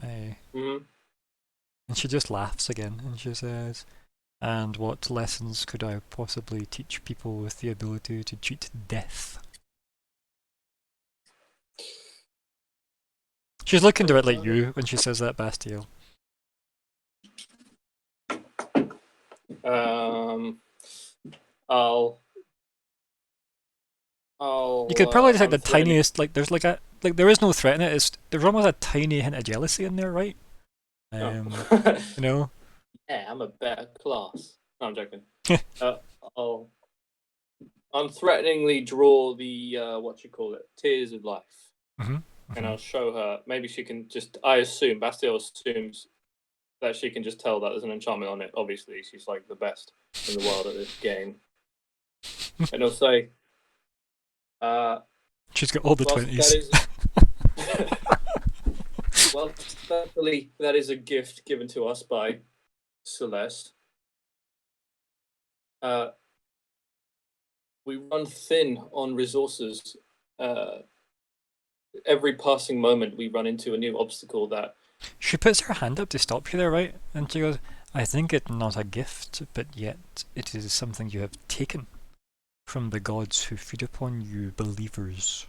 Hmm. And she just laughs again and she says, "And what lessons could I possibly teach people with the ability to cheat death?" She's looking directly at you when she says that, Bastiel. I'll. You could probably just I'm like the threatening- tiniest, like there's like a, like there is no threat in it, there's almost a tiny hint of jealousy in there, right? Oh. You know? Yeah, I'm a better class. No, I'm joking. I'll unthreateningly draw the tears of life, Mhm, and I'll show her. Maybe she can just. I assume Bastiel assumes that she can just tell that there's an enchantment on it. Obviously, she's like the best in the world at this game, and I'll say, She's got all the whilst 20s. well, thankfully, that is a gift given to us by Celeste. We run thin on resources. Every passing moment, we run into a new obstacle that. She puts her hand up to stop you there, right? And she goes, "I think it not a gift, but yet it is something you have taken from the gods who feed upon you believers."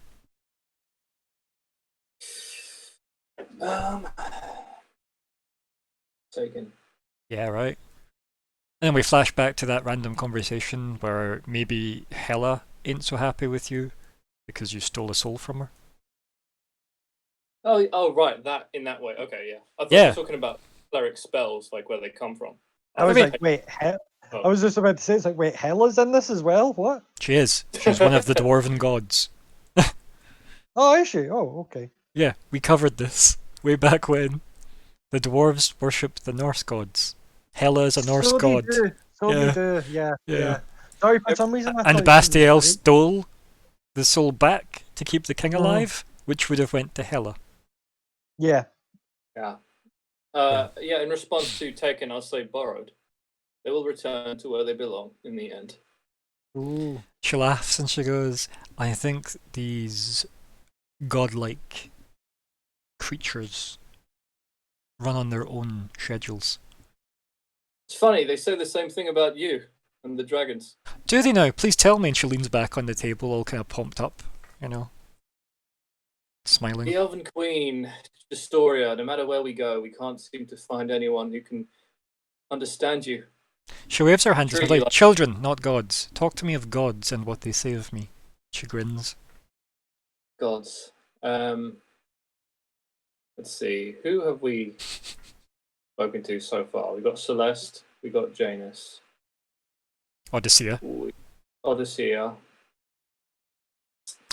Taken. Yeah, right. And then we flash back to that random conversation where maybe Hela ain't so happy with you because you stole a soul from her. Oh, right. That in that way. Okay, yeah. I thought you Yeah. were talking about cleric spells, like where they come from. I was mean- like, wait, I was just about to say, it's like, wait, Hela's in this as well? What? She is. She's one of the dwarven gods. Oh, is she? Oh, okay. Yeah, we covered this way back when. The dwarves worshipped the Norse gods. Hela is a Norse So god. they do. So Yeah. they do. Yeah, Yeah. yeah. Sorry, for some reason I And thought she Bastiel was stole the soul back to keep the king Oh. alive, which would have went to Hela. Yeah. Yeah. Yeah, in response to taken, I'll say borrowed. They will return to where they belong in the end. Ooh. She laughs and she goes, I think these godlike creatures run on their own schedules. It's funny, they say the same thing about you and the dragons. Do they now? Please tell me. And she leans back on the table, all kind of pumped up, smiling. The Elven Queen, Historia, no matter where we go, we can't seem to find anyone who can understand you. She waves her hands. Sure She's you like, like- children, not gods. Talk to me of gods and what they say of me. She grins. Gods. Let's see, who have we spoken to so far? We got Celeste, we got Janus, Odyssea. Odyssea,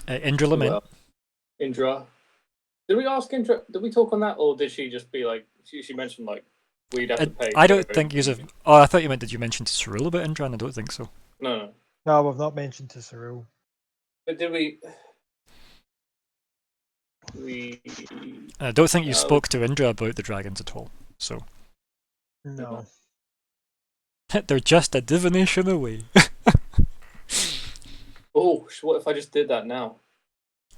Indra who Lament. else? Indra. Did we ask Indra? Did we talk on that, or did she just be like? She mentioned like we'd have to pay. I don't for it. think you have. Oh, I thought you meant, did you mention to Cyril about Indra? And I don't think so. No. No, we've not mentioned to Cyril. But did we? We. And I don't think you No. spoke to Indra about the dragons at all. So No. they're just a divination away. Oh, what if I just did that now?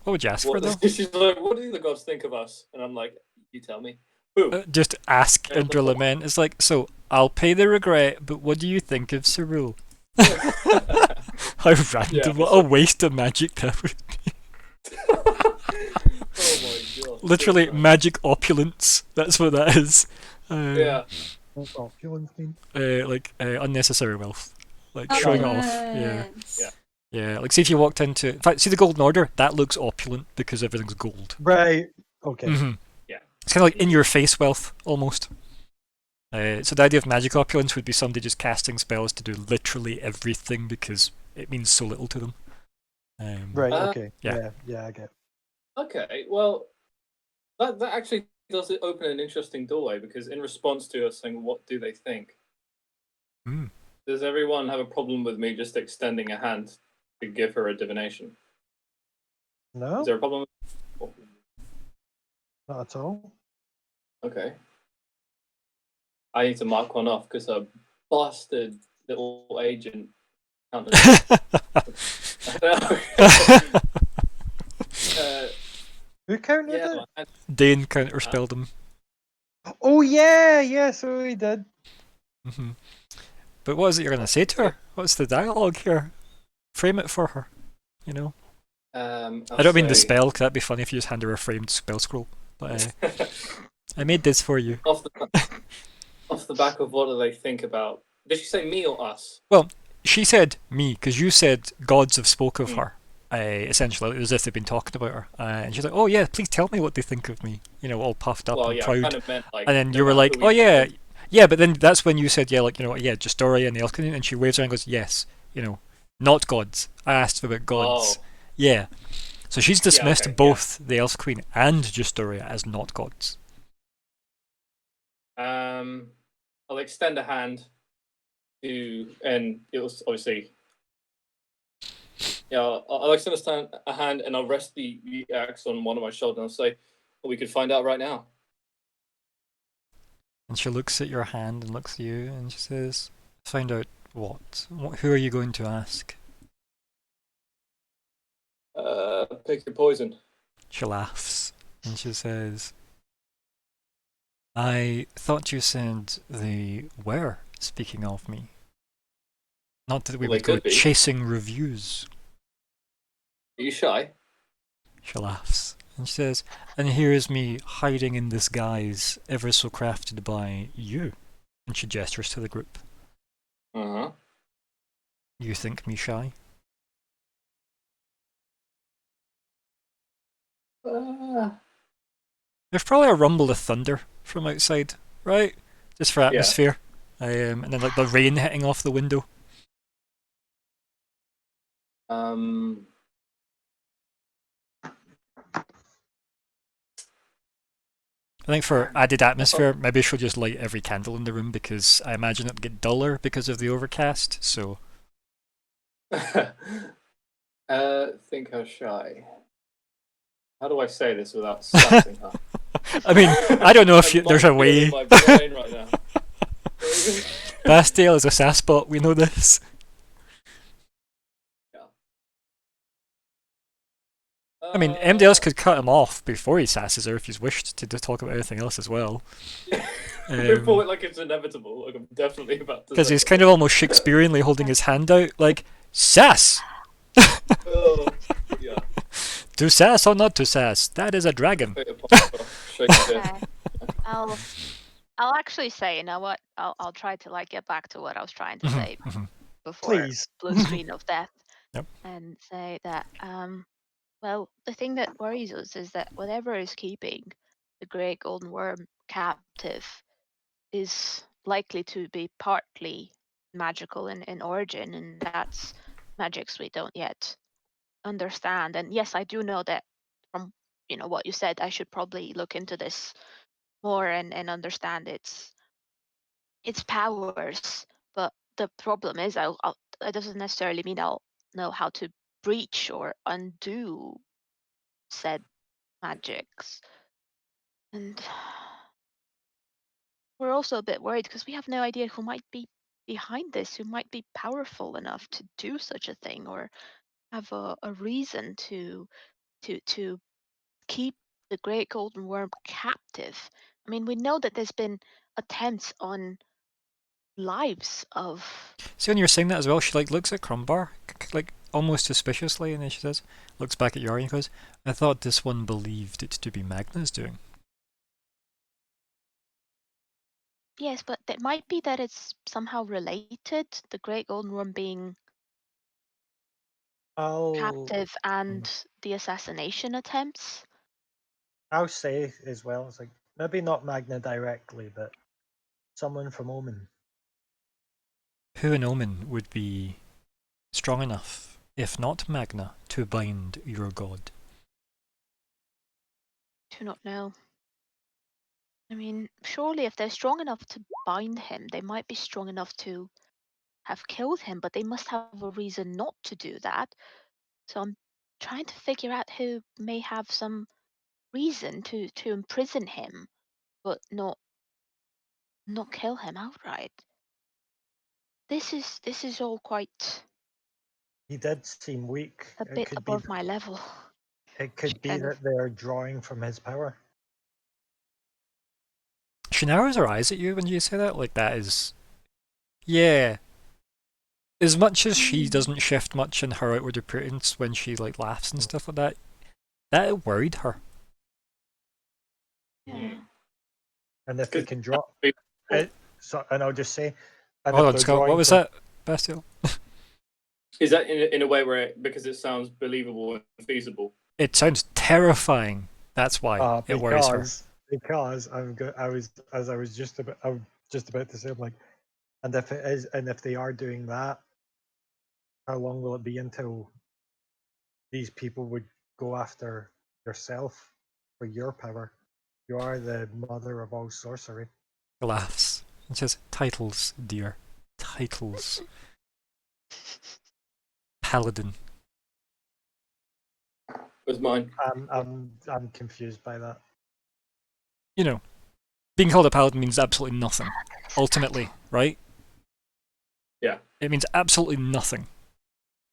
What would you ask for, though? She's like, what do the gods think of us? And I'm like, you tell me. Who? Just ask Yeah, Indra but- Lament. It's like, so I'll pay the regret, but what do you think of Cyril? How random! What a waste of magic that would be. Oh my god. Literally So magic opulence. That's what that is. funny. Yeah. What's opulence mean? Unnecessary wealth. Like showing it off. Yeah. Yes. Yeah. Like see if you walked into, in fact, see the Golden Order. That looks opulent because everything's gold. Right. Okay. Mm-hmm. Yeah. It's kind of like in your face wealth almost. So the idea of magic opulence would be somebody just casting spells to do literally everything because it means so little to them. Right. Uh, Okay. yeah. Yeah. I get. Okay, well, that actually does open an interesting doorway because in response to us saying, what do they think? Mm. Does everyone have a problem with me just extending a hand to give her a divination? No, Is there a problem? not at all. Okay. I need to mark one off because a bastard little agent counted. Who counted Yeah, it? man. Dane counterspelled him. Oh yeah, yeah. So he did. Hmm. But what is it you're going to say to her? What's the dialogue here? Frame it for her. You know. I don't mean the spell, because that'd be funny if you just hand her a framed spell scroll. But I made this for you. off the back of what do they think about? Did she say me or us? She said me, because you said gods have spoke of Mm. her. Essentially, as if they've been talking about her. And she's like, oh yeah, please tell me what they think of me. You know, all puffed up Well, and yeah, I proud. kind of meant like. And then no you were matter like, who we oh yeah, find. yeah, but then that's when you said, yeah, like, you know, yeah, Justoria and the Elkinen, and she waves around and goes, yes, you know, not gods. I asked about gods. Oh, Yeah. So she's dismissed okay, yeah. both the Elf Queen and Justoria as not gods. I'll extend a hand to, and it was obviously. Yeah, I'll extend a hand and I'll rest the axe on one of my shoulders and I'll say, well, we could find out right now. And she looks at your hand and looks at you and she says, find out what? Who are you going to ask? Pick your poison. She laughs and she says, I thought you said they were speaking of me. Not that we Well, they would go could be. chasing reviews. Are you shy? She laughs and she says, and here is me hiding in this guise ever so crafted by you. And she gestures to the group. Uh-huh. You think me shy? There's probably a rumble of thunder from outside, right? Just for atmosphere. And then like the rain hitting off the window. I think for added atmosphere, maybe she'll just light every candle in the room because I imagine it'll get duller because of the overcast. So Think her shy. How do I say this without sassing her? I mean, I don't know if there's a I'm way. in my brain right now. Bastiel is a sassbot, we know this. I mean, MDS could cut him off before he sasses her if he's wished to talk about anything else as well. Before like it's inevitable, like I'm definitely about to. Because he's kind of almost Shakespeareanly holding his hand out, like, sass! Oh, yeah. To sass or not to sass? That is a dragon. Okay. I'll actually say, you know what? I'll try to like get back to what I was trying to say before Please. blue screen of death, Yep. and say that well, the thing that worries us is that whatever is keeping the great golden worm captive is likely to be partly magical in origin, and that's magics we don't yet understand. And yes, I do know that from what you said, I should probably look into this more and understand its powers. But the problem is, that doesn't necessarily mean I'll know how to breach or undo said magics. And we're also a bit worried because we have no idea who might be behind this, who might be powerful enough to do such a thing or have a reason to keep the great golden worm captive. I mean, we know that there's been attempts on lives of. See, when you're saying that as well, she like looks at Crumbar, like almost suspiciously, and then she says, looks back at Yari and goes, I thought this one believed it to be Magna's doing. Yes, but it might be that it's somehow related, the great golden worm being captive and the assassination attempts. I'll say as well, it's like maybe not Magna directly, but someone from Omen. Who in Omen would be strong enough, if not Magna, to bind your god? Do not know. I mean, surely if they're strong enough to bind him, they might be strong enough to have killed him, but they must have a reason not to do that. So I'm trying to figure out who may have some reason to imprison him, but not kill him outright. This is all quite He did seem weak. a bit above my level. It could be that they're drawing from his power. She narrows her eyes at you when you say that, like that is... Yeah. As much as she doesn't shift much in her outward appearance when she like laughs and stuff like that, that worried her. Yeah. And if they can drop it, and I'll just say, Hold on, Scott, what was that, Bastiel? Is that in a way where because it sounds believable and feasible? It sounds terrifying. That's why it worries her. Because I was just about to say, I'm like, and if it is, and if they are doing that, how long will it be until these people would go after yourself for your power? You are the mother of all sorcery. He laughs and says, titles, dear. Titles. Paladin. Was mine. I'm confused by that. You know, being called a paladin means absolutely nothing, ultimately, right? Yeah. It means absolutely nothing.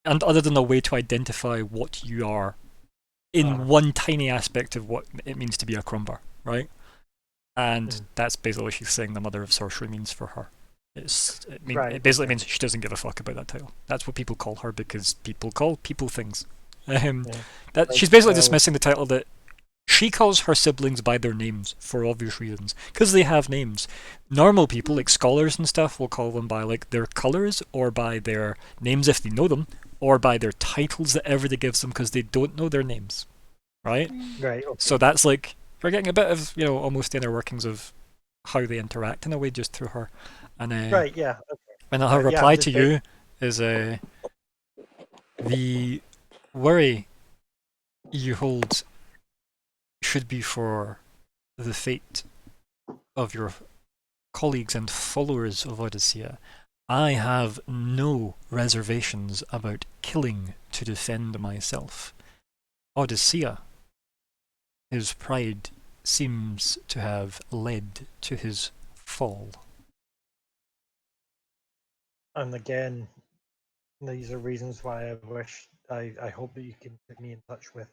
And other than a way to identify what you are in one tiny aspect of what it means to be a Crumbar, right? And that's basically what she's saying the mother of sorcery means for her. It basically means she doesn't give a fuck about that title. That's what people call her because people call people things. She's basically dismissing the title that she calls her siblings by their names for obvious reasons, because they have names. Normal people, like scholars and stuff, will call them by like their colours or by their names if they know them, or by their titles that everybody gives them because they don't know their names, right? Right. Okay. So that's like we're getting a bit of almost the inner workings of how they interact in a way just through her. And Right, yeah. and her Yeah, I'm reply just to you is the worry you hold should be for the fate of your colleagues and followers of Odyssea. I have no reservations about killing to defend myself. Odyssea, his pride seems to have led to his fall. And again, these are reasons why I hope that you can put me in touch with.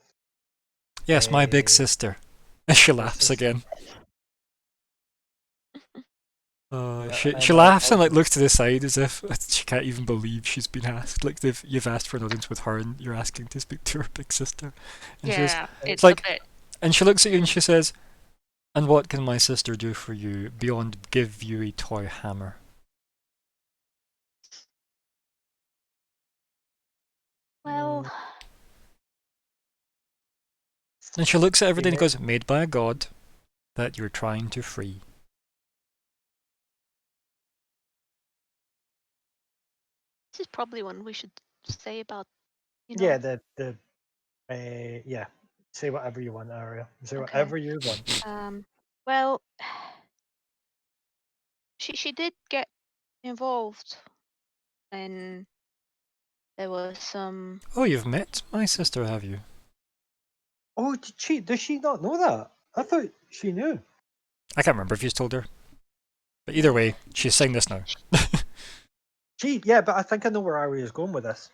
Yes, my big sister. She laughs sister. again. Yeah, She and laughs and like looks to the side as if she can't even believe she's been asked. Like you've asked for an audience with her and you're asking to speak to her big sister. And she goes, it's like- a bit. and she looks at you and she says, "And what can my sister do for you beyond give you a toy hammer?" Well, And she looks at everything and Amen. goes, "Made by a god that you're trying to free." this is probably one we should say about. You know, Yeah, yeah. Say whatever you want, Aria. Say Okay. whatever you want. Well, she did get involved when there was some. Oh, you've met my sister, have you? Oh, does she not know that? I thought she knew. I can't remember if you told her. But either way, she's saying this now. Yeah, but I think I know where Aria's going with this.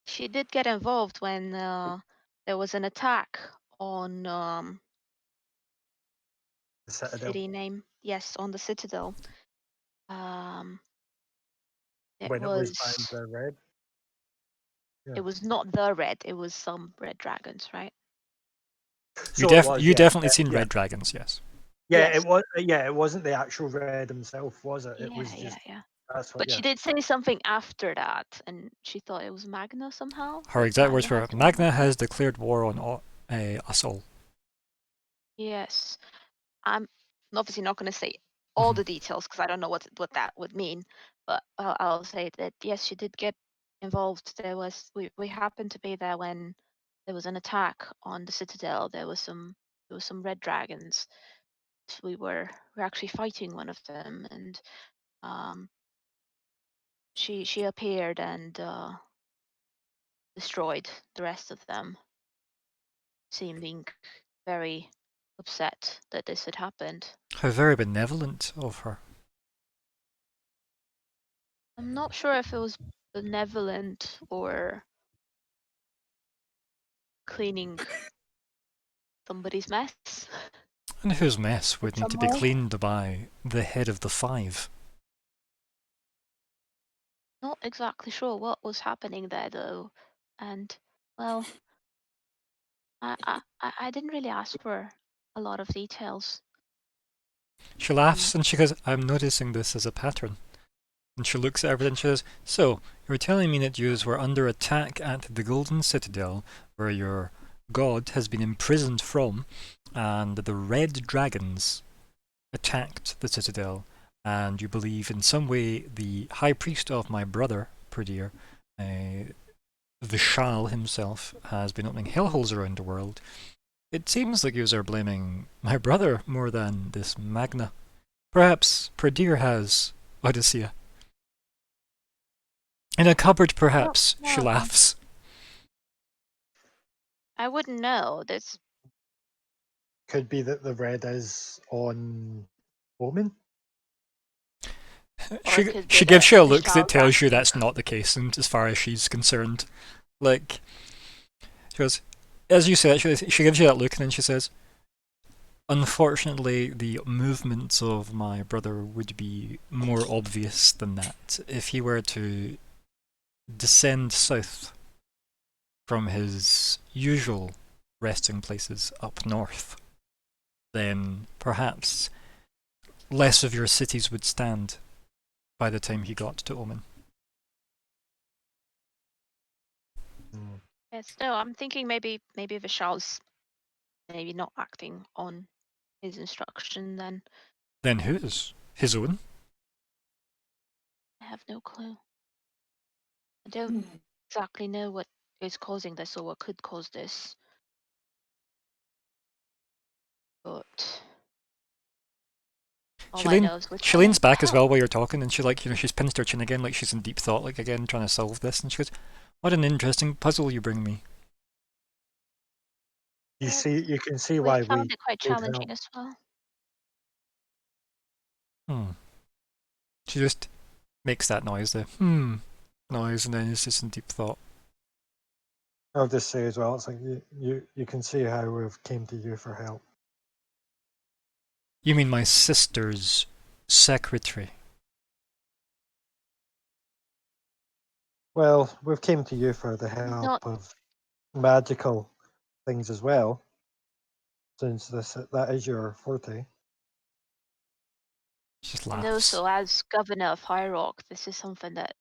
She did get involved when there was an attack on The Citadel. city name. Yes, on the Citadel. It When was. it was by the red. Yeah. It was not the red. It was some red dragons, right? You So it was, yeah, definitely seen yeah. Red Dragons, yes. Yeah, Yes. it was. Yeah, it wasn't the actual red himself, was it? It was just. Yeah. That's what. But Yeah. she did say something after that, and she thought it was Magna somehow. Her that exact words Magna were, had to "Magna involve. has declared war on us all." Yes, I'm obviously not going to say all Mhm. the details because I don't know what that would mean. But I'll say that yes, she did get involved. We happened to be there when there was an attack on the Citadel. There was some red dragons. We're actually fighting one of them, and she appeared and destroyed the rest of them, seeming very upset that this had happened. How very benevolent of her. I'm not sure if it was benevolent or cleaning somebody's mess. And whose mess would need to be Some way. cleaned by the head of the five? Not exactly sure what was happening there though, and well, I didn't really ask for a lot of details. She laughs and she goes, "I'm noticing this as a pattern." And she looks at everything and she says, "So, you're telling me that you were under attack at the Golden Citadel, where your god has been imprisoned from, and the Red Dragons attacked the Citadel, and you believe in some way the High Priest of my brother, Pradir, Vishal himself, has been opening hellholes around the world. It seems like you are blaming my brother more than this Magna. Perhaps Pradir has Odyssea. In a cupboard, perhaps," she well, laughs. I wouldn't know. This Could be that the red is on Omen. She could she be gives that you a look that Vishal tells you got- that's not the case, and as far as she's concerned, like, she goes, as you say that, she gives you that look, and then she says, "Unfortunately, the movements of my brother would be more obvious than that. If he were to descend south from his usual resting places up north, then perhaps less of your cities would stand by the time he got to Omen." Yes, no, I'm thinking maybe Vishal's maybe not acting on his instruction then. Then whose? His own? I have no clue. I don't exactly know what is causing this or what could cause this. But all She I lean- know is we're She trying leans to back as help. well while you're talking, and she she's pinched her chin again, like she's in deep thought, like again trying to solve this. And she goes, "What an interesting puzzle you bring me." You Yes, can see we why found we it quite need help. challenging as well. She just makes that noise, the noise, and then is just in deep thought. I'll just say as well, it's like you can see how we've came to you for help. You mean my sister's secretary? Well, we've came to you for the help Not- of magical things as well, since that is your forte. She just And laughs. also, as governor of High Rock, this is something that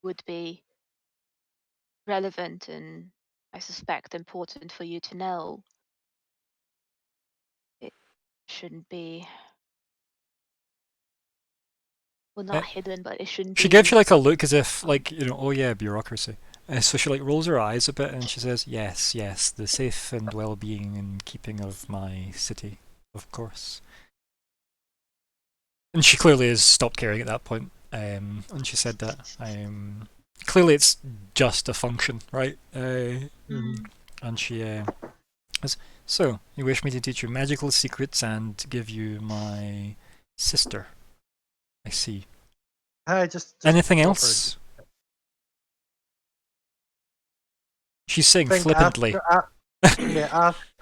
would be relevant and I suspect important for you to know. It shouldn't be, well, not hidden, but it shouldn't be. She gives you like a look as if, like, you know, oh yeah, bureaucracy. So she like rolls her eyes a bit and she says, "Yes, yes, the safe and well-being and keeping of my city, of course." And she clearly has stopped caring at that point. And she said that. Clearly, it's just a function, right? And she says, "So, you wish me to teach you magical secrets and give you my sister? I see. Just Anything offered. else?" She's saying Think flippantly.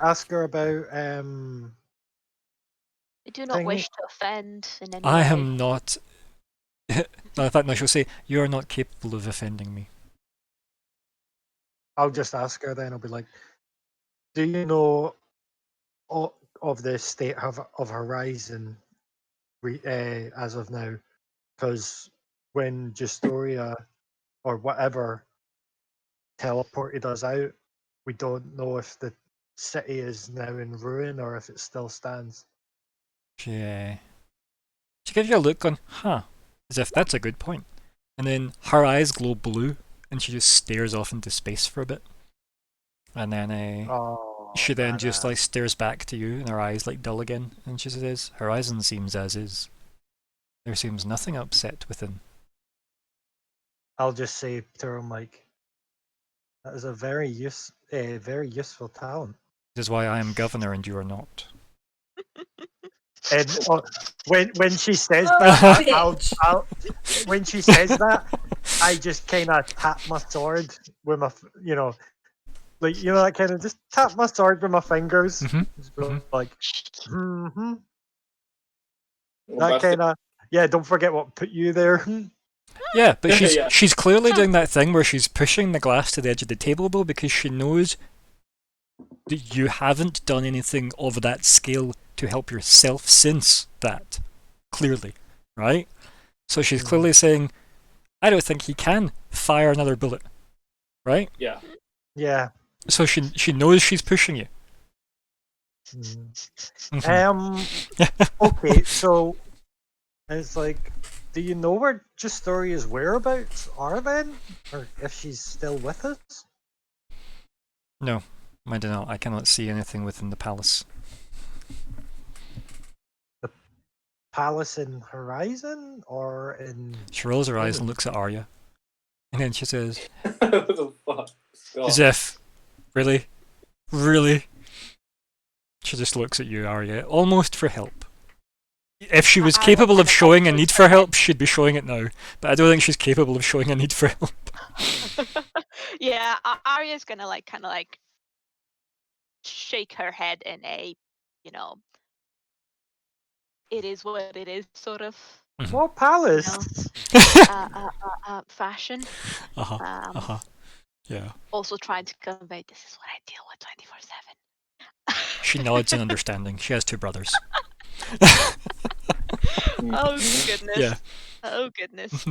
ask her about I do not thing- wish to offend in any I way. am not. No, in fact, no, she'll say, "You are not capable of offending me." I'll just ask her then. I'll be like, "Do you know of the state of Horizon as of now? Because when Justoria or whatever teleported us out, we don't know if the city is now in ruin or if it still stands." She gives you a look on, as if that's a good point. And then her eyes glow blue, and she just stares off into space for a bit. And then she then just like stares back to you, and her eyes like dull again, and she says, "Horizon seems as is. There seems nothing upset within." I'll just say to her, like, that is a very useful talent. This is why I am governor and you are not. And when she says Oh, that, bitch. when she says that, I just kind of tap my sword with my, that kind of just tap my sword with my fingers. Just go like, that kind of, don't forget what put you there. Yeah, but Yeah. she's clearly doing that thing where she's pushing the glass to the edge of the table, though, because she knows that you haven't done anything of that scale to help yourself since that. Clearly, right? So she's clearly saying, "I don't think he can fire another bullet." Right? Yeah. Yeah. So she knows she's pushing you. Okay, so it's like, do you know where Justoria's whereabouts are then? Or if she's still with us? No, I do not. I cannot see anything within the palace. The palace in Horizon or in... She rolls her eyes and looks at Arya. And then she says, What the fuck? as if, really? Really? She just looks at you, Arya, almost for help. If she was capable of showing a need for help, she'd be showing it now. But I don't think she's capable of showing a need for help. Yeah, Arya's gonna kind of shake her head in a, it is what it is sort of What palace? fashion. Yeah. Also trying to convey this is what I deal with 24/7. She nods in understanding. She has two brothers. Oh goodness. Yeah. Oh goodness.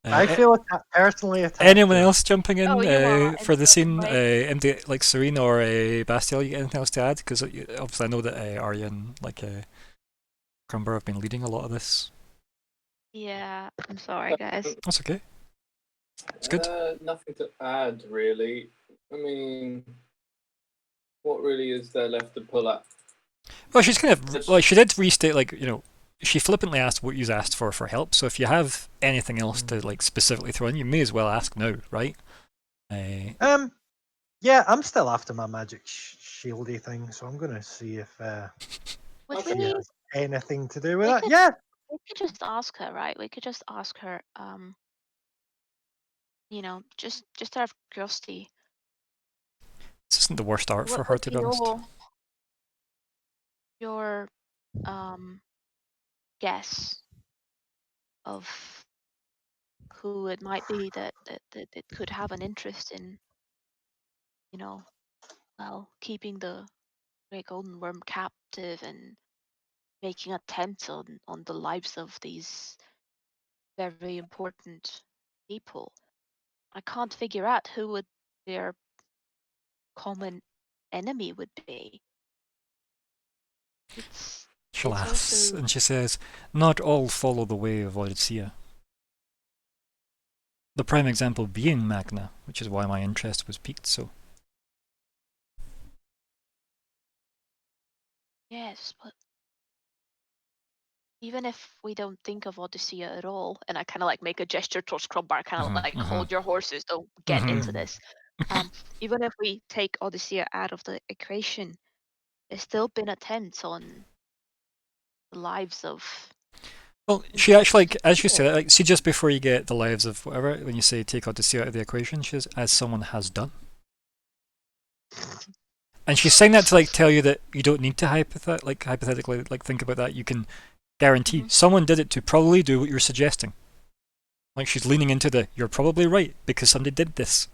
I feel personally attacked. Anyone else jumping in Oh, you are for the in scene? some way. MD, like Serene or Bastiel, you got anything else to add? Because obviously I know that Arya and Crumber, I've been leading a lot of this. Yeah, I'm sorry, guys. That's okay. It's good. Nothing to add, really. I mean, what really is there left to pull at? Well, she's kind of like, she did restate, like, you know, she flippantly asked what you asked for help. So if you have anything else to like specifically throw in, you may as well ask now, right? Yeah, I'm still after my magic shieldy thing, so I'm gonna see if Would she we? has anything to do with We that. could- Yeah. We could just ask her, right? We could just ask her. You know, just out of curiosity, This isn't the worst art for what her, would to be be honest. your guess of who it might be that could have an interest in, you know, well, keeping the Great Golden Worm captive and making attempts on the lives of these very important people. I can't figure out who would their common enemy would be. It's She it's laughs also and she says, "Not all follow the way of Odysseia. The prime example being Magna, which is why my interest was piqued so." yes, but even if we don't think of Odysseia at all, and I kind of like make a gesture towards Crumbar, kind of like hold your horses, don't get into this. Even if we take Odysseia out of the equation, there's still been attempts on the lives of. Well, she actually, like, as you said, like, see, just before you get the lives of whatever, when you say take Odysseia out of the equation, she says, "As someone has done." And she's saying that to like tell you that you don't need to hypothetically like think about that. You can guarantee someone did it to probably do what you're suggesting. Like, she's leaning into the "you're probably right because somebody did this."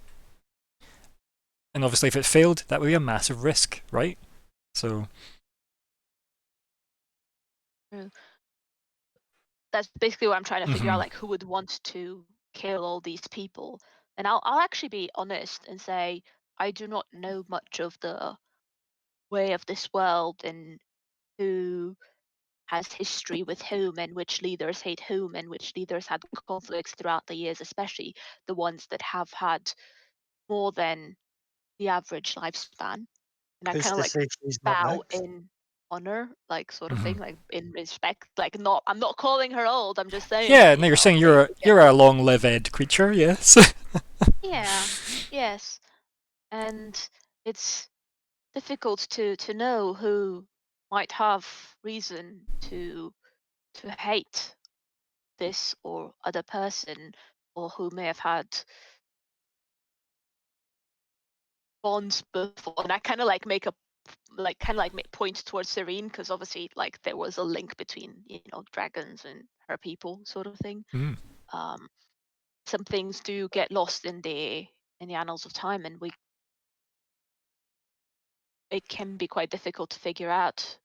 And obviously, if it failed, that would be a massive risk, right? So. That's basically what I'm trying to figure out, like who would want to kill all these people. And I'll actually be honest and say I do not know much of the way of this world and who has history with whom and which leaders hate whom and which leaders had conflicts throughout the years, especially the ones that have had more than the average lifespan. And I Who's kind of to like say she's not bow next? in honor, like sort of thing, like in respect, like not. I'm not calling her old. I'm just saying. Yeah, you no, you're know, saying things you're a long-lived creature, yes. Yeah, yes. And it's difficult to know who might have reason to hate this or other person, or who may have had bonds before. And I kind of like make a make point towards Serene, because obviously like there was a link between, you know, dragons and her people, sort of thing. Some things do get lost in the annals of time, and it can be quite difficult to figure out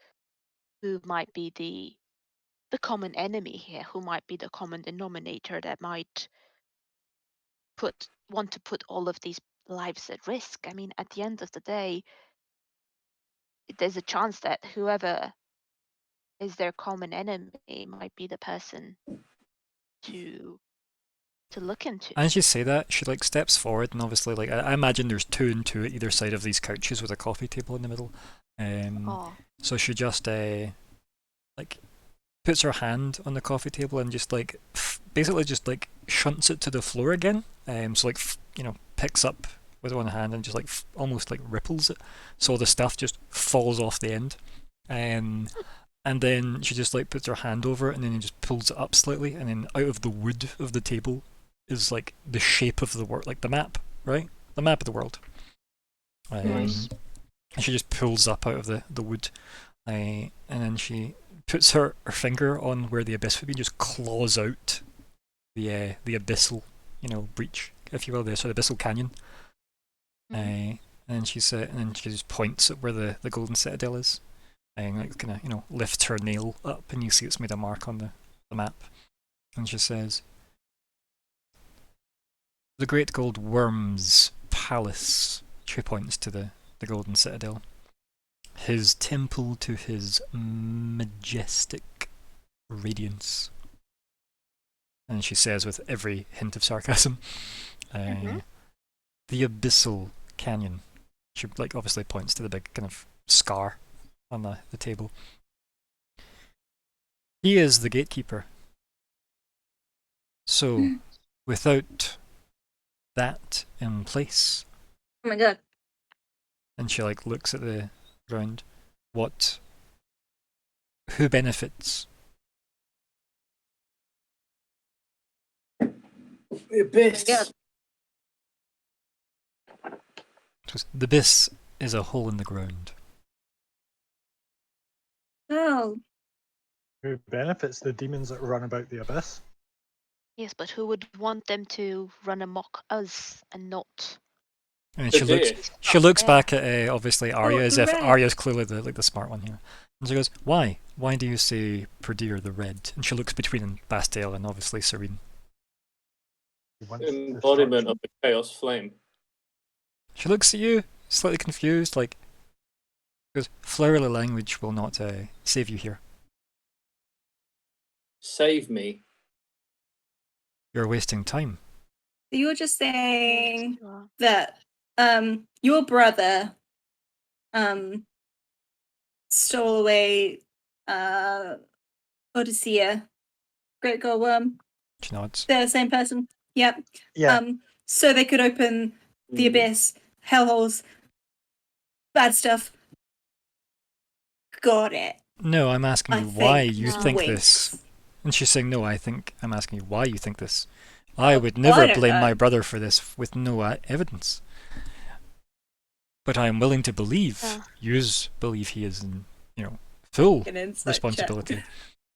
who might be the common enemy here, who might be the common denominator that might want to put all of these lives at risk. I mean, at the end of the day, there's a chance that whoever is their common enemy might be the person to look into. As you say that, she like steps forward, and obviously, like, I imagine there's 2 and 2 at either side of these couches with a coffee table in the middle. So she just like puts her hand on the coffee table and just like basically just like shunts it to the floor again. So like you know, picks up with one hand and just like almost like ripples it, so the stuff just falls off the end. And then she just like puts her hand over it and then just pulls it up slightly, and then out of the wood of the table is like the shape of the world, like the map, right? The map of the world. Nice. And she just pulls up out of the wood, and then she puts her finger on where the abyss would be, and just claws out the abyssal, you know, breach, if you will, the abyssal canyon. And then she just points at where the golden citadel is, and like kind of, you know, lifts her nail up, and you see it's made a mark on the map. And she says, "The Great Gold Worm's palace." She points to the golden citadel. "His temple to his majestic radiance. And she says with every hint of sarcasm, the Abyssal Canyon. She like obviously points to the big kind of scar on the table. He is the gatekeeper. So, without that in place, Oh my god. and she like looks at the ground, who benefits? The abyss. Yeah. The abyss is a hole in the ground. Oh, Who benefits? The demons that run about the abyss. Yes, but who would want them to run amok us and not? And The she looks deer. She looks Yeah. back at obviously Arya as if red. Arya's clearly the smart one here. And she goes, "Why? Why do you say Perdir the Red?" And she looks between Bastille and obviously Serene. He wants Embodiment of the chaos flame. She looks at you, slightly confused, like, goes, "Flowery language will not save you here. Save me. You're wasting time." so you're just saying Sure. that your brother stole away Odysseia, Great Goldworm. She nods. They're the same person. Yep. Yeah. So they could open the Mhm. abyss, hellholes, bad stuff. Got it. No, I'm asking I you why think you No. think Winks. this. And she's saying, "No, I'm asking you why you think this. I Oh, would I never don't blame know. my brother for this with no evidence. But I am willing to believe, Yeah. yous believe he is in, full An insight check. responsibility."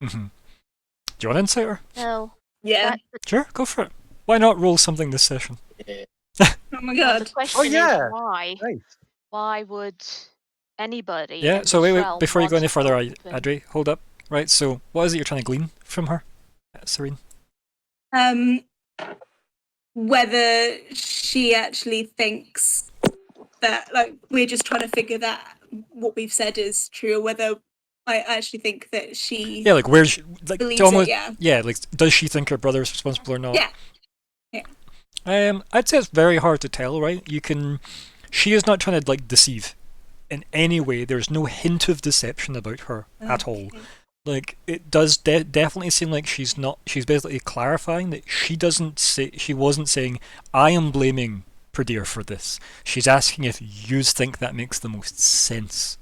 Do you want to insight her? No. Yeah. Sure, go for it. Why not roll something this session? Yeah. Oh my Well, the god. question yeah. is why? Nice. Why would anybody? Yeah, in so this wait, realm before you go want any to further, open- Adri, hold up. Right, so what is it you're trying to glean from her, Serene? Whether she actually thinks that, like, we're just trying to figure that what we've said is true, or whether I actually think that she Yeah, like where's she, like believes to almost it. Yeah. like does she think her brother is responsible or not? Yeah. I'd say it's very hard to tell, right? She is not trying to like deceive in any way. There's no hint of deception about her at all. Okay. Like it does definitely seem like she's basically clarifying that she wasn't saying I am blaming Perdir for this. She's asking if you think that makes the most sense.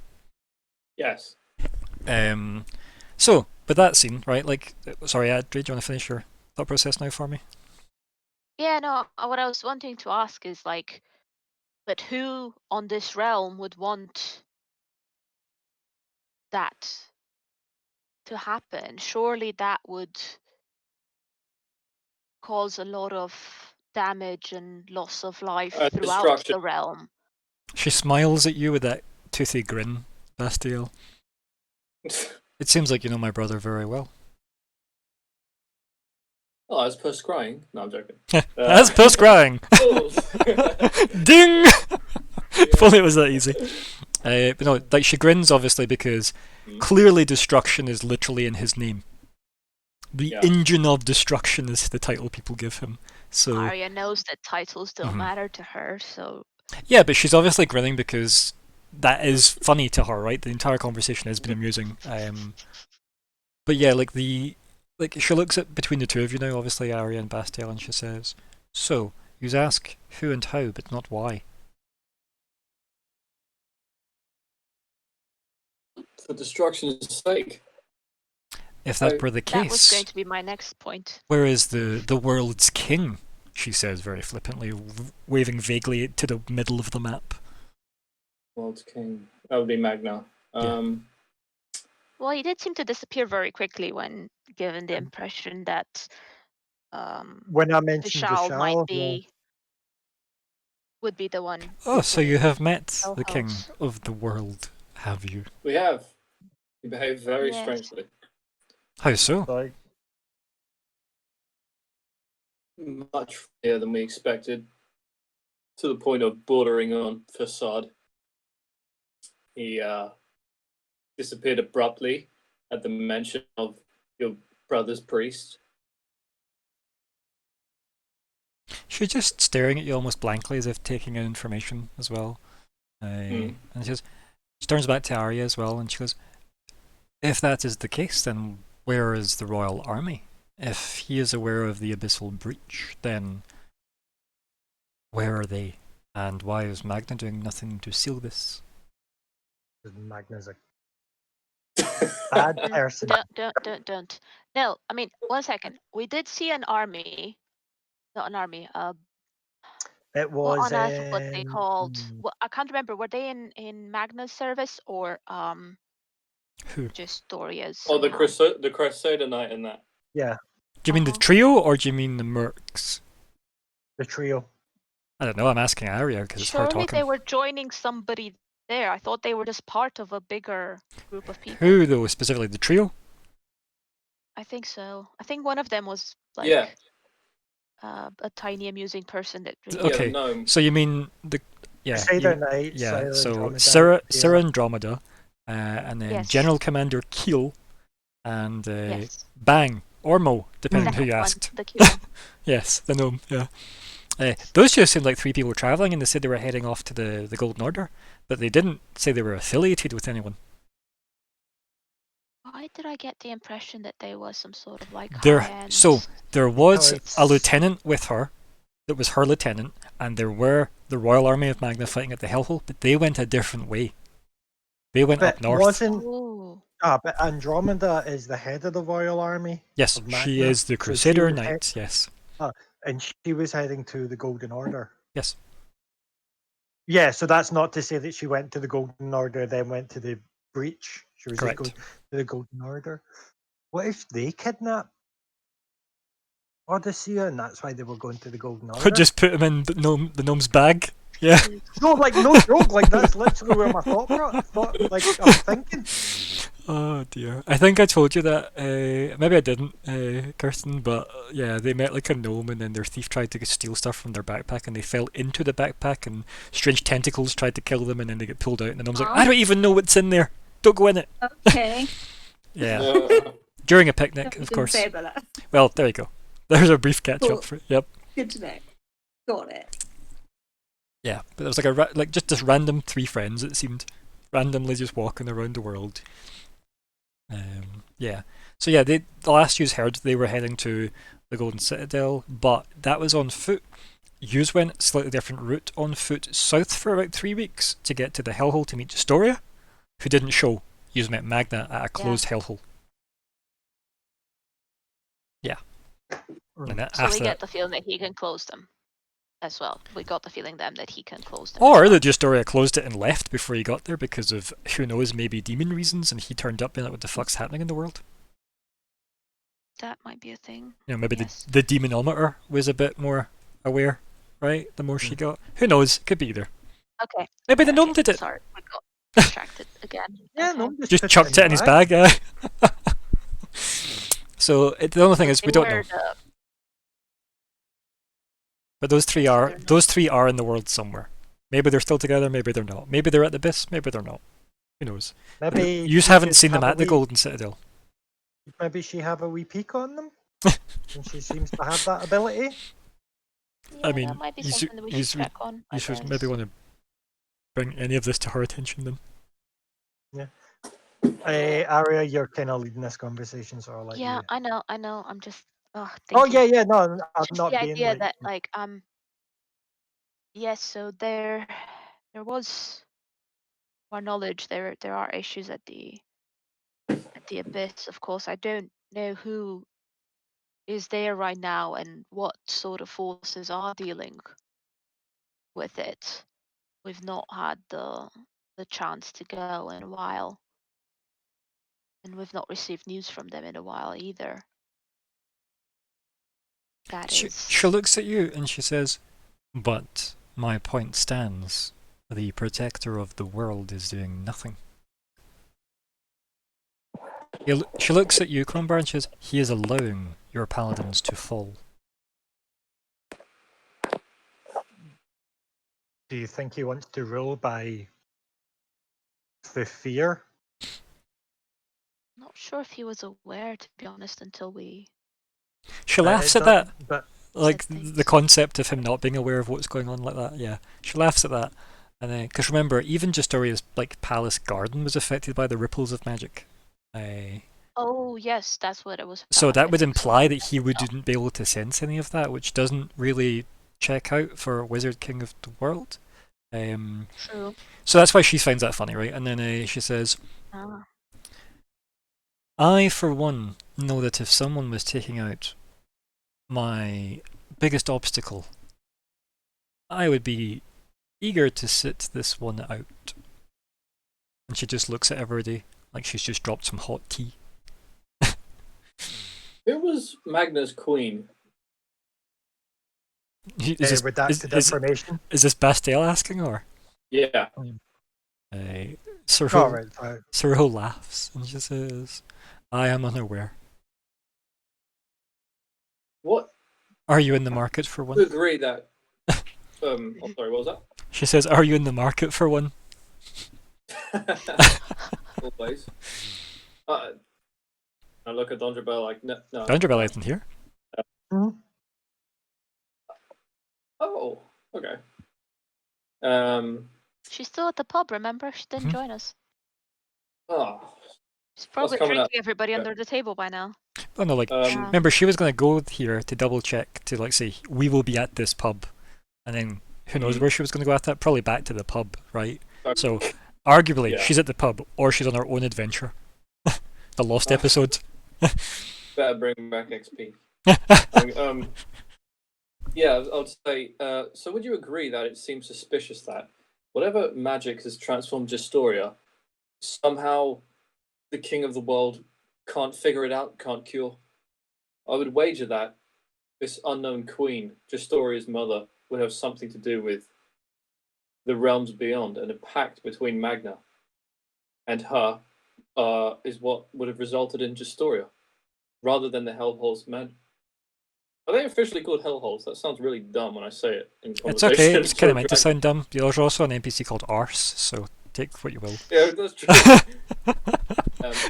Yes. So with that scene, right? Like, sorry, Adri, do you want to finish your thought process now for me? Yeah, no. What I was wanting to ask is like, but who on this realm would want that to happen? Surely that would cause a lot of damage and loss of life throughout Destruction. the realm. She smiles at you with that toothy grin, Bastille. It seems like you know my brother very well. Oh, as per scrying. No, I'm joking. As per scrying. Oh. Ding! If only it was that easy. But no, like she grins obviously because clearly destruction is literally in his name. The Yeah. engine of destruction is the title people give him. So Arya knows that titles don't Mhm. matter to her, so yeah, but she's obviously grinning because that is funny to her, right? The entire conversation has been amusing. But yeah, she looks at between the two of you now, obviously Arya and Bastille, and she says, "So you ask who and how, but not why." For destruction's sake. If that Oh, were the that was going case, to be my next point. where is the world's king? She says very flippantly, waving vaguely to the middle of the map. World's king. That would be Magna. Well, he did seem to disappear very quickly when given the impression that When I mentioned Vishal might Vishal, be would be the one. Oh, so you have met Oh, the king house. of the world, have you? We have. He behaved very Yes. strangely. How so? like, Much freer than we expected. To the point of bordering on facade. He disappeared abruptly at the mention of your brother's priest. She's just staring at you almost blankly as if taking in information as well. Hmm. And she turns back to Arya as well and she goes, if that is the case, then where is the royal army? If he is aware of the abyssal breach, then where are they? And why is Magna doing nothing to seal this? Magna's a bad person. Don't. No, I mean, 1 second. We did see an army. Not an army. It What was on earth were they called? um, Well, I can't remember. Were they in Magna's service or Who? just Doria's? Oh, the somehow? the Crusader Knight in that. yeah, Do you mean the Uh-huh. trio or do you mean the mercs? the trio. I don't know, I'm asking Arya because it's her Surely talking. they were joining somebody there. I thought they were just part of a bigger group of people. Who though, specifically the trio? I think so. I think one of them was like Yeah. a tiny amusing person that Okay. really Yeah, the gnome. So you mean the Crusader Knight, yeah, Sarah so Andromeda, Sarah yeah. Andromeda, and then Yes. General Commander Keel, and yes. Bang or Mo, depending on who Second you one, asked. the key one. Yes, the gnome. Yeah, those just seemed like three people traveling, and they said they were heading off to the Golden Order, but they didn't say they were affiliated with anyone. Why did I get the impression that they was some sort of like There, high-end? so there was it's- a lieutenant with her, that was her lieutenant, and there were the Royal Army of Magna fighting at the Hellhole, but they went a different way. They went But up north. wasn't Oh, but Andromeda is the head of the Royal Army, Yes, of she Magna, is the so she Crusader was Knight. Yes, and she was heading to the Golden Order. yes. Yeah, so that's not to say that she went to the Golden Order, then went to the breach. She was Correct. just going to the Golden Order. What if they kidnapped Odysseus and that's why they were going to the Golden Order? Just put him in the gnome's bag. Yeah. No, like no joke. Like that's literally where my thought. Like I'm thinking. Oh dear. I think I told you that. Maybe I didn't, Kirsten. But yeah, they met like a gnome, and then their thief tried to steal stuff from their backpack, and they fell into the backpack, and strange tentacles tried to kill them, and then they get pulled out, and the gnome's like, "I don't even know what's in there. Don't go in it." Okay. Yeah. Yeah. During a picnic, You of didn't course. say about that. Well, there you go. There's a brief catch Cool. up for it. Yep. Good to know. Got it. Yeah, but it was like just this random three friends. It seemed randomly just walking around the world. Yeah. So yeah, the last yous heard they were heading to the Golden Citadel, but that was on foot. Yous went a slightly different route on foot south for about 3 weeks to get to the Hellhole to meet Justoria, who didn't show. Yous met Magna at a closed Hellhole. Yeah. And then so we after get the feeling that he can close them as well. We got the feeling then that he can close them. Or as well. that Justoria closed it and left before he got there because of, who knows, maybe demon reasons, and he turned up being like, what the fuck's happening in the world? That might be a thing. You know, maybe Yes. the demonometer was a bit more aware, right? The more she got. Who knows? Could be either. Okay. Maybe the gnome okay, did it. Sorry, we got distracted again. Yeah, Okay. no, Just put chucked it in his bag, yeah. So the only thing is, They we don't know. were the- But those three So are they're not- those three are in the world somewhere. Maybe they're still together. Maybe they're not. Maybe they're at the abyss. Maybe they're not. Who knows? Maybe You she haven't could seen them have a at the wee- Golden Citadel. Maybe she have a wee peek on them, and she seems to have that ability. I Yeah, mean, that might be you should- something that we you should should- check on. I You should guess. maybe want to bring any of this to her attention then. Aria, you're kind of leading this conversation, so I'll let Yeah, you. I know. I'm just. Oh Thinking. yeah, no, I'm Just not the being idea like. that yes, so there was, to our knowledge, there are issues at the abyss. Of course, I don't know who is there right now and what sort of forces are dealing with it. We've not had the chance to go in a while, and we've not received news from them in a while either. That She is. looks at you and she says, "But my point stands. The protector of the world is doing nothing." She looks at you, Crombar, and she says, "He is allowing your paladins to fall." Do you think he wants to rule by the fear? Not Not sure if he was aware, to be honest, until we. She laughs It at that. But Like Said the things. concept of him not being aware of what's going on like that. Yeah, she laughs at that, and then because remember, even Justoria's like palace garden was affected by the ripples of magic. Oh yes, that's what it was. So about, that I would think so. imply that he wouldn't be able to sense any of that, which doesn't really check out for Wizard King of the World. True. So that's why she finds that funny, right? And then she says, Ah. I, for one, know that if someone was taking out my biggest obstacle, I would be eager to sit this one out. And she just looks at everybody like she's just dropped some hot tea. Who was Magna's queen? Is this, redacted is information. this Bastille asking, or? Yeah. Sir Oh, Ho, right, sorry. Sir Ho laughs and she says, I am unaware. What? Are you in the market for I one? agree that. Oh, sorry, what was She says, are you in the market for one? that? Always. I look at Dondra Bell like, no. Dungerbell isn't here. Oh, okay. She's still at the pub. Remember, she didn't Mhm. join us. Oh, She's probably coming up? drinking everybody under the table by now. Oh no, like, Um, remember she was going to go here to double check to like say, we will be at this pub. And then who knows Mhm. where she was going to go at that? Probably back to the pub, right? okay. So arguably Yeah. she's at the pub or she's on her own adventure. The Lost episode. Better bring back XP. Yeah, I would say. So, would you agree that it seems suspicious that whatever magic has transformed Justoria, somehow the king of the world can't figure it out, can't cure? I would wager that this unknown queen, Justoria's mother, would have something to do with the realms beyond, and a pact between Magna and her is what would have resulted in Justoria, rather than the Hellholes men. Are they officially called hellholes? That sounds really dumb when I say it in It's conversation. okay, it's kind of meant to Okay. sound dumb. There's also an NPC called Arse, so take what you will. Yeah, that's true.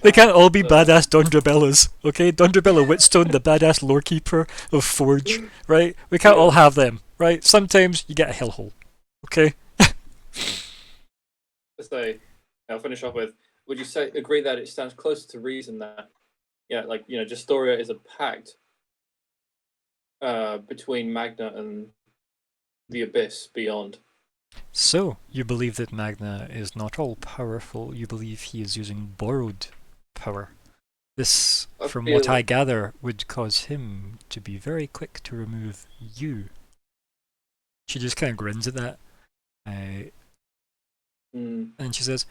They can't all be so- badass Dondrabellas, okay? Dondrabella Whitstone, the badass lorekeeper of Forge, right? We can't all have them, right? Sometimes you get a hellhole, okay? Let's say, I'll finish off with, would you agree that it stands closer to reason that, Justoria is a pact between Magna and the Abyss beyond? So, you believe that Magna is not all powerful, you believe he is using borrowed power. This, I from what feel- I gather, would cause him to be very quick to remove you. She just kind of grins at that. And she says,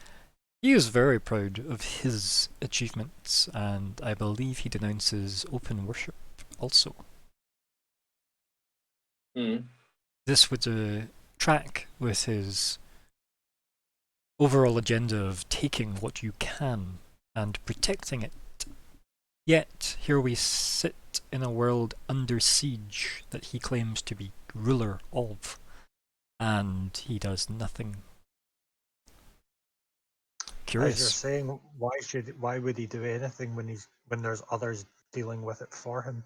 he is very proud of his achievements, and I believe he denounces open worship also. This would track with his overall agenda of taking what you can and protecting it. Yet, here we sit in a world under siege that he claims to be ruler of, and he does nothing. As you're Curious. saying, why would he do anything when there's others dealing with it for him?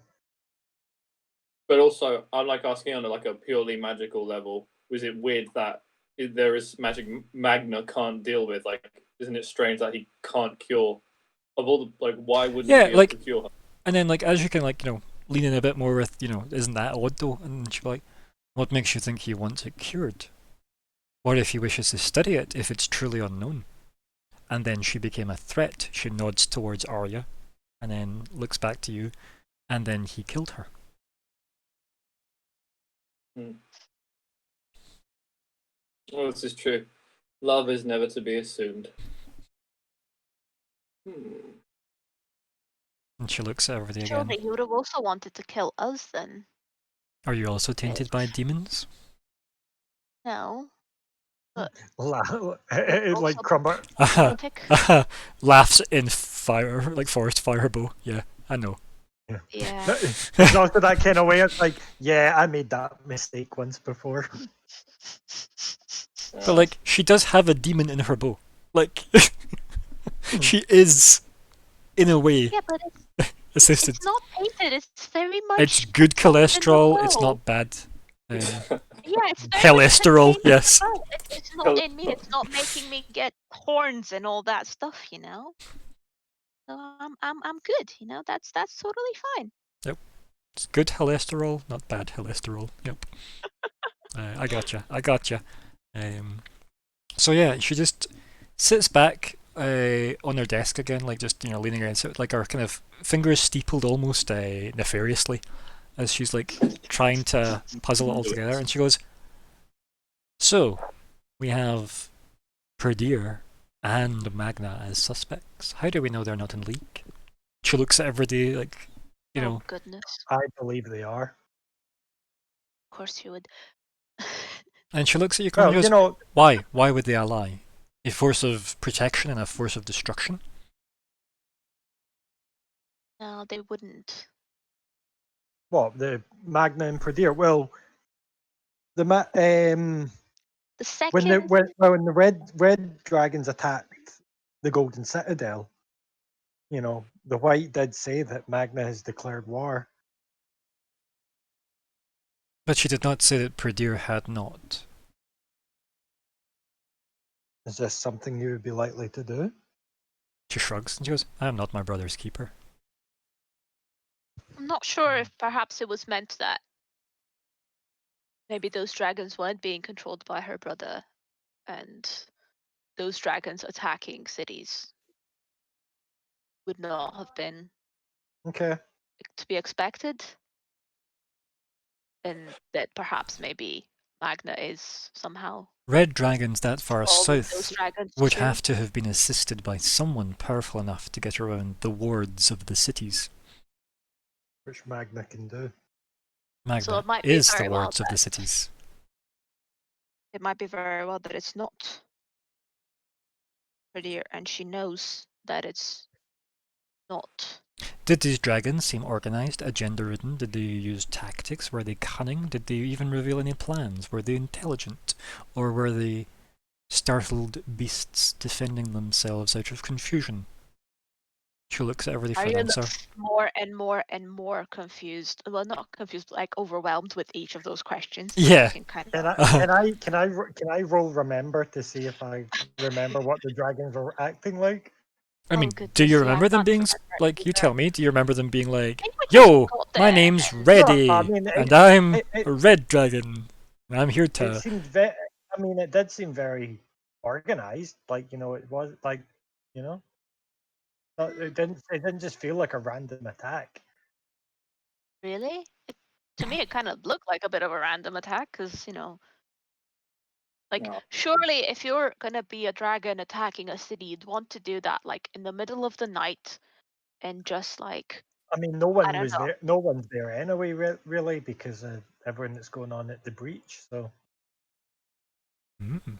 But also, I'm like asking on a purely magical level, was it weird that there is magic Magna can't deal with? Like, isn't it strange that he can't cure? Of all the, why wouldn't Yeah, he be able like- to cure her? And then, as you can, lean in a bit more with, isn't that odd though? And she'll be like, what makes you think he wants it cured? What if he wishes to study it if it's truly unknown? And then she became a threat. She nods towards Arya, and then looks back to you, and then he killed her. Oh, this is true. Love is never to be assumed. And she looks at everybody again. Surely he would have also wanted to kill us then. Are you also tainted by demons? No. It's like Also- Crumber. Romantic. Laughs in fire, like forest firebow. Yeah, I know. Yeah. It's also that kind of way. It's like, yeah, I made that mistake once before. But she does have a demon in her bow. She is in a way, Yeah, but assisted. it's not tainted. It's very much. It's good in the cholesterol. It's low. not bad. Yeah, it's very much Cholesterol, contained in the yes. low. It's not in me. It's not making me get horns and all that stuff. So I'm good. That's totally fine. It's good cholesterol, not bad cholesterol. Yep. I gotcha. So yeah, she just sits back on her desk again, like just leaning against it, like her kind of fingers steepled almost nefariously, as she's like trying to puzzle it all together. And she goes, "So, we have Perdir and Magna as suspects. How do we know they're not in league?" She looks at everybody like, Oh goodness. I believe they are. Of course you would. and she looks at you Well, and goes, you know, "Why? Why would they ally? A force of protection and a force of destruction?" No, they wouldn't. what the Magna and Perdir. Well, the The when the second. when the red dragons attacked the Golden Citadel, the White did say that Magna has declared war. But she did not say that Perdir had not. Is this something you would be likely to do? She shrugs and she goes, "I am not my brother's keeper." I'm not sure if perhaps it was meant that maybe those dragons weren't being controlled by her brother, and those dragons attacking cities would not have been Okay. to be expected, and that perhaps maybe Magna is somehow Red dragons that far involved with those south dragons would too. have to have been assisted by someone powerful enough to get around the wards of the cities. Which Magna can do. Magna it might be is the very well wards of the that- cities. It might be very well that it's not prettier, and she knows that it's not. Did these dragons seem organized, agenda-ridden? Did they use tactics? Were they cunning? Did they even reveal any plans? Were they intelligent? Or were they startled beasts defending themselves out of confusion? She looks at everybody for an Arya answer. looks more and more and more confused. Well, not confused, but like overwhelmed with each of those questions. Yeah. You can kind Can of. I roll remember to see if I remember what the dragons were acting like? I Oh, mean, goodness, do you yeah, remember I them can't being remember like? You either. tell me. Do you remember them being like, I think we just "Yo, got my there name's and- Reddy, I mean, and I'm it- a red dragon, and I'm here It to." seemed very. I mean, it did seem very organized. Like it was like, it didn't just feel like a random attack. Really? To me, it kind of looked like a bit of a random attack, because like No. surely if you're gonna be a dragon attacking a city, you'd want to do that like in the middle of the night, and just like I mean, no one don't was know. there. No one's there anyway, really, because of everything that's going on at the breach. So Mm.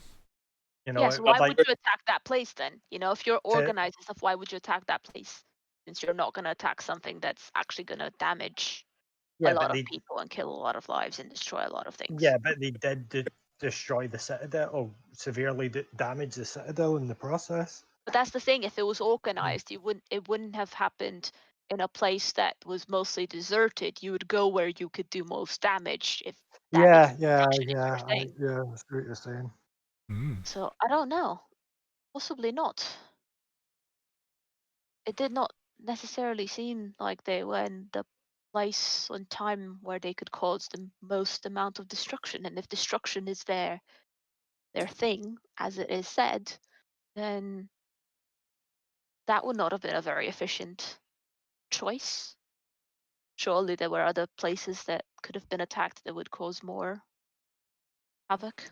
Yeah, so it- why like would you attack that place then? If you're organized and stuff, why would you attack that place? Since you're not gonna attack something that's actually gonna damage yeah, a lot but of they people and kill a lot of lives and destroy a lot of things. yeah, but they did destroy the citadel, or severely damage the citadel in the process. But that's the thing. If it was organized, it wouldn't have happened in a place that was mostly deserted. You would go where you could do most damage. If that makes sense, is what you're saying. yeah. That's what you're saying. Mm. So I don't know. Possibly not. It did not necessarily seem like they were in the place and time where they could cause the most amount of destruction. And if destruction is their thing, as it is said, then that would not have been a very efficient choice. Surely there were other places that could have been attacked that would cause more havoc.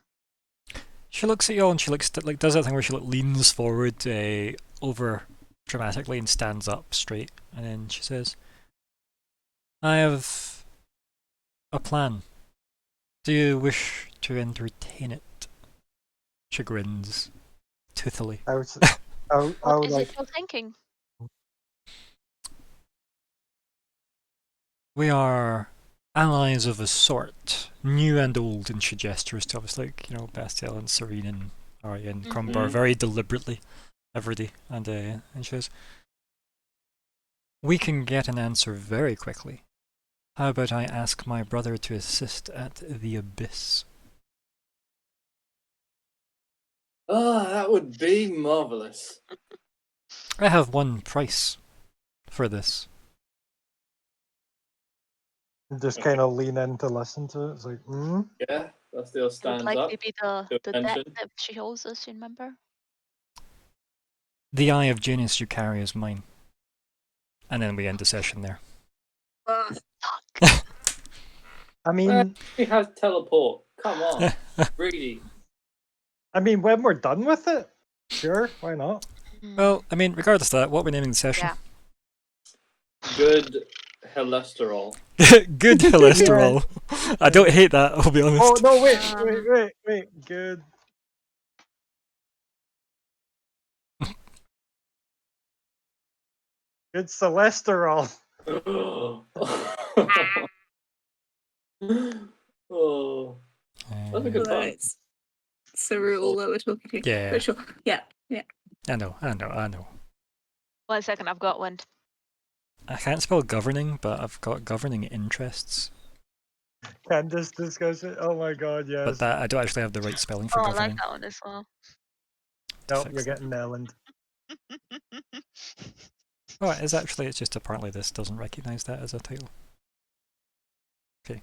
She looks at you all and she does that thing where she leans forward over dramatically and stands up straight, and then she says, "I have a plan. Do you wish to entertain it?" She grins toothily. I was, What is it you're thinking? We are allies of a sort, new and old, and she gestures to obviously, Bastiel and Serene and Arya and Crumbar very deliberately, everybody, and she says, We can get an answer very quickly. How about I ask my brother to assist at the abyss? Oh, that would be marvelous. I have one price for this. Just kind of lean in to listen to it. It's like, Yeah, that still It would stands up. likely be the to debt attention. that she owes us, you remember? The Eye of Janus you carry is mine. And then we end the session there. Ah, Fuck. I mean, He has teleport. Come on, greedy. when we're done with it, sure, why not? Well, I mean, regardless of that, what are we naming the session? Yeah. Good cholesterol. Good cholesterol. I don't hate that, I'll be honest. Oh no! Wait, Um, wait! Good. Good cholesterol. Oh, that's a good although pun. it's Cerule that we're talking to. Yeah. But sure. Yeah. I know. 1 second, I've got one. I can't spell governing, but I've got governing interests. Candace discussion. Oh my god, yes. But that I don't actually have the right spelling for Oh, I governing. like that one as well. Nope, fix you're that. getting Melland. Oh, it is actually, it's just apparently this doesn't recognise that as a title. Okay.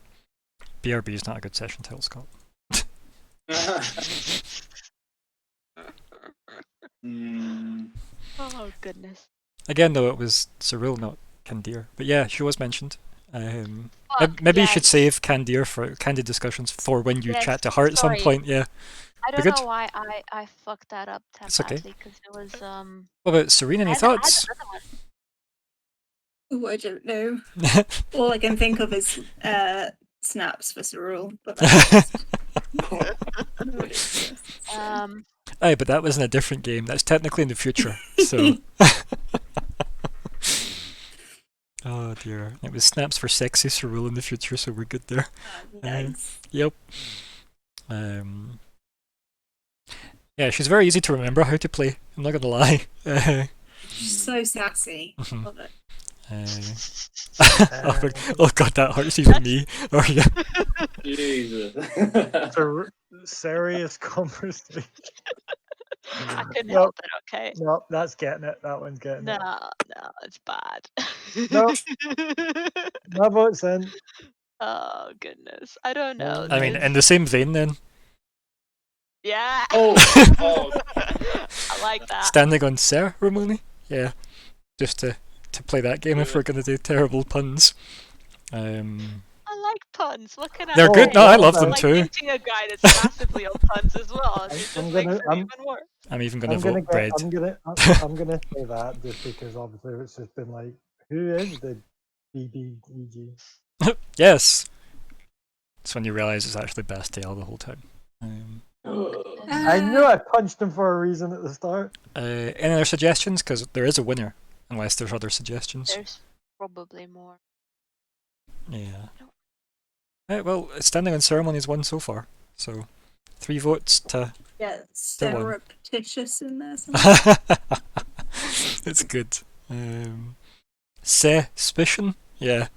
BRB is not a good session title, Scott. Oh, goodness. Again, though, it was Cyril, not Candir. But yeah, she was mentioned. Fuck, Maybe you should yes. save Candir for candid discussions for when you Yes, chat to her at some sorry. point. Yeah. I don't good. know why I fucked that up that It's okay. badly, because it was, What about Serene? Any I had thoughts? another Ooh, I don't know. All I can think of is snaps for Cerule. But that's one. Aye, but that was in a different game. That's technically in the future. So. Oh dear. It was snaps for sexy Cyril in the future, so we're good there. nice. Yep. Yeah, she's very easy to remember how to play. I'm not gonna lie. So sassy. Mhm. Love it. Oh god, that hurts even me. Oh yeah. Jesus. It's a serious conversation. I couldn't Nope. help it, okay? Nope, that's getting it. That one's getting No, it. it's bad. No. My vote's in. Oh, goodness. I don't know. I mean, this- in the same vein then, Yeah. Oh, oh. I like that. standing on ceremony? Yeah. Just to play that game if we're gonna do terrible puns. I like puns. What can I They're good. say? No, I love well, them like too. dating a guy that's massively on puns as well. It just I'm makes gonna- it I'm- even worse. I'm even gonna I'm vote gonna bread. I'm gonna say that just because obviously it's just been like, who is the BBEG? Yes. It's when you realise it's actually Bastiel the whole time. I knew I punched him for a reason at the start. Any other suggestions? Because there is a winner, unless there's other suggestions. There's probably more. Yeah. Well, standing on ceremony is one so far. So, 3 votes to. Yeah, Still one. surreptitious in there. Somewhere. It's good. Suspicion? Yeah.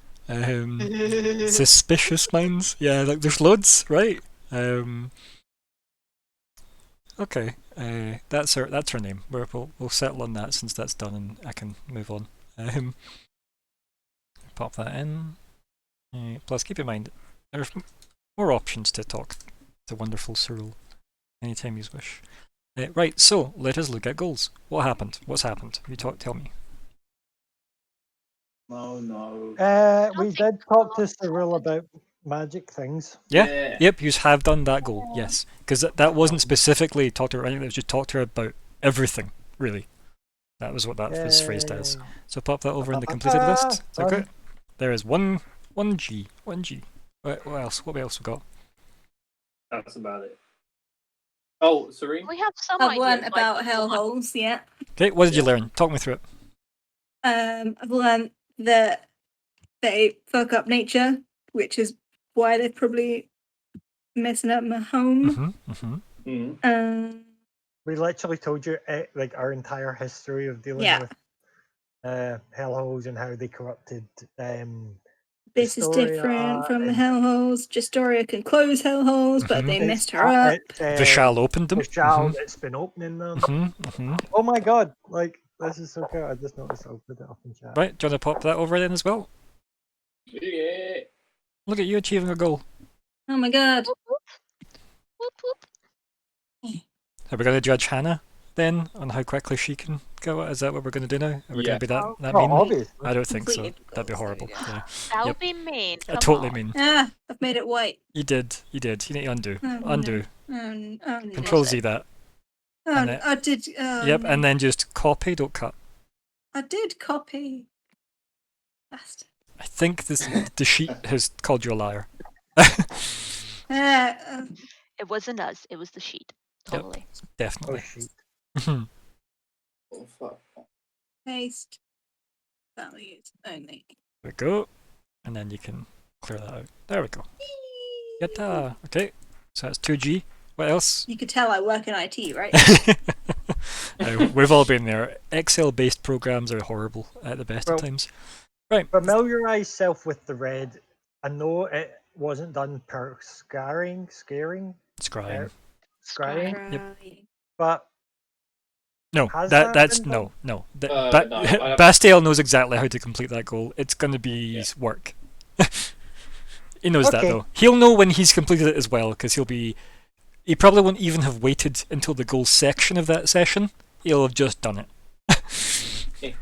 Suspicious minds? Yeah, like there's loads, right? Okay. That's her name. We'll settle on that since that's done and I can move on. Pop that in. Plus, keep in mind, there's more options to talk to wonderful Cyril anytime you wish. Right, so let us look at goals. What happened? What's happened? Tell me. Oh no. We think did talk to lots Cyril happened. about magic things. Yeah. Yep, you have done that goal, yes. Because that wasn't specifically talked to her, it was just talked to her about everything, really. That was what that was phrased as. Yay. So pop that over in the completed list. Is that Done. okay? There is one G. What else? What else we got? That's about it. Oh, Serene? We have some I've ideas, learned like, about what we hellholes. Yeah. Okay, what did you learn? Talk me through it. I've learned that they fuck up nature, which is why they're probably messing up my home. Mm. We literally told you like our entire history of dealing Yeah. with hellholes and how they corrupted. This is different Justoria from the and- hellholes. Justoria can close hellholes, but they It's messed her up. Vishal opened them. Vishal that's been opening them. Oh my god! Like this is so cool. I just noticed. I'll put it up in chat. Right, do you want to pop that over then as well? Yeah. Look at you achieving a goal. Oh my god. Whoop, whoop. Whoop, whoop. Are we going to judge Hannah then on how quickly she can go? Is that what we're going to do now? Are we going Yeah. to be that Oh, mean? obviously. I don't think so. Completely That'd be goals, there horrible. you go. Yeah, That would Yep. be mean. I Come totally on. mean. Ah, I've made it white. You did. You did. You need to undo. Oh, Undo. No. Oh, no. Control Z that. Oh, and it- I did. Oh, Yep, no. and then just copy, don't cut. I did copy. Bastard. I think the sheet has called you a liar. Uh, It wasn't us. It was the sheet. Yep. Totally. Oh Definitely. shit. Mhm. Oh, fuck. paste. Values only. There we go. And then you can clear that out. There we go. Yatta! Okay, so that's 2G. What else? You could tell I work in IT, right? We've all been there. Excel-based programs are horrible at the best of Well- times. Familiarize self with the red. I know it wasn't done per scaring, Scrying. scrying, Right. but No, Has that's that been no. No, I Bastiel knows exactly how to complete that goal. It's going to be his work. He knows that Okay. though. He'll know when he's completed it as well, because he probably won't even have waited until the goal section of that session. He'll have just done it.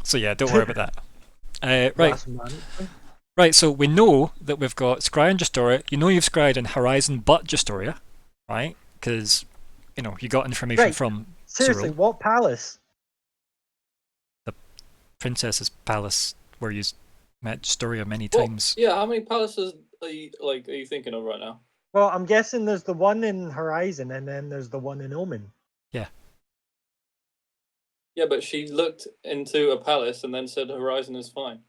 So yeah, don't worry about that. Right. that's mandatory. Right, so we know that we've got Scry and Justoria. You know you've Scryed in Horizon but Justoria, right? Because, you got information Right. from Seriously, Cyril. what palace? Princess's Palace, where you met Justoria many Well, times. yeah, how many palaces are you thinking of right now? Well, I'm guessing there's the one in Horizon, and then there's the one in Omen. Yeah, but she looked into a palace and then said Horizon is fine.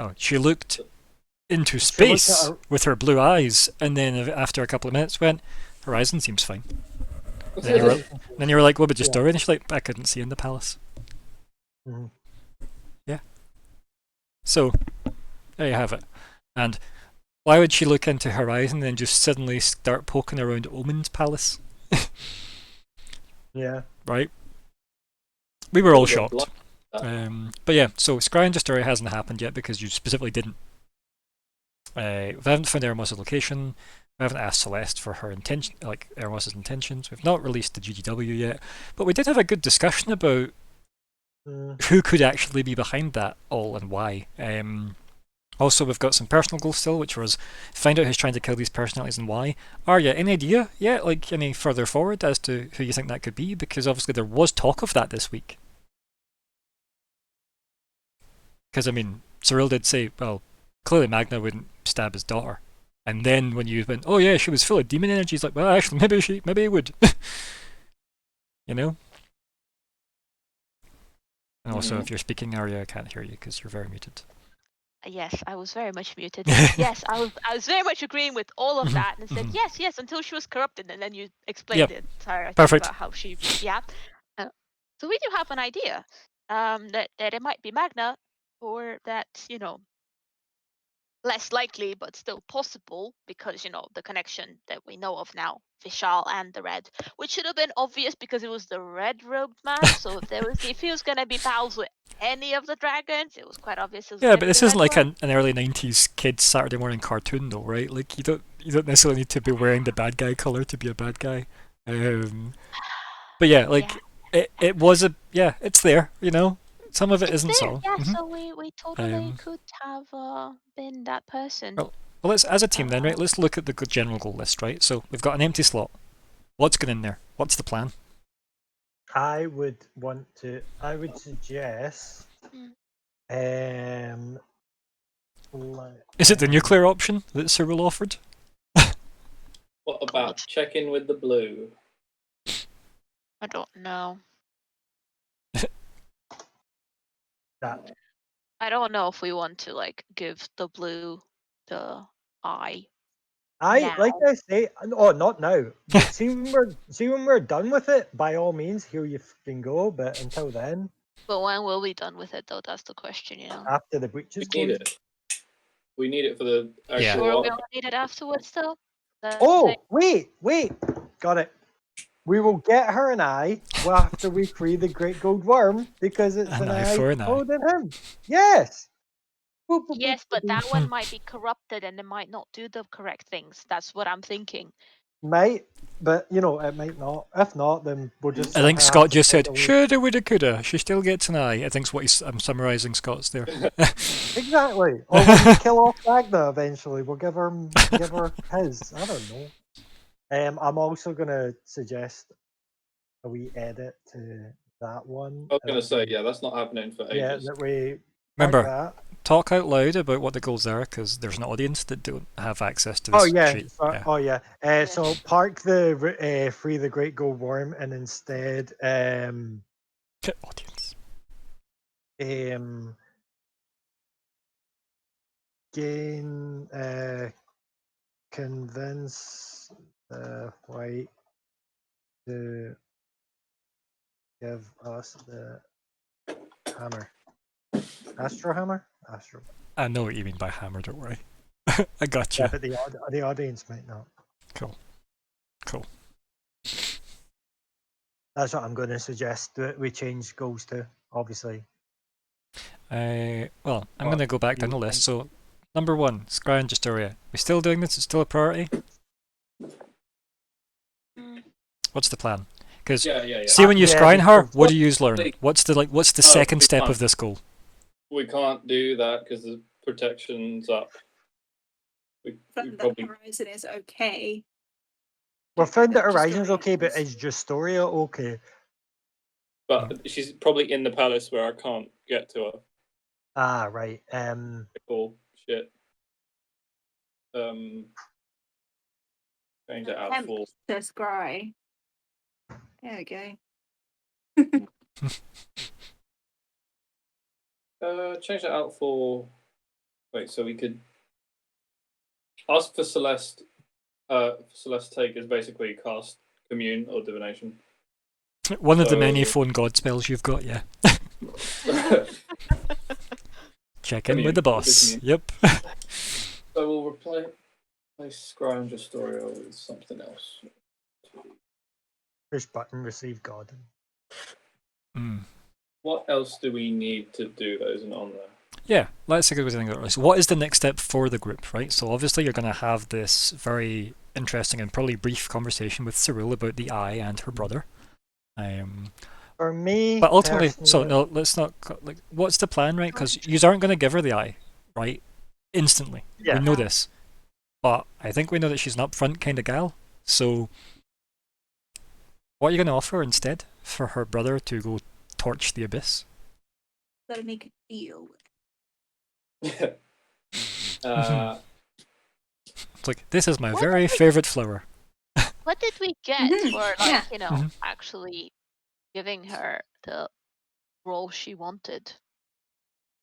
Oh, she looked into She looked at space her- with her blue eyes, and then after a couple of minutes went, Horizon seems fine. Then you were like, what about Yeah. Justoria? And she's like, I couldn't see in the palace. Mhm. Yeah. So, there you have it. And why would she look into Horizon and then just suddenly start poking around Omen's palace? Yeah. Right? We were all Would've shocked. blocked that. But yeah, so Scry and Justoria hasn't happened yet because you specifically didn't. We haven't found Eremos' location. We haven't asked Celeste for her intention, like Eremos' intentions. We've not released the GGW yet, but we did have a good discussion about Mm. who could actually be behind that all and why. Also, we've got some personal goals still, which was find out who's trying to kill these personalities and why. Arya, any idea yet, like any further forward as to who you think that could be? Because obviously there was talk of that this week. Because, I mean, Cyril did say, well, clearly Magna wouldn't stab his daughter. And then when you went, oh yeah, she was full of demon energy, he's like, well, actually, maybe he would. You know? And also, if you're speaking, Arya, I can't hear you because you're very muted. Yes, I was very much muted. Yes, I was very much agreeing with all of that and said yes, until she was corrupted, and then you explained Yep. the entire thing Perfect. about how she, yeah. So we do have an idea, that it might be Magna, or that less likely but still possible because the connection that we know of now, Vishal and the Red, which should have been obvious because it was the red robed man. So if he was gonna be pals with any of the dragons, it was quite obvious. It was Yeah, gonna but be this the isn't Red like one. an early 90s kids Saturday morning cartoon though, right? Like you don't necessarily need to be wearing the bad guy color to be a bad guy. But yeah, like it was it's there, Some of it It's isn't there, so. yeah. Mhm. So we totally Um, could have been that person. Well, Well, let's as a team then, right? Let's look at the general goal list, right? So we've got an empty slot. What's going in there? What's the plan? I would suggest Is it the nuclear option that Cyril offered? What about check in with the blue? I don't know. that I don't know if we want to give the blue the eye. like I say, oh, not now. But see when we're done with it, by all means, here you can go. But until then, But when will we be done with it, though? That's the question, After the breach We is need closed. it. We need it for the Yeah. actual. Sure, we only need it afterwards, though. That's the Oh, thing. wait. Got it. We will get her an eye after we free the Great Gold Worm because it's An an eye eye for an eye. holding him. Yes. Boop, boop, boop, Yes, but boop, that boop. one might be corrupted and it might not do the correct things. That's what I'm thinking. Might, but it might not. If not, then we'll just. I think somehow Scott have to just find said, a way- shoulda, woulda, coulda. She still gets an eye. I think's what I'm summarising Scott's there. Exactly. Or when we kill off Magna eventually, we'll give her his. I don't know. I'm also gonna suggest a wee edit to that one. I was gonna say, yeah, that's not happening for Yeah, ages. that we Remember, that. talk out loud about what the goals are, because there's an audience that don't have access to Oh this yeah, sheet. oh yeah. So park the free the Great Gold Worm and instead Audience. gain convince the white to give us the hammer. Astro hammer? Astro. I know what you mean by hammer, don't worry. I got Yeah, you. but the audience might not. Cool. That's what I'm going to suggest that we change goals to, obviously. Well, I'm What going to go back do down the you list. think? So, number 1, Scry and Justoria. We still doing this? It's still a priority? Mm. What's the plan? Because Yeah. see when you Yeah, scrying her, because- what do you learn? Wait. What's the Oh, second we step can't. of this goal? We can't do that because the protection's up. We Found that probably Horizon is okay. Well, found that Just Horizon's Story okay, but is. is Justoria okay? but she's probably in the palace where I can't get to her. Ah, right. Cool shit. Change it out Attempt for to scry. There we go. change it out for. Wait, so we could ask for Celeste. Celeste take is basically cast commune or divination. One of the many So- phone god spells you've got, yeah. Check in Commune, with the we'll do boss. commune. Yep. So we'll replace Scry and Justoria with something else. Push button, receive God. Mm. What else do we need to do that isn't on there? Yeah, let's take a look at it. So what is the next step for the group, right? So obviously you're going to have this very interesting and probably brief conversation with Cyril about the eye and her brother. For me, But ultimately, so personally- no, let's not, like, what's the plan, right? Because you aren't going to give her the eye, right? Instantly. Yeah. We know this. But I think we know that she's an upfront kind of gal. So what are you going to offer instead for her brother to go torch the abyss? Gotta make a deal. uh, It's like, this is my What very did we- favourite flower. What did we get Mhm, for, yeah. Mhm. actually giving her the role she wanted?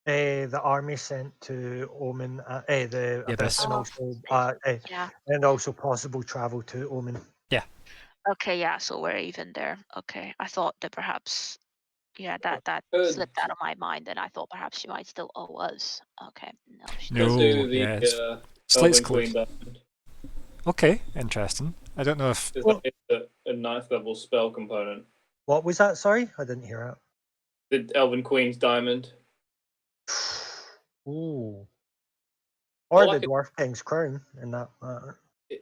the army sent to Omen, the Abyss. Abyss, and Oh, also, Yeah. and also possible travel to Omen. Okay, yeah, so we're even there. Okay. I thought that perhaps that Good. slipped out of my mind and I thought perhaps she might still owe us. Okay. No, she No. let's do the yeah, it's Slate's Elven Queen close. Diamond. Okay, interesting. I don't know if Is Well- that a 9th level spell component? What was that? Sorry, I didn't hear The Elven Queen's Diamond. it. Ooh. Or I the like it. Dwarf King's crown in that matter.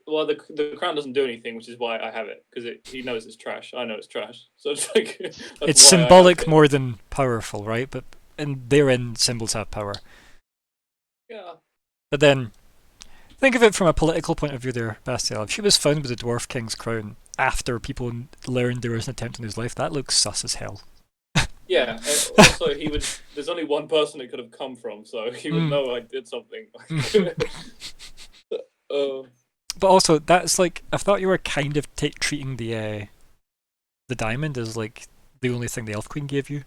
Well, the crown doesn't do anything, which is why I have it because he knows it's trash. I know it's trash, so it's like that's it's why I have symbolic it. more than powerful, right? But and therein symbols have power. Yeah, But then think of it from a political point of view there, Bastiel. If she was found with the Dwarf King's crown after people learned there was an attempt on his life, that looks sus as hell. yeah. Also, he would. There's only one person it could have come from, so he would Mm. know I did something. But also, that's like, I thought you were kind of treating the diamond as like the only thing the Elf Queen gave you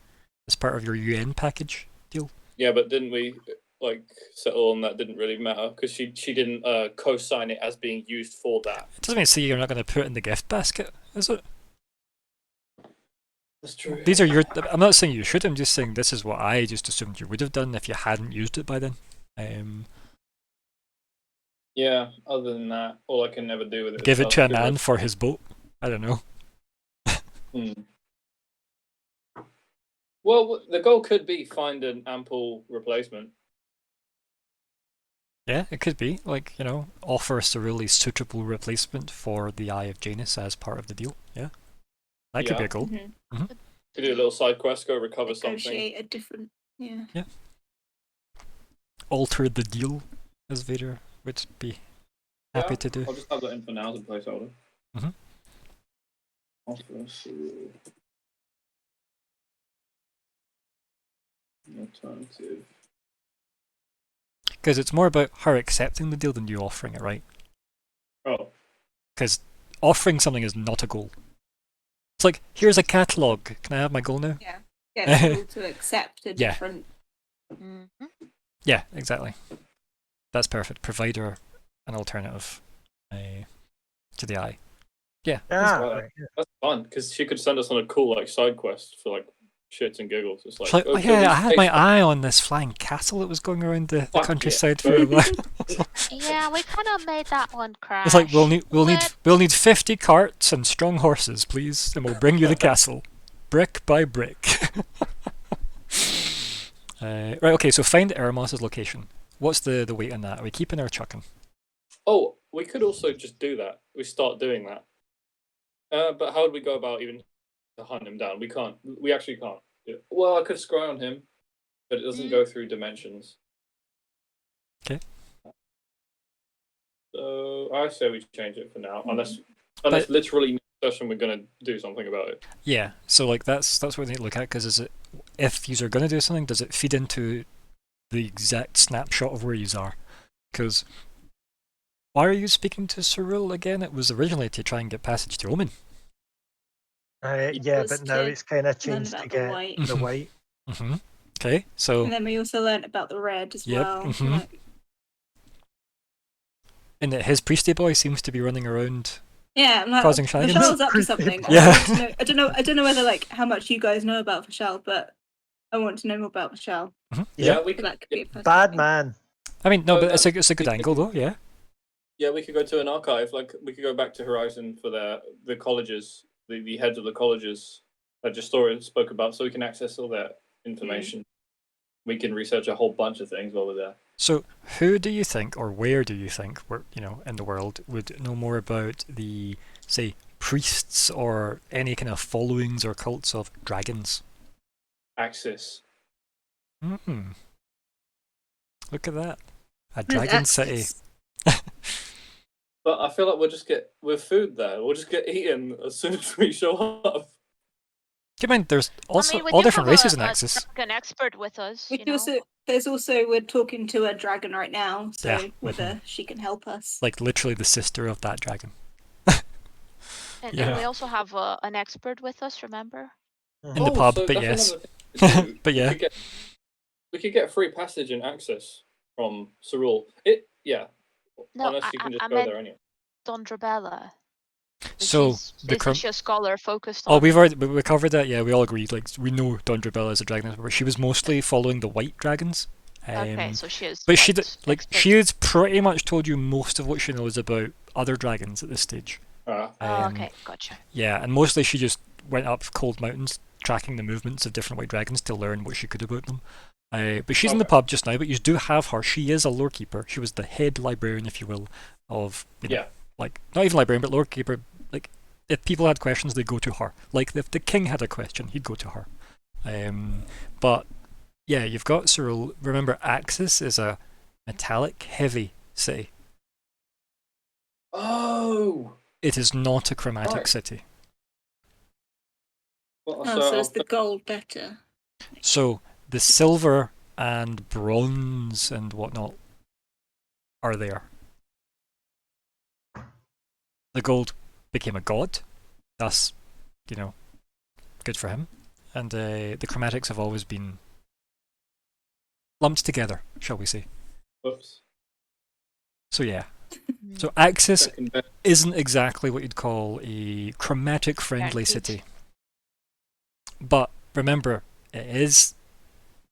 as part of your UN package deal. Yeah, but didn't we like settle on that? Didn't really matter because she didn't co-sign it as being used for that. It doesn't mean to say you're not going to put it in the gift basket, is it? That's true. These are your. I'm not saying you should. I'm just saying this is what I just assumed you would have done if you hadn't used it by then. Yeah. Other than that, all I can never do with it. Give it is to give Anand for his boat. I don't know. Well, the goal could be find an ample replacement. Yeah, it could be like offer us a really suitable replacement for the Eye of Janus as part of the deal. Yeah, that could be a goal. Mhm. To do a little side quest, go recover something. Negotiate a different. Yeah. Alter the deal, as Vader would be happy Yeah, to do. I'll just have that in for now as a placeholder. Mhm. Offer Cyril. Alternative. Because it's more about her accepting the deal than you offering it, right? Oh. Because offering something is not a goal. It's like, here's a catalogue. Can I have my goal now? Get people to accept a Yeah. different. Mhm. Yeah, exactly. That's perfect. Provide her an alternative to the Eye. Yeah. Yeah, Right. right. That's fun because she could send us on a cool side quest for shits and giggles. It's like, It's like, oh okay, yeah, we I had take my some- eye on this flying castle that was going around the Fuck yeah. countryside for a while. Yeah, we kind of made that one crash. It's like we'll need What? 50 carts and strong horses, please, and we'll bring you the castle, brick by brick. Right. Okay. So find Eremos' location. What's the weight on that? Are we keeping or chucking? Oh, we could also just do that. We start doing that. But how would we go about even to hunt him down? We can't. We actually can't. Well, I could scry on him, but it doesn't go through dimensions. Okay. So I say we change it for now, unless literally next session we're gonna do something about it. Yeah. So that's what we need to look at, because is it, if you are going to do something, does it feed into the exact snapshot of where you are? Because why are you speaking to Cyril again? It was originally to try and get passage to Omen. Yeah, was but now to it's kind of learn changed to about the get white. the white. Okay. So And then we also learnt about the red as Yep, well. mhm. Like, and that his priesty boy seems to be running around. yeah, I'm like, Causing shenanigans. Vashal's up to something. Yeah. I don't know whether how much you guys know about Vashal, but I want to know more about Vashal. Yeah, we So could. that could be a Bad fascinating- man. I mean, no, So but it's a good we angle could- though. Yeah. Yeah, we could go to an archive. We could go back to Horizon for the colleges, the heads of the colleges that Justoria spoke about, so we can access all that information. We can research a whole bunch of things while we're there. So who do you think, or where do you think, in the world would know more about the, say, priests or any kind of followings or cults of dragons? Axis. Hmm. Look at that. A There's dragon city. access. But I feel like we're food there. We'll just get eaten as soon as we show up. Keep in mind, there's also I mean, we all do different have races in a Axis. dragon expert with us. We You do know? we're talking to a dragon right now, so Yeah, whether she can help us. Like literally the sister of that dragon. And yeah. we also have an expert with us. Remember? In the pub, but that's yes. another thing to do. But yeah. We could get free passage and access from Cyril. No, Unless you can just I go meant there anyway. Dondrabella. So the isn't she a scholar focused on? Oh, we covered that. Yeah, we all agreed. Like we know Dondrabella is a dragon, but she was mostly following the white dragons. Okay, so she is. But she white expert. she has pretty much told you most of what she knows about other dragons at this stage. Oh, okay, gotcha. Yeah, and mostly she just went up cold mountains, tracking the movements of different white dragons to learn what she could about them. But she's in the pub just now. But you do have her. She is a lore keeper. She was the head librarian, if you will, of like not even librarian, but lore keeper. Like if people had questions, they'd go to her. Like if the king had a question, he'd go to her. But yeah, you've got Cyril. Remember, Axis is a metallic heavy city. Oh. It is not a chromatic Right. city. Well, Oh, so is the gold better? So the silver and bronze and whatnot are there. The gold became a god. Thus, good for him. And the chromatics have always been lumped together, shall we say. Whoops. So yeah. So Axis Second best. isn't exactly what you'd call a chromatic friendly Guaranteed. city. But remember, it is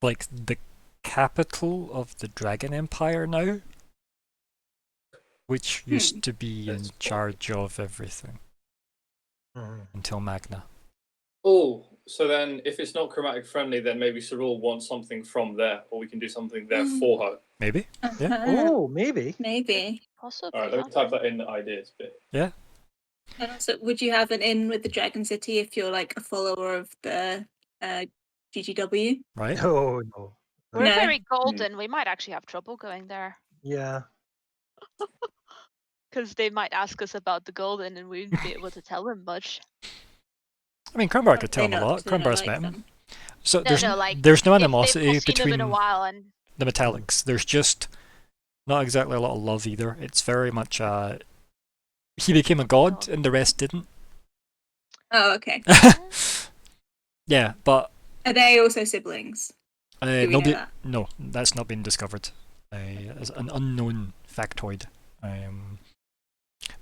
like the capital of the Dragon Empire now, which used to be in That's charge of everything Mhm. until Magna. Oh, so then if it's not chromatic friendly, then maybe Cyril wants something from there, or we can do something there for her. Maybe? Yeah. Oh, maybe. Maybe. Possibly. All right, let me type that in the ideas bit. Yeah. And also, would you have an in with the Dragon City if you're like a follower of the GGW? Right? Oh no. We're No. very golden. We might actually have trouble going there Yeah. because they might ask us about the golden, and we wouldn't be able to tell them much. I mean, Crumbar could tell Probably him a not, lot. 'cause they're not Crumbar's like met him. them. So No, there's no, like there's no if they've animosity not seen them between in a while, and the Metallics. There's just not exactly a lot of love either. It's very much he became a god and the rest didn't. Oh, okay. Yeah, but Are they also siblings? Do we know nobody. that? No, that's not been discovered. As an unknown factoid.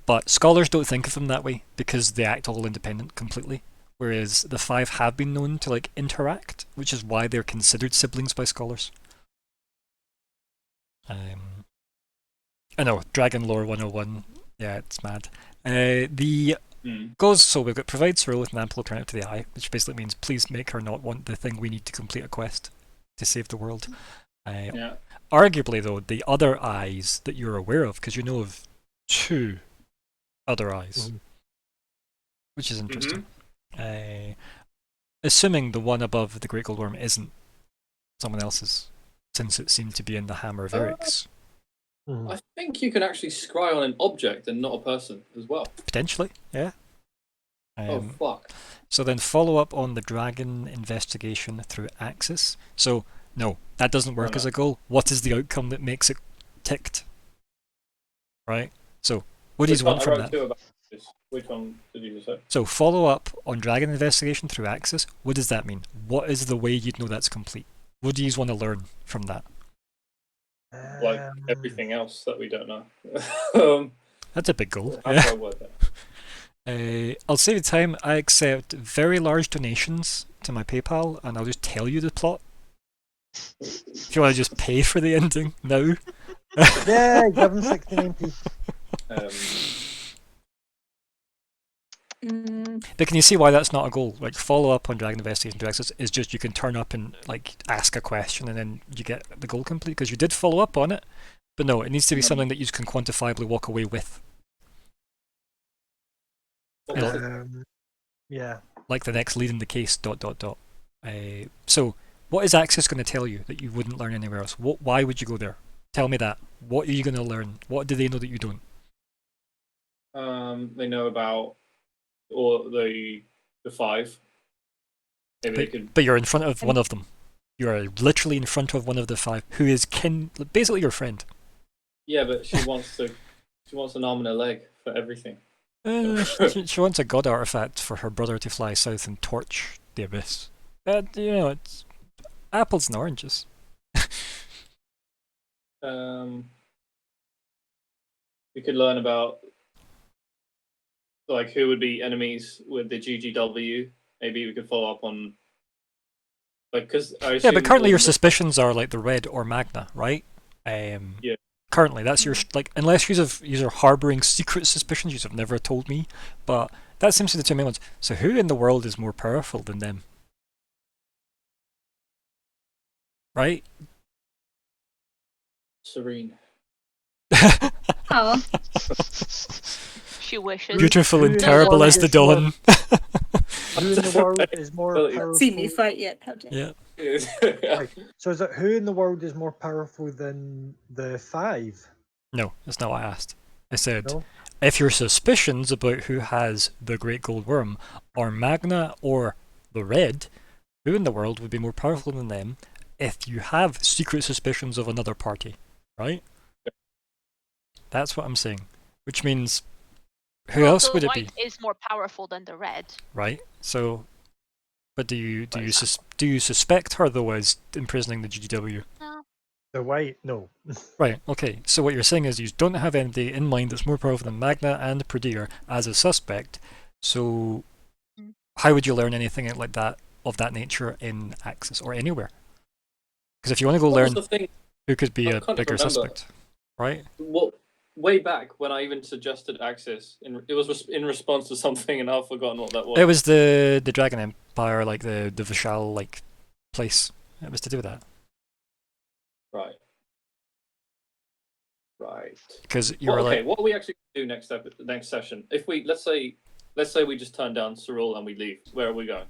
But scholars don't think of them that way because they act all independent completely. Whereas the five have been known to like interact, which is why they're considered siblings by scholars. I know, Dragon Lore 101. Yeah, it's mad. The goes so we've got provide Cyril with an ample alternative to the eye, which basically means please make her not want the thing we need to complete a quest to save the world. Yeah. Arguably, though, the other eyes that you're aware of, because you know of 2 other eyes, which is interesting. Assuming the one above the Great Gold Worm isn't someone else's, since it seemed to be in the Hammer of Eryx. I think you can actually scry on an object and not a person as well. Potentially, yeah. Oh fuck. So then follow up on the dragon investigation through Axis. So, no, that doesn't work as a goal. What is the outcome that makes it ticked? Right? So, what do you want from that? 2 about this. Which one did you just say? So, follow up on dragon investigation through Axis. What does that mean? What is the way you'd know that's complete? What do you want to learn from that? Like everything else that we don't know. That's a big goal. How do I word that? I'll save you time. I accept very large donations to my PayPal, and I'll just tell you the plot. If you want to just pay for the ending now. Yeah, give him 69p. But can you see why that's not a goal? Like, follow up on Dragon Investigation to Access is just you can turn up and like ask a question and then you get the goal complete because you did follow up on it. But no, it needs to be something that you can quantifiably walk away with. Yeah. Like the next lead in the case, ... So, what is Access going to tell you that you wouldn't learn anywhere else? Why would you go there? Tell me that. What are you going to learn? What do they know that you don't? They know about the 5. Maybe they could. But you're in front of one of them. You are literally in front of one of the 5, who is basically your friend. Yeah, but she wants an arm and a leg for everything. She wants a god artifact for her brother to fly south and torch the abyss. It's apples and oranges. We could learn about like who would be enemies with the GGW. Maybe we could follow up on like because but currently your suspicions are like the Red or Magna, right? Yeah. Currently, that's your like unless you're harboring secret suspicions, you have never told me, but that seems to be the 2 main ones. So who in the world is more powerful than them? Right? Serene. Oh. She wishes. Beautiful and Who terrible as is the dawn. Who in the world is more powerful? Seen me fight yet, have you? Yeah. Right. So is it who in the world is more powerful than the 5? No, that's not what I asked. I said, No? if your suspicions about who has the Great Gold Worm are Magna or the Red, who in the world would be more powerful than them if you have secret suspicions of another party, right? That's what I'm saying. Which means, who else the would it be? white is more powerful than the red. Right? So, but do you suspect her though as imprisoning the GGW? No. The white? No. Right, okay. So what you're saying is you don't have anybody in mind that's more powerful than Magna and Pradir as a suspect, so how would you learn anything like that of that nature in Axis or anywhere. Because if you want to go What was learn the thing? who could be I a can't bigger remember. suspect, right? What way back when I even suggested Axis, it was in response to something, and I've forgotten what that was. It was the Dragon Empire, like the Vishal like place. It was to do with that. Right. Right. Because you Well, were okay, like, what are we actually do next session? If we let's say we just turn down Cyril and we leave, where are we going?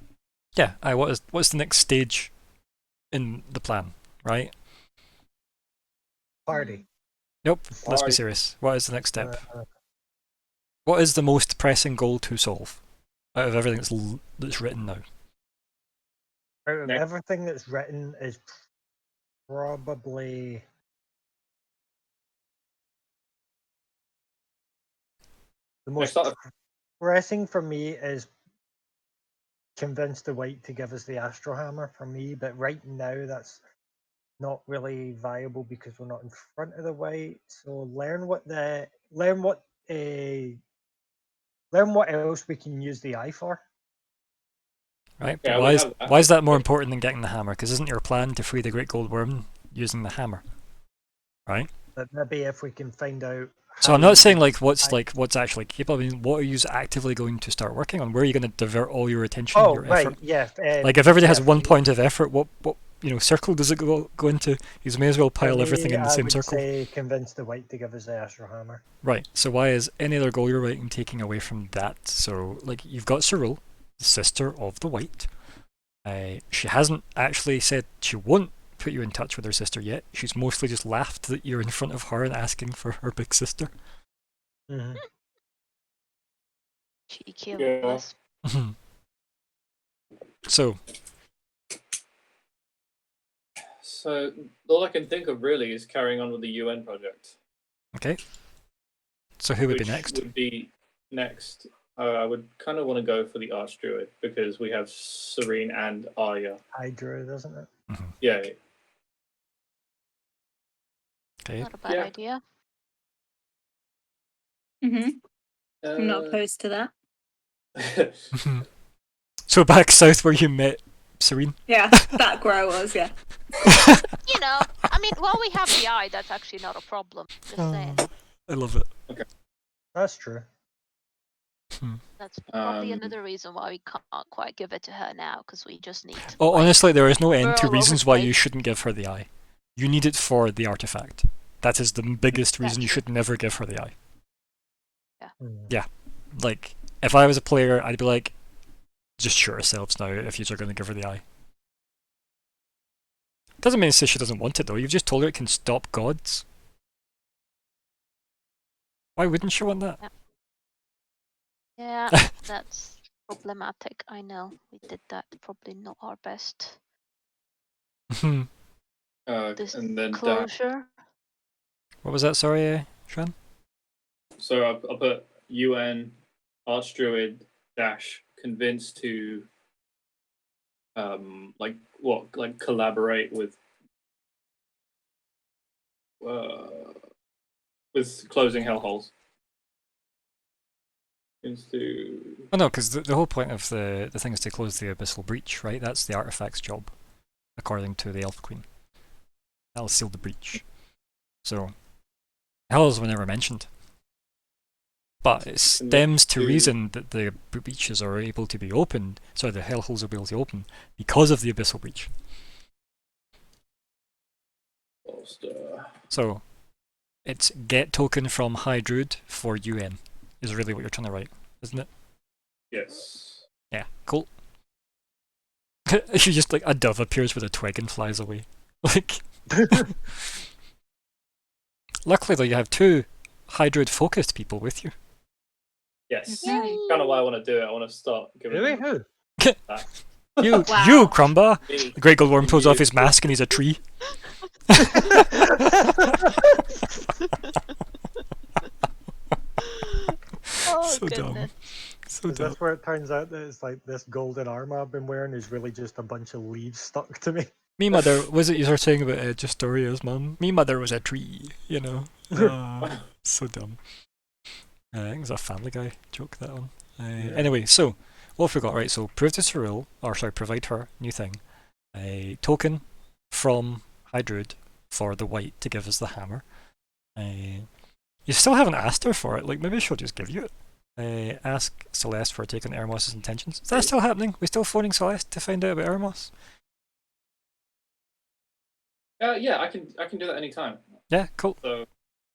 yeah, what's the next stage in the plan, right? Party. Nope. Let's be Alright. serious. What is the next step? Uh, What is the most pressing goal to solve out of everything that's written now? out of Next. everything that's written is probably the most start pressing for me is convince the White to give us the Astro Hammer for me, but right now that's not really viable because we're not in front of the White. So learn what else we can use the eye for. Right? Yeah, But we have that. why is that more important than getting the hammer? Because isn't your plan to free the Great Gold Worm using the hammer? Right? But maybe if we can find out. So how I'm not we saying can- what's actually capable. I mean, what are you actively going to start working on? Where are you going to divert all your attention, Oh your right, effort? yeah. Like if everybody has yeah, one for point of effort, what circle does it go into? You may as well pile me, everything in the I same would circle. say convince the White to give us the Astro Hammer. Right. So why is any other goal you're writing taking away from that? So like you've got Cyril, the sister of the White. She hasn't actually said she won't put you in touch with her sister yet. She's mostly just laughed that you're in front of her and asking for her big sister. Mm-hmm. Cheeky Yeah. of us. So So all I can think of really is carrying on with the UN project. okay. So who would be which next? Would be next. I would kind of want to go for the Archdruid because we have Serene and Arya. Hydra, doesn't it? Yeah. Okay. Not a bad Yeah. idea. I'm not Uh, opposed to that. So back south where you met Serene. Yeah, back where I was. Yeah. You know, I mean, while we have the eye, that's actually not a problem. Just saying. I love it. That's true. That's probably Um, another reason why we can't quite give it to her now, because we just need. Oh, like, honestly, there is no we're end to all over reasons the why you place. shouldn't give her the eye. You need it for the artifact. That is the biggest That's reason you true. should never give her the eye. Mm. Like, if I was a player, I'd be like, just shoot yourselves now if you're going to give her the eye. Doesn't mean to say she doesn't want it though. You've just told her it can stop gods. Why wouldn't she want that? Yeah, that's problematic. I know we did that. Probably not our best and then that. disclosure. What was that? Sorry, Sean? So I'll put UN Archdruid dash convinced to like collaborate with closing hellholes. Oh no, because the whole point of the thing is to close the abyssal breach, right? That's the artifact's job, according to the Elf Queen. That'll seal the breach. So, hells were never mentioned. But it stems to reason that the breaches are able to be opened, sorry, the hellholes will be able to open, because of the abyssal breach. So, it's get token from High Druid for UN, is really what you're trying to write, isn't it? Yes. Yeah, cool. You just like a dove appears with a twig and flies away. Like, luckily though, you have two High Druid focused people with you. Yes. Yay. Kind of why I want to do it. I want to start giving Really? them Who? You, Wow. you, Crumba. me. The Great Gold Worm pulls off his mask and he's a tree. Oh So dumb. goodness. So Is dumb. this where it turns out that it's like this golden armor I've been wearing is really just a bunch of leaves stuck to me? Me mother, was it you were saying about Justoria's mum? Me mother was a tree, you know. So dumb. I think it's a Family Guy joke, that one. Anyway, so what have we got? Right, so prove to Cyril, or sorry, provide her, new thing, a token from Hydroid for the white to give us the hammer. You still haven't asked her for it, like maybe she'll just give you it. Ask Celeste for a take on Ermos's intentions. Is that still happening? We still phoning Celeste to find out about Ermos? Yeah, I can do that anytime. Yeah, cool. So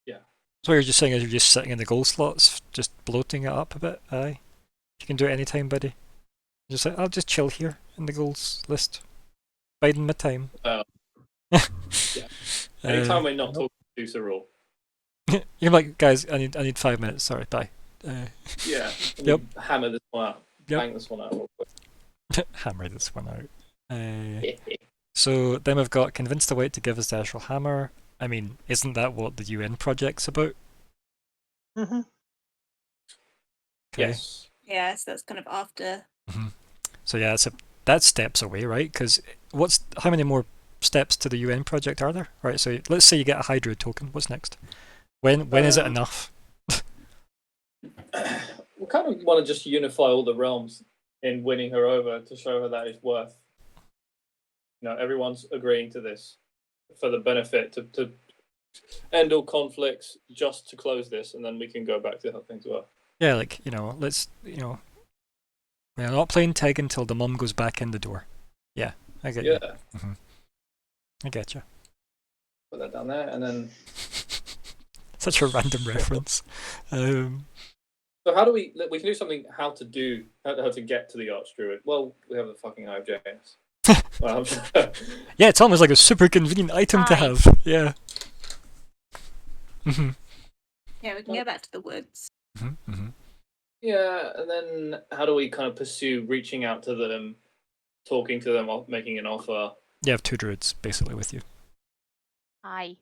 So what you're just saying is you're just sitting in the goal slots, just bloating it up a bit, aye? You can do it anytime, buddy. Just like, I'll just chill here in the goals list. Biding my time. anytime we're not talking to Cyril. You're like, guys, I need 5 minutes, sorry, bye. Yeah. Yep. Hammer this one out. Yep. Bang this one out real quick. Hammer this one out. So then we've got convince the white to give us the actual hammer. I mean, isn't that what the UN project's about? Mm-hmm. Okay. Yes. Yeah, so that's kind of after. So yeah, that's steps away, right? Because how many more steps to the UN project are there? Right. So let's say you get a Hydro token. What's next? When is it enough? We kind of want to just unify all the realms in winning her over to show her that it's worth. Everyone's agreeing to this for the benefit to end all conflicts, just to close this, and then we can go back to how things were. Yeah, like let's we're not playing tag until the mum goes back in the door. Yeah, I get you. Yeah. I get you. Put that down there, and then. Such a random reference. So how do we can do something? How to get to the Archdruid? Well, we have the fucking Eye of Janus. Yeah, it's almost like a super convenient item to Aye. have. Yeah. Yeah, we can go back to the woods. Yeah, and then how do we kind of pursue reaching out to them, talking to them, making an offer? You have 2 druids basically with you. Aye.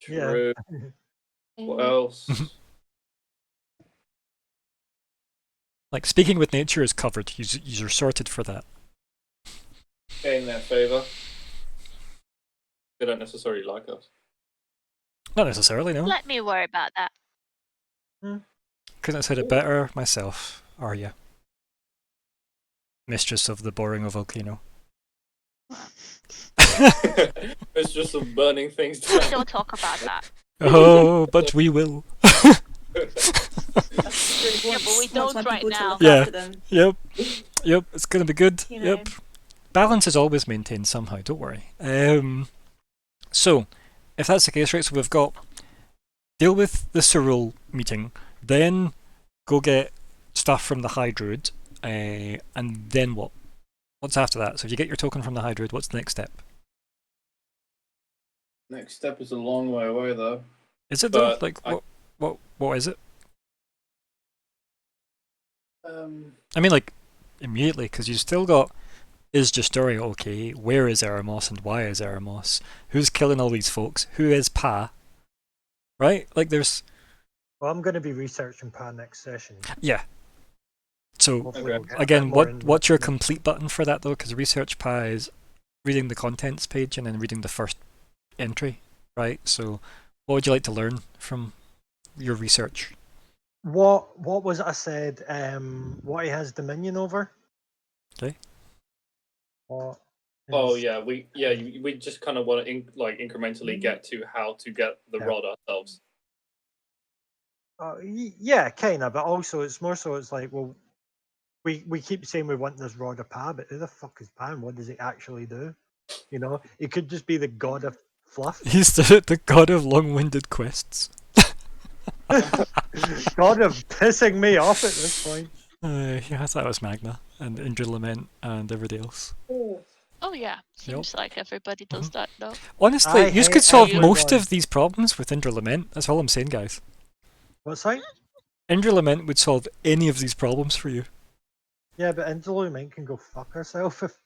True. What else? Like speaking with nature is covered. You're sorted for that. Gain their favor. They don't necessarily like us. Not necessarily, no. Let me worry about that. Couldn't have said it better myself, are you? Mistress of the boring volcano. It's just some burning things down. Don't talk about that. Oh, but we will. Yeah, but we don't want right people to now. look Yeah. after them, Yep, it's gonna be good. you know. Yep. Balance is always maintained somehow, don't worry. So, if that's the case, right, so we've got deal with the Cyril meeting, then go get stuff from the High Druid, and then what? What's after that? So if you get your token from the High Druid, what's the next step? Next step is a long way away, though. Is it though? But Like, what is it? Um, I mean, like, immediately, because you still got, is Justoria okay? Where is Eremos and why is Eremos? Who's killing all these folks? Who is Pa? Right? Like, there's... Well, I'm going to be researching PA next session. Yeah. So, Hopefully Okay. we'll get a bit again, more in what's your depth. complete button for that, though? Because research Pa is reading the contents page and then reading the first entry, right? So, what would you like to learn from your research? What was it I said? What he has dominion over? Okay. What oh is- yeah, we just kind of want to incrementally get to how to get the Yeah. rod ourselves. Yeah, kind of, but also it's more so it's like, well, we keep saying we want this rod of Pa, but who the fuck is Pa and what does he actually do? You know, he could just be the god of fluff, He's the god of long-winded quests. god of pissing me off at this point. Yeah, that was Magna and Indra Lament and everybody else. Oh yeah, seems like everybody does that though. Honestly, I you hate could solve most everyone. of these problems with Indra Lament. That's all I'm saying, guys. What's that? Indra Lament would solve any of these problems for you. Yeah, but Interlumen can go fuck herself if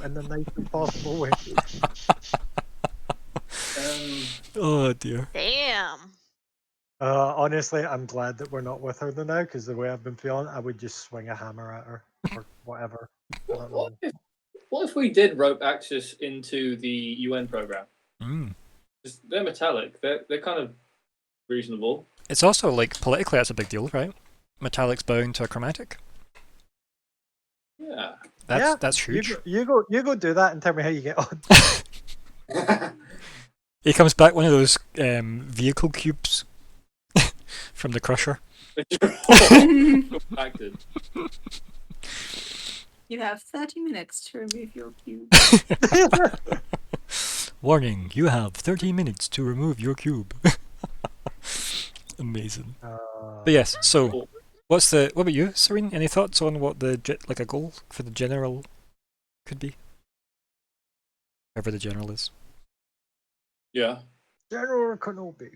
in the nicest possible way. Oh dear. Damn. Honestly, I'm glad that we're not with her now, because the way I've been feeling, I would just swing a hammer at her or whatever. I don't know. What if we did rope Axis into the UN program? Mm. 'Cause they're metallic. They're kind of reasonable. It's also like politically that's a big deal, right? Metallic's bowing to a chromatic. Yeah. That's huge. You go do that and tell me how you get on. He comes back one of those vehicle cubes from the Crusher. Acted. You have 30 minutes to remove your cube. Warning, you have 30 minutes to remove your cube. Amazing. But yes, so what about you, Serene? Any thoughts on what a goal for the general could be? Whoever the general is. Yeah. General Kenobi.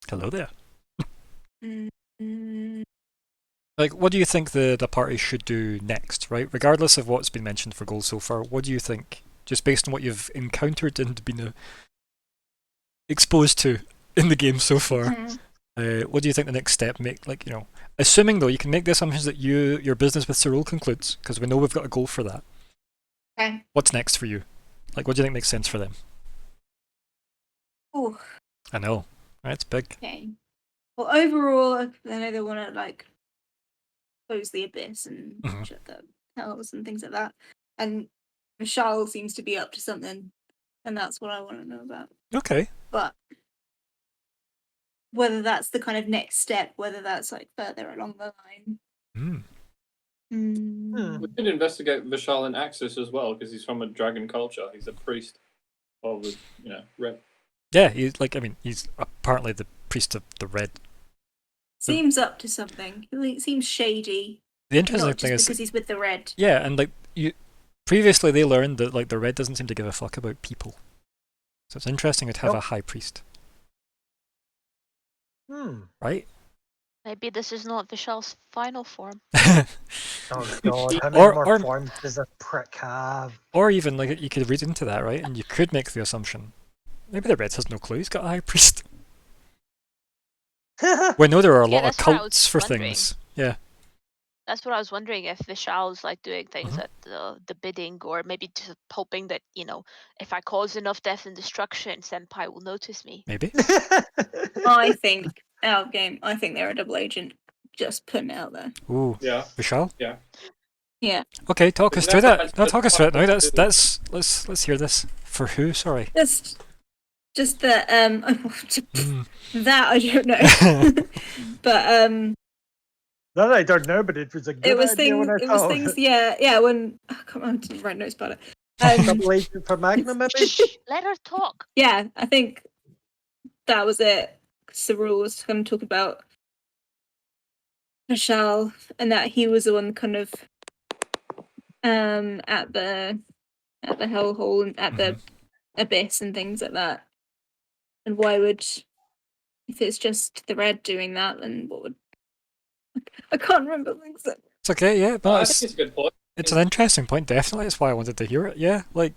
Hello there. Mm, Like, what do you think the party should do next, right? Regardless of what's been mentioned for goals so far, what do you think, just based on what you've encountered and been exposed to in the game so far, what do you think the next step assuming though, you can make the assumptions that your business with Cyril concludes, because we know we've got a goal for that. Okay. What's next for you? Like, what do you think makes sense for them? Oh, I know, right? It's big. okay. Well, overall, I know they want to close the abyss and Mhm. shut the hells and things like that. And Michelle seems to be up to something, and that's what I want to know about. Okay. But whether that's the kind of next step, whether that's further along the line. We could investigate Vishal and Axis as well, because he's from a dragon culture. He's a priest of the, red. Yeah, he's apparently the priest of the red. Seems up to something. He seems shady. The interesting Not thing just is, because he's with the red. yeah, and previously they learned that the red doesn't seem to give a fuck about people. So it's interesting to have a high priest, right? Maybe this is not Vishal's final form. Oh god, how many more forms does a prick have? Or even you could read into that, right? And you could make the assumption maybe the red has no clue he's got a high priest. We know there are a lot of that's what I was cults for wondering. things. Yeah. That's what I was wondering, if Vishal's doing things at the bidding, or maybe just hoping that, if I cause enough death and destruction, Senpai will notice me. Maybe. I think I think they're a double agent. Just putting it out there. Ooh. Yeah. Vishal? Yeah. Yeah. Okay, talk us But through that's- that. No, talk us through it now. that's- Let's hear this. For who? Sorry. Just that Mm. that I don't know. But That I don't know, but it was a good it was idea when I things. It was thought things. Yeah. When I didn't write notes about it. Double agent for Magnum, maybe? Shh, let her talk. Yeah, I think that was it. Cyril was going to talk about Michelle, and that he was the one kind of at the hellhole and at the abyss and things like that. And why would, if it's just the red doing that, then what would? I can't remember things. It's okay, yeah. But I think it's a good point. it's an interesting point, definitely. That's why I wanted to hear it. Yeah, the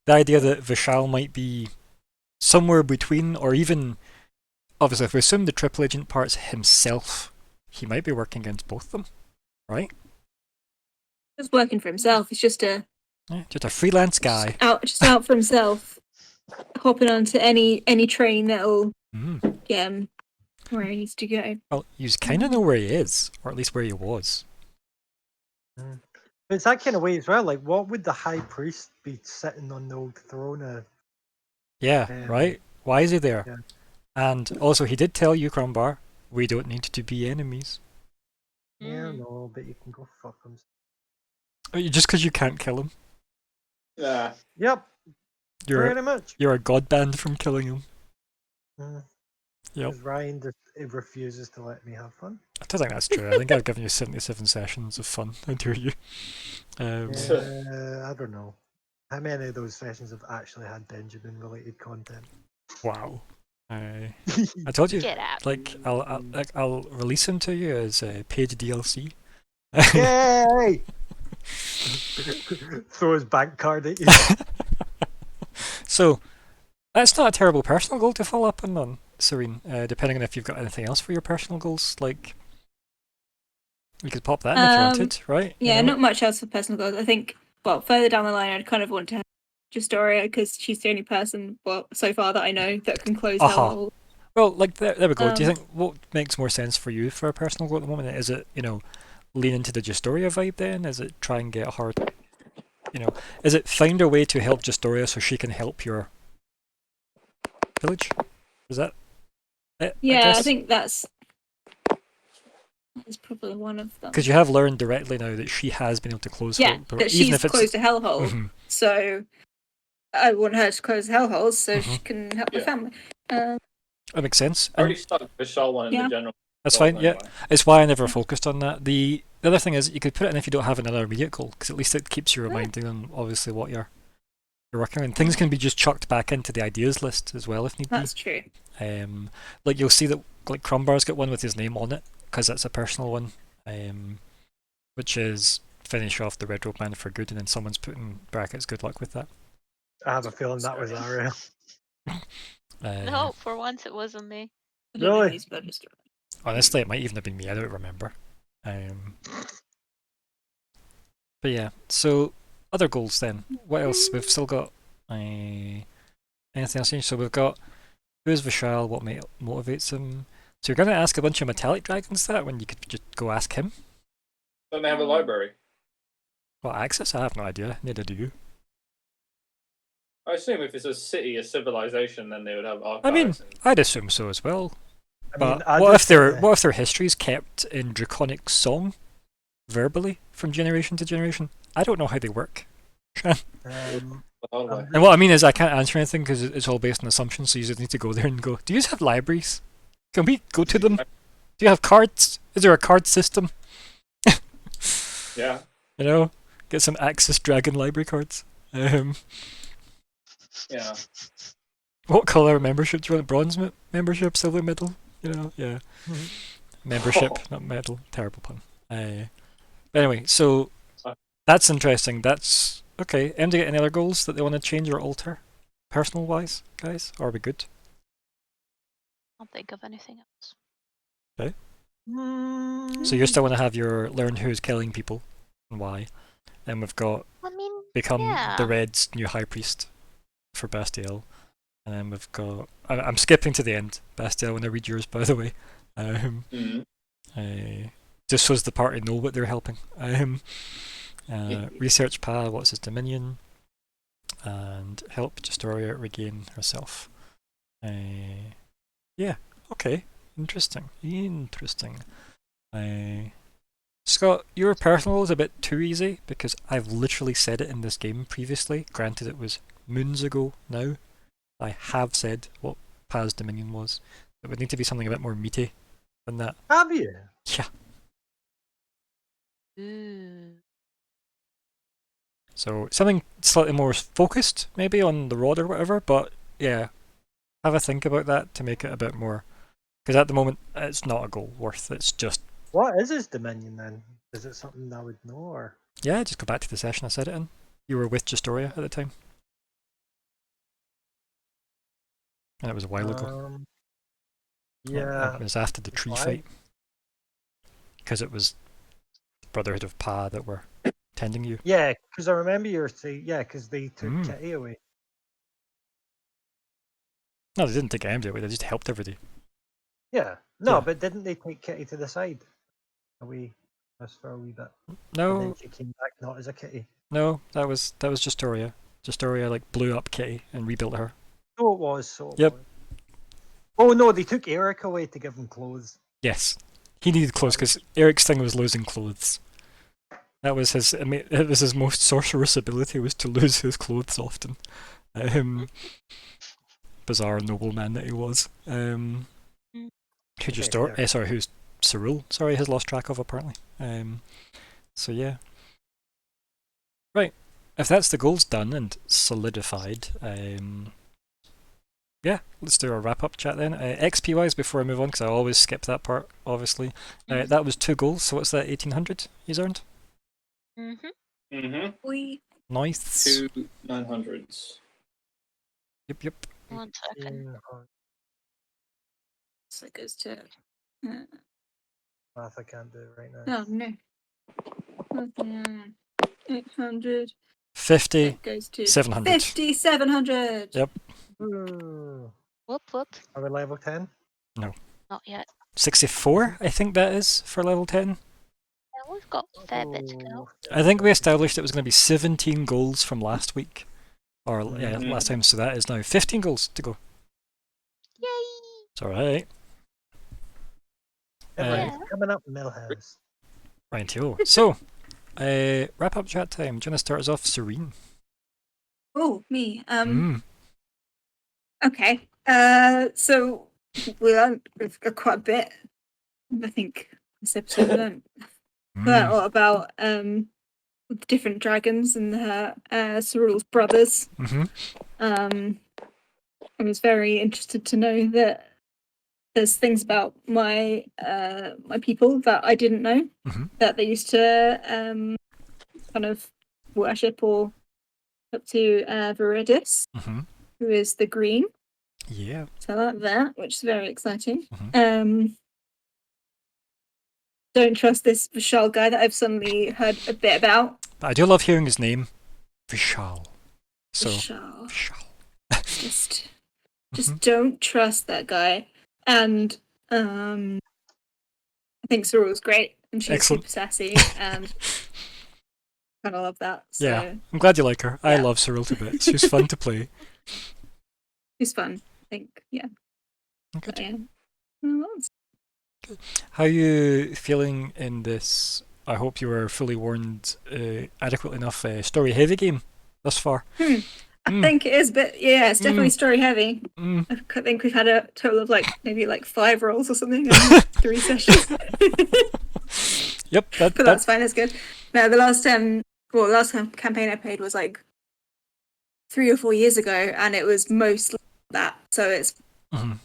idea that Vishal might be somewhere between, or even, obviously, if we assume the triple agent part's himself, he might be working against both of them, right? Just working for himself. He's just Yeah, just a freelance guy. out for himself, hopping onto any train that'll get him where he needs to go. Well, you kind of know where he is, or at least where he was. It's that kind of way as well. Like, what would the high priest be sitting on the old throne of? Yeah, right? Why is he there? Yeah. And also, he did tell you, Crombar, we don't need to be enemies. Yeah, no, but you can go fuck him. Just because you can't kill him. Yeah. Yep. Very much. You're a god banned from killing him. Yep. Because Ryan just refuses to let me have fun. I don't think that's true. I think I've given you 77 sessions of fun. How dare you? I don't know. How many of those sessions have actually had Benjamin-related content? Wow. I told you. Get out. I'll release him to you as a paid DLC. Yay! Throw his bank card at you. So, that's not a terrible personal goal to follow up on, Serene. Depending on if you've got anything else for your personal goals, you could pop that in if you wanted, right? Yeah, not much else for personal goals. I think, further down the line, I'd kind of want to have Justoria, because she's the only person, so far that I know, that can close Hellhole. Well, there we go. Do you think what makes more sense for you for a personal goal at the moment? Is it, lean into the Justoria vibe then? Is it try and get her, is it find a way to help Justoria so she can help your village? Is that it? Yeah, I guess? think that's probably one of them. Because you have learned directly now that she has been able to close Yeah, help, that even she's if it's closed a hellhole. Mhm. So I want her to close hellholes so she Mhm. can help the Yeah. family. That makes sense. I already And stuck the Vishal one in Yeah. the general. that's goal fine, yeah. anyway. It's why I never focused on that. The other thing is you could put it in if you don't have another immediate goal, because at least it keeps you reminding them obviously what you're working on. Things can be just chucked back into the ideas list as well if need That's true. be. Like you'll see that like Crumbar's got one with his name on it because that's a personal one, which is finish off the Red Robe Man for good, and then someone's put in brackets good luck with that. I have a feeling that was Ariel. No, for once it wasn't me. I don't know Really? these blood destroyers. Honestly, it might even have been me. I don't remember. But yeah, so other goals then. What else? We've still got anything else? So we've got who's Vishal? What motivates him? So you're going to ask a bunch of metallic dragons that when you could just go ask him? Don't they have a library? What access? I have no idea. Neither do you. I assume if it's a city, a civilization, then they would have archives. I mean, and... I'd assume so as well. But I what just if think what if their history's kept in draconic song, verbally from generation to generation? I don't know how they work. um, hardware. And what I mean is I can't answer anything because it's all based on assumptions. So you just need to go there and go. Do you have libraries? Can we go to them? Do you have cards? Is there a card system? Yeah. Get some Axis Dragon library cards. Yeah. What color membership do you want? Bronze membership, silver medal? Yeah. Mhm. Membership, not medal. Terrible pun. But anyway, so that's interesting. That's okay. Em, do you get any other goals that they want to change or alter, personal wise, guys? Or are we good? Can't think of anything else. So you still want to have your learn who's killing people and why. Then we've got I mean, become yeah. the Red's new high priest for Bastiel. And then we've got I'm skipping to the end, Bastiel, when I read yours, by the way. Mm. Just so as the party know what they're helping. Research Pa, what's his dominion? And help Justoria regain herself. Yeah, okay. Interesting. Scott, your personal is a bit too easy because I've literally said it in this game previously. Granted, it was moons ago now. I have said what Pa's Dominion was. It would need to be something a bit more meaty than that. have you? Yeah. Ooh. So something slightly more focused, maybe on the rod or whatever. But yeah, have a think about that to make it a bit more. Because at the moment, it's not a goal worth. It's just What is his dominion then? Is it something I would know or? yeah. Just go back to the session I said it in. You were with Justoria at the time, and it was a while ago. Yeah. It was after the tree Why? fight. Because it was Brotherhood of Pa that were tending you. Yeah, because I remember you were saying, yeah, because they took Mm. Kitty away. No, they didn't take anybody away. They just helped everybody. Yeah. No, Yeah. but didn't they take Kitty to the side? Away just for a wee bit. And No, then she came back not as a kitty. no, that was Justoria. Justoria like blew up Kitty and rebuilt her. So it was, Yep. was. Oh no, they took Eric away to give him clothes. Yes, he needed clothes because Eric's thing was losing clothes. That was his. It was his most sorcerous ability was to lose his clothes often. Bizarre nobleman that he was. Who Okay, who's Cyril? Sorry, has lost track of apparently. So yeah. Right, if that's the goals done and solidified, yeah, let's do our wrap up chat then. XP wise, before I move on, because I always skip that part, obviously. That was 2 goals, so what's that, 1800 he's earned? Mm-hmm. We Nice. 2 900s. Yep. 1 second. so it goes to Math I can't do right now. oh no. 800. 50, It goes to 700. 5,700. Yep. Ooh. Whoop. Are we level 10? Not yet. 64, I think that is, for level 10. That we've got a fair bit to go. I think we established it was going to be 17 goals from last week. Or, yeah, Mhm. last time, so that is now 15 goals to go. Yay! It's alright. Everything's Yeah. coming up, Millhouse. Rightio. So, wrap up chat time. Do you want to start us off, Serene? Oh, me. Mm. Okay. So we've got quite a bit. I think this episode we learned quite a Mm. lot about the different dragons and Cyril's brothers. Mm-hmm. I was very interested to know that there's things about my people that I didn't know, Mhm. that they used to kind of worship or up to Viridis, Mm-hmm. who is the green. Yeah. So I like that, which is very exciting. Mhm. Don't trust this Vishal guy that I've suddenly heard a bit about. But I do love hearing his name. Vishal. So, Vishal. Vishal. Just Mhm. don't trust that guy. And I think Cyril's great, and she's Excellent. super sassy, and kind of love that. So Yeah. I'm glad you like her. I Yeah. love Cyril to bits. She's fun to play. she's fun. I think, yeah. Good. But, yeah. Well, that's- How are you feeling in this? I hope you were fully warned, adequately enough story heavy game thus far. I Mm. think it is, but yeah, it's definitely story heavy. Mm. I think we've had a total of maybe 5 rolls or something in 3 sessions. Yep. But that's fine. That's good. No, the last campaign I played was 3 or 4 years ago, and it was mostly that. So it's Mhm.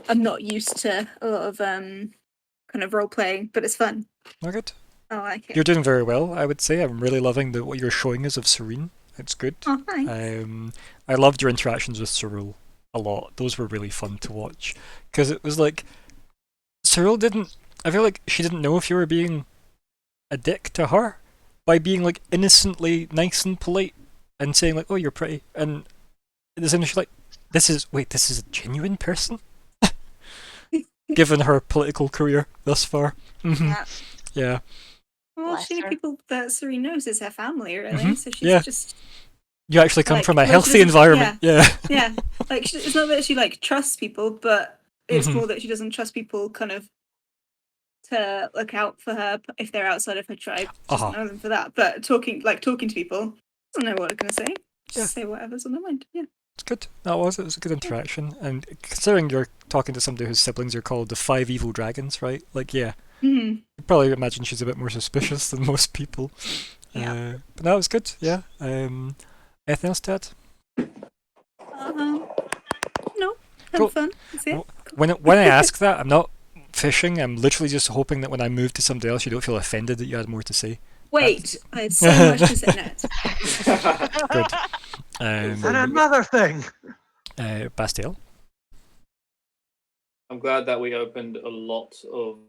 I'm not used to a lot of kind of role playing, but it's fun. Oh, good. I like it. You're doing very well, I would say. I'm really loving what you're showing us of Serene. It's good. Oh, thanks. I loved your interactions with Cyril a lot. Those were really fun to watch. Because it was like, Cyril didn't, I feel like she didn't know if you were being a dick to her by being innocently nice and polite and saying oh, you're pretty. And then she's like, this is a genuine person? Given her political career thus far. Mhm. Yeah. Yeah. Well, Bless the only her. people that Serene knows is her family, really. Mhm. So she's Yeah. just You actually come from a she healthy doesn't- environment. Yeah. yeah. It's not that she trusts people, but it's Mhm. more that she doesn't trust people kind of to look out for her if they're outside of her tribe. She doesn't Uh-huh. know them for that. But talking to people, doesn't know what they're gonna say. Just Yeah. say whatever's on their mind. Yeah. It's good. It was a good interaction. And considering you're talking to somebody whose siblings are called the 5 evil dragons, right? Yeah. Mm-hmm. You probably imagine she's a bit more suspicious than most people. Yeah. But that was good, yeah. Anything else to add? No. Cool. Have fun. That's it. Well, When I ask that, I'm not fishing. I'm literally just hoping that when I move to somebody else, you don't feel offended that you had more to say. Wait, I had so much to say next. Good. And another thing. Bastille. I'm glad that we opened a lot of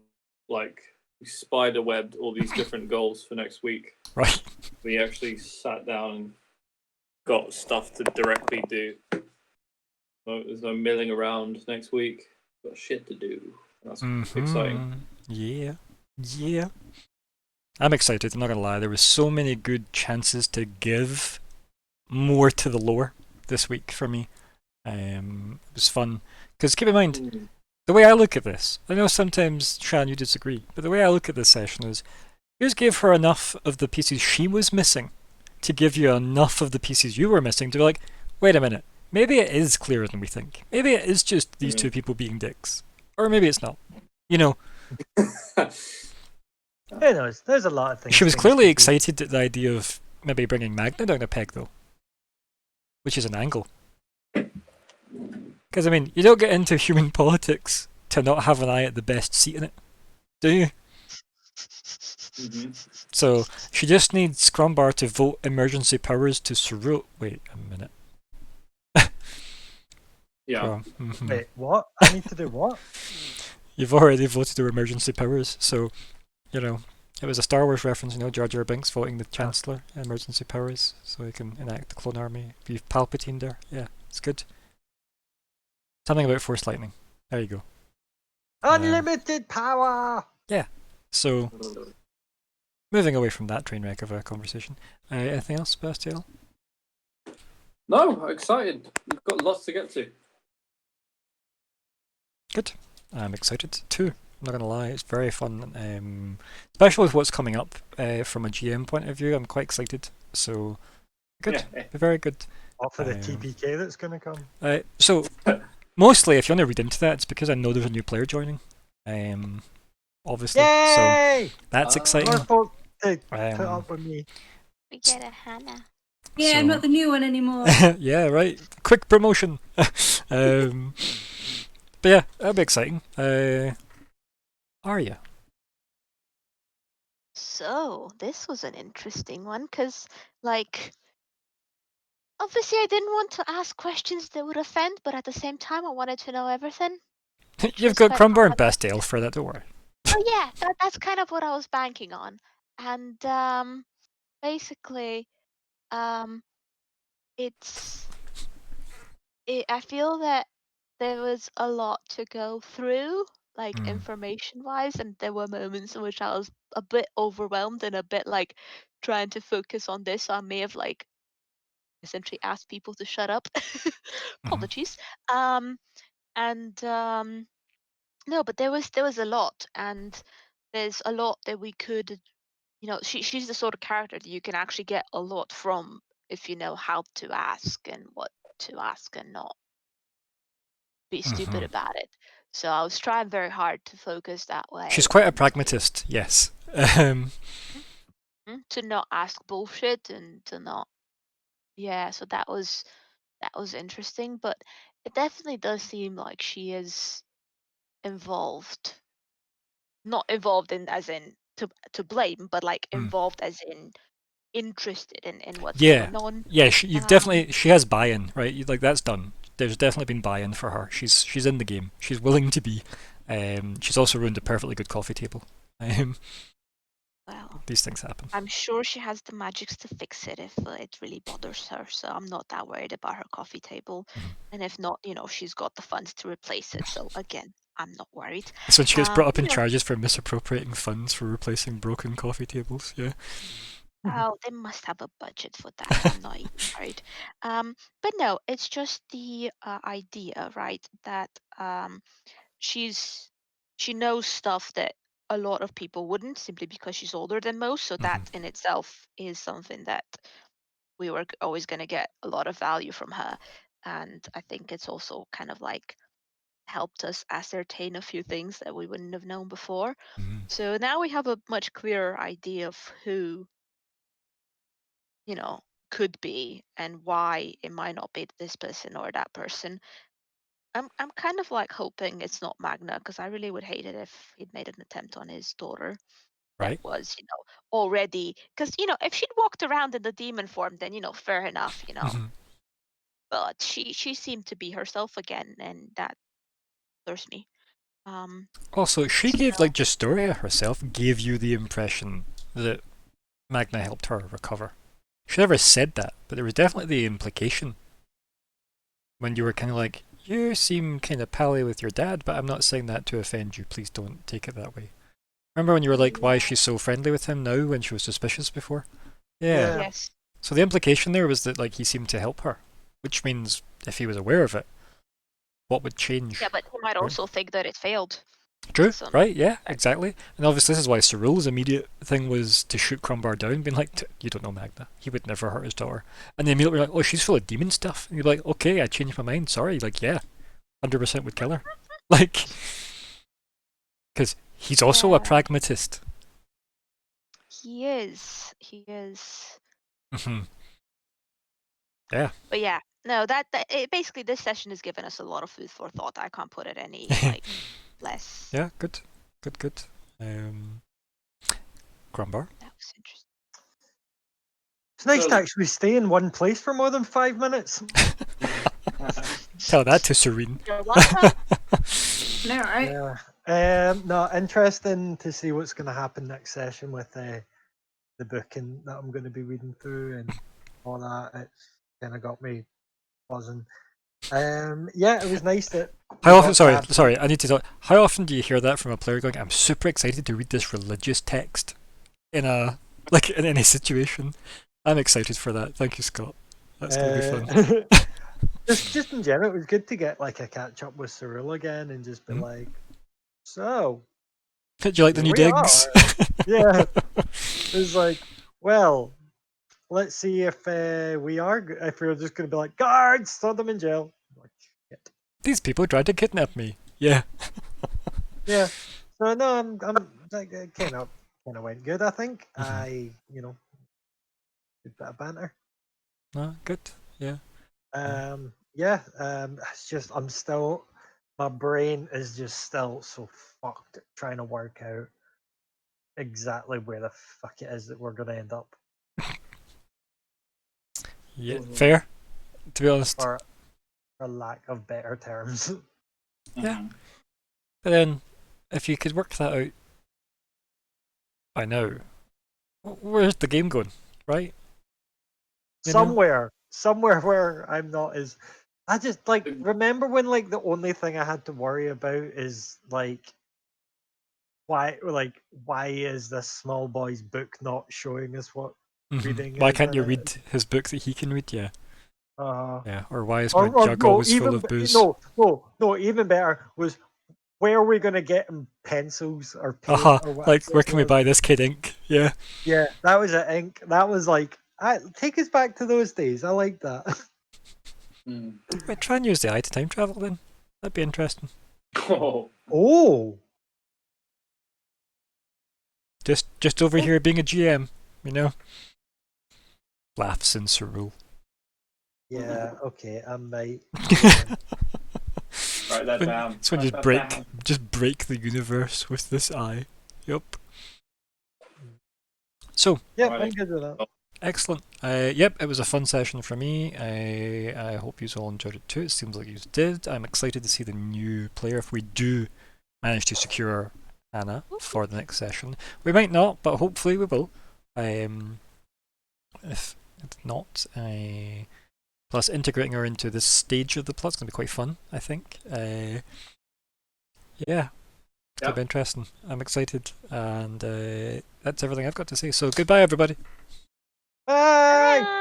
we spider-webbed all these different goals for next week. Right. We actually sat down and got stuff to directly do. There's no milling around next week. Got shit to do. That's exciting. Yeah. Yeah. I'm excited, I'm not gonna lie. There were so many good chances to give more to the lore this week for me. It was fun. Because keep in mind, the way I look at this, I know sometimes, Shan, you disagree, but the way I look at this session is, you just gave her enough of the pieces she was missing to give you enough of the pieces you were missing to be like, wait a minute, maybe it is clearer than we think. Maybe it is just these two people being dicks. Or maybe it's not. You know, Who knows? There's a lot of things. she was things clearly could be. excited at the idea of maybe bringing Magna down a peg, though. Which is an angle. Because, I mean, you don't get into human politics to not have an eye at the best seat in it, do you? Mhm. So, she just needs Scrumbar to vote emergency powers to Cyril. Wait a minute. Yeah. Oh, mhm. Wait, what? I need to do what? You've already voted her emergency powers, so, you know, it was a Star Wars reference, Jar Jar Binks voting the Chancellor emergency powers so he can enact the clone army. You've Palpatine there. Yeah, it's good. Something about Force Lightning. There you go. Unlimited power. So, moving away from that train wreck of a conversation. Anything else, Bastiel? No, excited. We've got lots to get to. Good. I'm excited too. I'm not gonna lie, it's very fun. Especially with what's coming up from a GM point of view, I'm quite excited. So good, Yeah. very good. What for the Um, TPK that's going to come? So mostly, if you want to read into that, it's because I know there's a new player joining. Obviously, so Yay! that's exciting. More folk to put Um, up with me. We get a Hannah. Yeah, I'm So- not the new one anymore. yeah, right. Quick promotion. But yeah, that'll be exciting. Arya. So this was an interesting one because, like, obviously I didn't want to ask questions that would offend, but at the same time I wanted to know everything. You've was got quite Crumbar and hard. Bastiel for that, don't worry. Oh yeah, that's kind of what I was banking on, and basically, it's I feel that there was a lot to go through, like Mm. information wise, and there were moments in which I was a bit overwhelmed and a bit like trying to focus on this. So I may have like essentially asked people to shut up. Apologies. And no, but there was a lot, and there's a lot that we could, she's the sort of character that you can actually get a lot from if you know how to ask and what to ask and not be stupid Mhm. about it. So I was trying very hard to focus that way. She's quite a and pragmatist, yes. to not ask bullshit and to not, yeah. So that was interesting, but it definitely does seem like she is involved, not involved in as in to blame, but like Mm. involved as in interested in what's Yeah. going on. Yeah, you've definitely, she has buy-in, right? Like, that's done. There's definitely been buy-in for her. She's in the game. She's willing to be. She's also ruined a perfectly good coffee table. Well, These things happen. I'm sure she has the magics to fix it if it really bothers her. So I'm not that worried about her coffee table. Mhm. And if not, she's got the funds to replace it. So again, I'm not worried. It's when she gets brought up in Yeah. charges for misappropriating funds for replacing broken coffee tables. Yeah. Oh, they must have a budget for that. I'm not even worried. But no, it's just the idea, right? That she knows stuff that a lot of people wouldn't, simply because she's older than most. So that in itself is something that we were always going to get a lot of value from her. And I think it's also kind of like helped us ascertain a few things that we wouldn't have known before. Mhm. So now we have a much clearer idea of who could be and why it might not be this person or that person. I'm kind of like hoping it's not Magna, because I really would hate it if he'd made an attempt on his daughter that Right. was, already, because if she'd walked around in the demon form, then fair enough, Mhm. but she seemed to be herself again, and that bothers me. Also, she gave, So- like, Justoria herself gave you the impression that Magna helped her recover. She never said that, but there was definitely the implication when you were kind of like, you seem kind of pally with your dad, but I'm not saying that to offend you. Please don't take it that way. Remember when you were like, why is she so friendly with him now when she was suspicious before? Yeah. Yes. So the implication there was that, like, he seemed to help her, which means if he was aware of it, what would change? Yeah, but he might also think that it failed. True, some- right? Yeah, exactly. And obviously, this is why Cyril's immediate thing was to shoot Crumbar down, being like, "You don't know Magna. He would never hurt his daughter." And they immediately were like, "Oh, she's full of demon stuff." And you're like, "Okay, I changed my mind. Sorry." Like, yeah, 100% would kill her. Like, because he's also a Yeah. pragmatist. He is. He is. Mhm. But yeah, no, basically this session has given us a lot of food for thought. I can't put it any like less. Yeah, good. Crumbar. That was interesting. It's nice to So- actually stay in one place for more than 5 minutes. Tell that to Serene. You're welcome. No, right? Yeah. No, interesting to see what's going to happen next session with the booking that I'm going to be reading through and all that. It's kind of got me buzzing. Yeah, it was nice that. How we often? got to Sorry, have- I need to talk. How often do you hear that from a player going, "I'm super excited to read this religious text" in a like in any situation. I'm excited for that. Thank you, Scott. That's gonna be fun. just in general, it was good to get like a catch up with Cyril again and just be Mhm. like, so Did you like the here new we digs? yeah. It was like, well, let's see if if we're just going to be like, guards, throw them in jail. Like, shit. These people tried to kidnap me. Yeah. Yeah. So no, I'm like it kind of went good. I think Mhm. good bit of banter. Ah, good. Yeah. Yeah. It's just my brain is just still so fucked trying to work out exactly where the fuck it is that we're gonna end up. Yeah. Mhm. Fair. To be honest. For lack of better terms. Yeah. Mhm. But then, if you could work that out by now, where's the game going, right? You know? Somewhere where I'm not as. I just like remember when like the only thing I had to worry about is like why is this small boy's book not showing us what reading Why is can't in you it? read his book that he can read? Yeah. Uh, Yeah. Or why is my or jug no, always full of booze? no, even better was where are we gonna get him pencils or paint Aha. or whatever? Like, where it can we was? buy this kid ink? Yeah. Yeah, that was it. Ink. That was like, take us back to those days. I like that. Mm. Wait, try and use the eye to time travel then. That'd be interesting. Oh. Oh, Just over here being a GM, you know? Laughs in Cyril. yeah. Okay, I might. Write that down. So when Write that down. just break the universe with this eye. Yup. So, Yep, Alrighty. I'm good with that. excellent. Yep, it was a fun session for me. I hope you all enjoyed it too. It seems like you did. I'm excited to see the new player if we do manage to secure Anna for the next session. We might not, but hopefully we will. If not, plus integrating her into this stage of the plot's going to be quite fun, I think. Yeah, it's going to be interesting. I'm excited, and that's everything I've got to say. So goodbye, everybody. Bye. Bye.